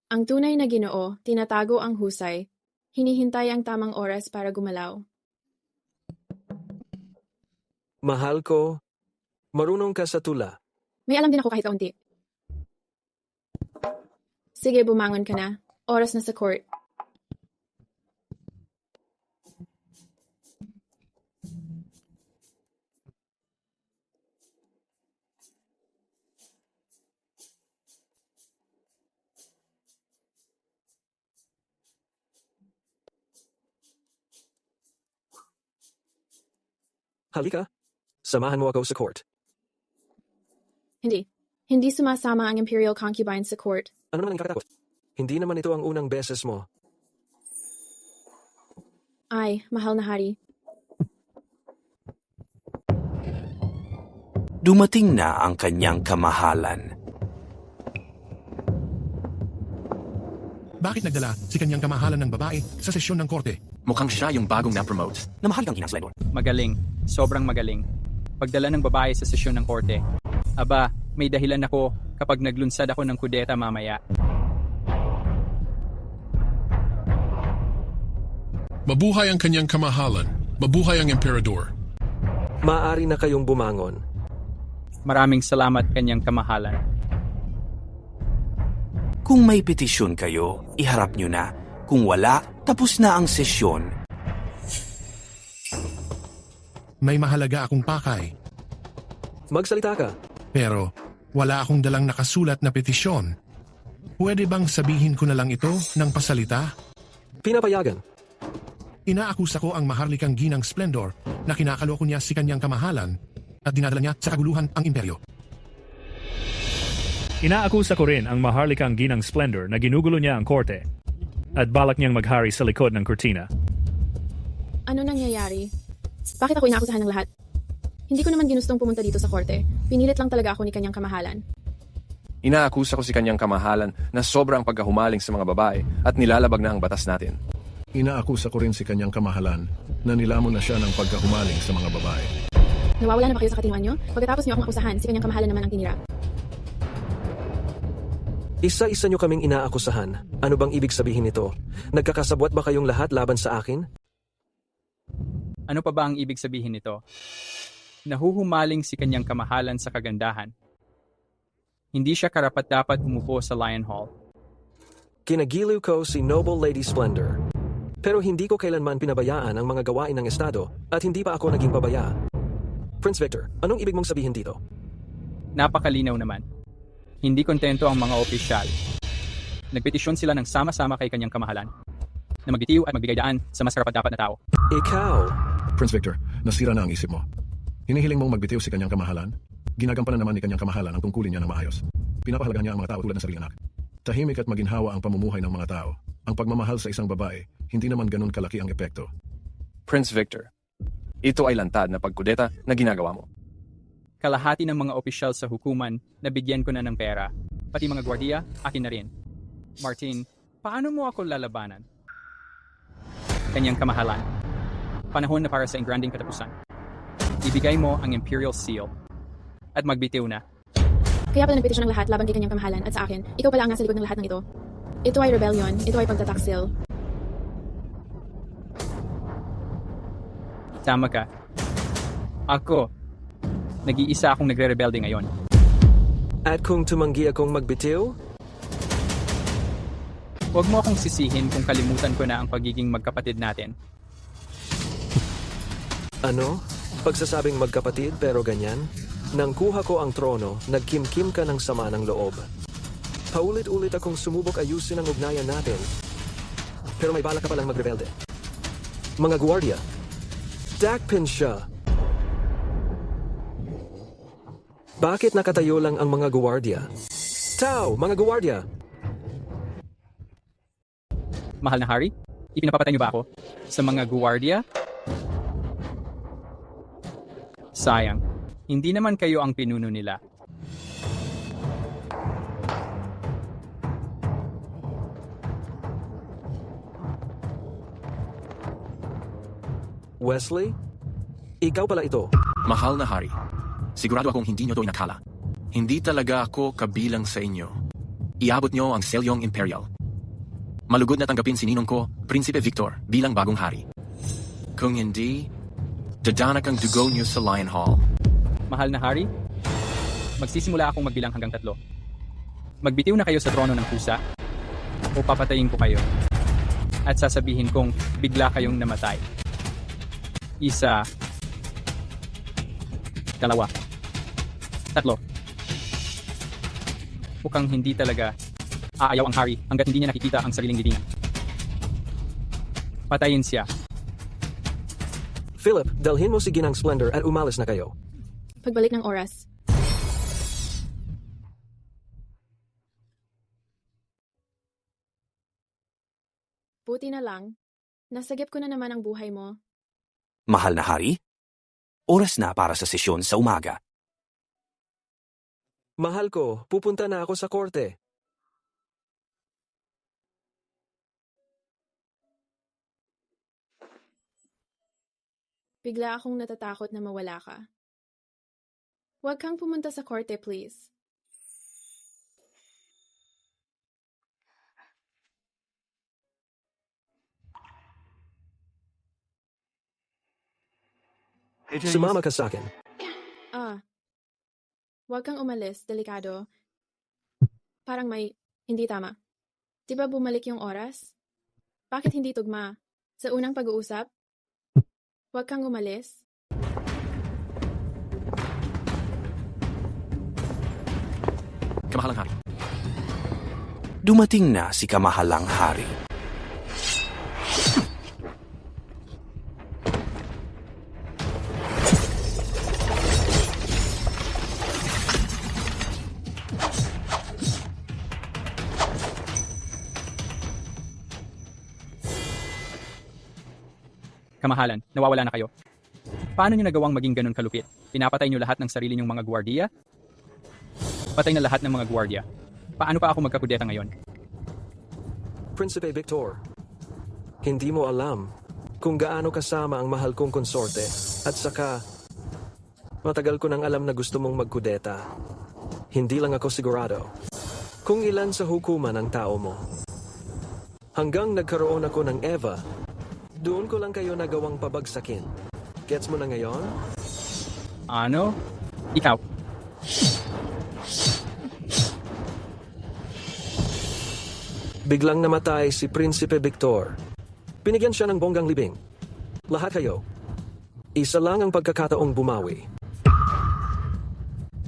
Ang tunay na Ginoo, tinatago ang husay. Hinihintay ang tamang oras para gumalaw. Mahal ko, marunong ka sa tula. May alam din ako kahit kaunti. Sige, bumangon ka na. Oras na sa court. Halika, samahan mo ako sa court. Hindi. Hindi sumasama ang Imperial concubine sa court. Ano naman ang kakatakot? Hindi naman ito ang unang beses mo. Ay, mahal na hari. Dumating na ang kanyang kamahalan. Bakit nagdala si kanyang kamahalan ng babae sa sesyon ng korte? Mukhang siya yung bagong na-promote na mahal kang inang Splendor. Magaling. Sobrang magaling. Pagdala ng babae sa sesyon ng korte. Aba, may dahilan ako kapag naglunsad ako ng kudeta mamaya. Mabuhay ang kanyang kamahalan. Mabuhay ang Emperador. Maaari na kayong bumangon. Maraming salamat kanyang kamahalan. Kung may petisyon kayo, iharap nyo na. Kung wala, tapos na ang sesyon. May mahalaga akong pakay. Magsalita ka. Pero wala akong dalang nakasulat na petisyon. Pwede bang sabihin ko na lang ito ng pasalita? Pinapayagan. Inaakusa ko ang maharlikang ginang Splendor na kinakaloko niya si kanyang kamahalan at dinadala niya sa kaguluhan ang imperyo. Inaakusa ko rin ang maharlikang ginang Splendor na ginugulo niya ang korte at balak niyang maghari sa likod ng kurtina. Ano nangyayari? Bakit ako inaakusahan ng lahat? Hindi ko naman ginustong pumunta dito sa korte. Pinilit lang talaga ako ni kanyang kamahalan. Inaakusa ko si kanyang kamahalan na sobrang pagkahumaling sa mga babae at nilalabag na ang batas natin. Inaakusa ko rin si kanyang kamahalan na nilamon na siya ng pagkahumaling sa mga babae. Nawawala na ba kayo sa katinoan nyo? Pagkatapos nyo akong akusahan, si kanyang kamahalan naman ang tinira. Isa-isa nyo kaming inaakusahan. Ano bang ibig sabihin nito? Nagkakasabwat ba kayong lahat laban sa akin? Ano pa ba ang ibig sabihin nito? Nahuhumaling si kanyang kamahalan sa kagandahan. Hindi siya karapat-dapat umupo sa Lion Hall. Kinagiliw ko si Noble Lady Splendor. Pero hindi ko kailanman pinabayaan ang mga gawain ng Estado at hindi pa ako naging pabaya. Prince Victor, anong ibig mong sabihin dito? Napakalinaw naman. Hindi kontento ang mga opisyal. Nagpetisyon sila ng sama-sama kay kanyang kamahalan na magbitiw at magbigay daan sa mas karapat-dapat na tao. Ikaw! Prince Victor, nasira na ang isip mo. Hinihiling mong magbitiw si kanyang kamahalan? Ginagampanan naman ni kanyang kamahalan ang tungkulin niya ng maayos. Pinapahalagahan niya ang mga tao tulad ng sariling anak. Tahimik at maginhawa ang pamumuhay ng mga tao. Ang pagmamahal sa isang babae, hindi naman ganun kalaki ang epekto. Prince Victor, ito ay lantad na pagkudeta na ginagawa mo. Kalahati ng mga opisyal sa hukuman na bigyan ko na ng pera. Pati mga gwardiya, akin na rin. Martin, paano mo ako lalabanan? Kanyang kamahalan. Panahon na para sa engranding katapusan. Ibigay mo ang Imperial Seal. At magbitiw na. Kaya pala nagpetisyon ng lahat laban kay kanyang kamahalan at sa akin, ikaw pala ang nasa likod ng lahat ng ito. Ito ay rebellion, ito ay pagtataksil. Tama ka. Ako, nag-iisa akong nagre-rebelde ngayon. At kung tumanggi akong magbitiw? Huwag mo akong sisihin kung kalimutan ko na ang pagiging magkapatid natin. Ano? Pagsasabing magkapatid pero ganyan? Nang kuha ko ang trono, nagkimkim ka ng sama ng loob. Paulit-ulit akong sumubok ayusin ang ugnayan natin. Pero may balak ka palang magrebelde. Mga gwardiya, dakpin siya. Bakit nakatayo lang ang mga gwardiya? Tao, mga gwardiya! Mahal na Hari, ipinapapatay niyo ba ako sa mga guwardiya? Sayang, hindi naman kayo ang pinuno nila. Wesley? Ikaw pala ito. Mahal na Hari, sigurado akong hindi nyo to inakala. Hindi talaga ako kabilang sa inyo. Iabot nyo ang selyong imperial. Malugod na tanggapin si ninong ko, Prinsipe Victor, bilang bagong hari. Kung hindi, dadanak ang dugo nyo sa Lion Hall. Mahal na Hari, magsisimula akong magbilang hanggang 3. Magbitiw na kayo sa trono ng pusa o papatayin ko kayo. At sasabihin kong bigla kayong namatay. 1, 2, 3. Mukhang hindi talaga aayaw ang hari hanggat hindi niya nakikita ang sariling libingan. Patayin siya. Philip, dalhin mo si Ginang Splendor at umalis na kayo. Pagbalik ng oras. Buti na lang, nasagip ko na naman ang buhay mo. Mahal na Hari, oras na para sa sesyon sa umaga. Mahal ko, pupunta na ako sa korte. Bigla akong natatakot na mawala ka. Huwag kang pumunta sa korte, please. Sumama ka sa akin. Huwag kang umalis, delikado. Parang may hindi tama. Di ba bumalik yung oras? Bakit hindi tugma? Sa unang pag-uusap? Huwag kang umalis. Kamahalang hari. Dumating na si Kamahalang Hari. Kamahalan, nawawala na kayo. Paano niyo nagawang maging ganun kalupit? Pinapatay niyo lahat ng sarili niyong mga gwardiya? Patay na lahat ng mga gwardiya. Paano pa ako magkakudeta ngayon? Prinsipe Victor, hindi mo alam kung gaano kasama ang mahal kong konsorte at saka matagal ko nang alam na gusto mong magkudeta. Hindi lang ako sigurado kung ilan sa hukuman ang tao mo. Hanggang nagkaroon ako ng Eva, doon ko lang kayo nagawang pabagsakin. Gets mo na ngayon? Ano? Ikaw. Biglang namatay si Prinsipe Victor. Binigyan siya ng bonggang libing. Lahat kayo. Isa lang ang pagkakataong bumawi.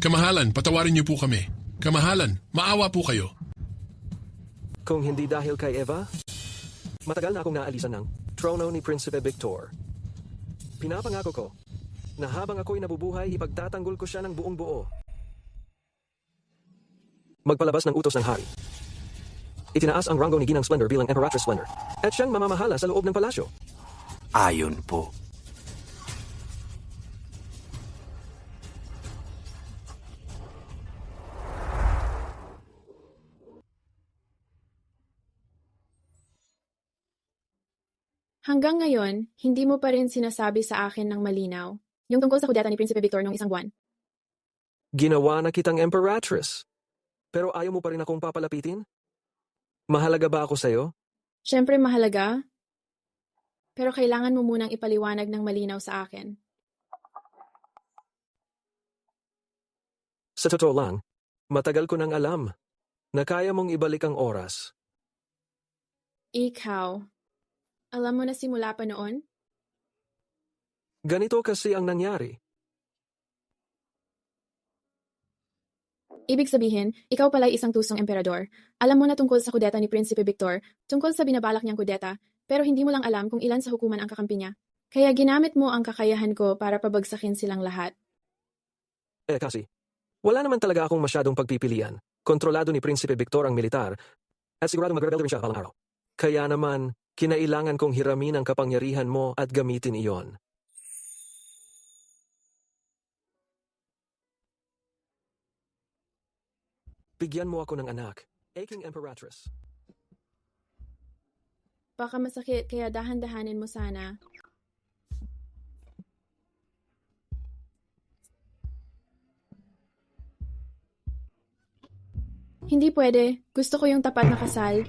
Kamahalan, patawarin niyo po kami. Kamahalan, maawa po kayo. Kung hindi dahil kay Eva, matagal na akong naalisan ng trono ni Prinsipe Victor. Pinapangako ko na habang ako'y nabubuhay, ipagtatanggol ko siya ng buong buo. Magpalabas ng utos ng hari. Itinaas ang ranggo ni Ginang Splendor bilang Emperatrice Splendor at siyang mamamahala sa loob ng palasyo. Ayon po. Hanggang ngayon, hindi mo pa rin sinasabi sa akin ng malinaw yung tungkol sa kudeta ni Prinsipe Victor noong isang buwan. Ginawa na kitang Emperatrice. Pero ayaw mo pa rin akong papalapitin? Mahalaga ba ako sa'yo? Siyempre mahalaga, pero kailangan mo munang ipaliwanag ng malinaw sa akin. Sa totoo lang, matagal ko nang alam na kaya mong ibalik ang oras. Ikaw, alam mo na simula pa noon? Ganito kasi ang nangyari. Ibig sabihin, ikaw pala'y isang tusong emperador. Alam mo na tungkol sa kudeta ni Prinsipe Victor, tungkol sa binabalak niyang kudeta, pero hindi mo lang alam kung ilan sa hukuman ang kakampi niya. Kaya ginamit mo ang kakayahan ko para pabagsakin silang lahat. Kasi, wala naman talaga akong masyadong pagpipilian. Kontrolado ni Prinsipe Victor ang militar, at sigurado mag-rebel rin siya balang araw. Kaya naman, kinailangan kong hiramin ang kapangyarihan mo at gamitin iyon. Bigyan mo ako ng anak, aking Emperatrice. Baka masakit, kaya dahan-dahanin mo sana. Hindi pwede. Gusto ko yung tapat na kasal.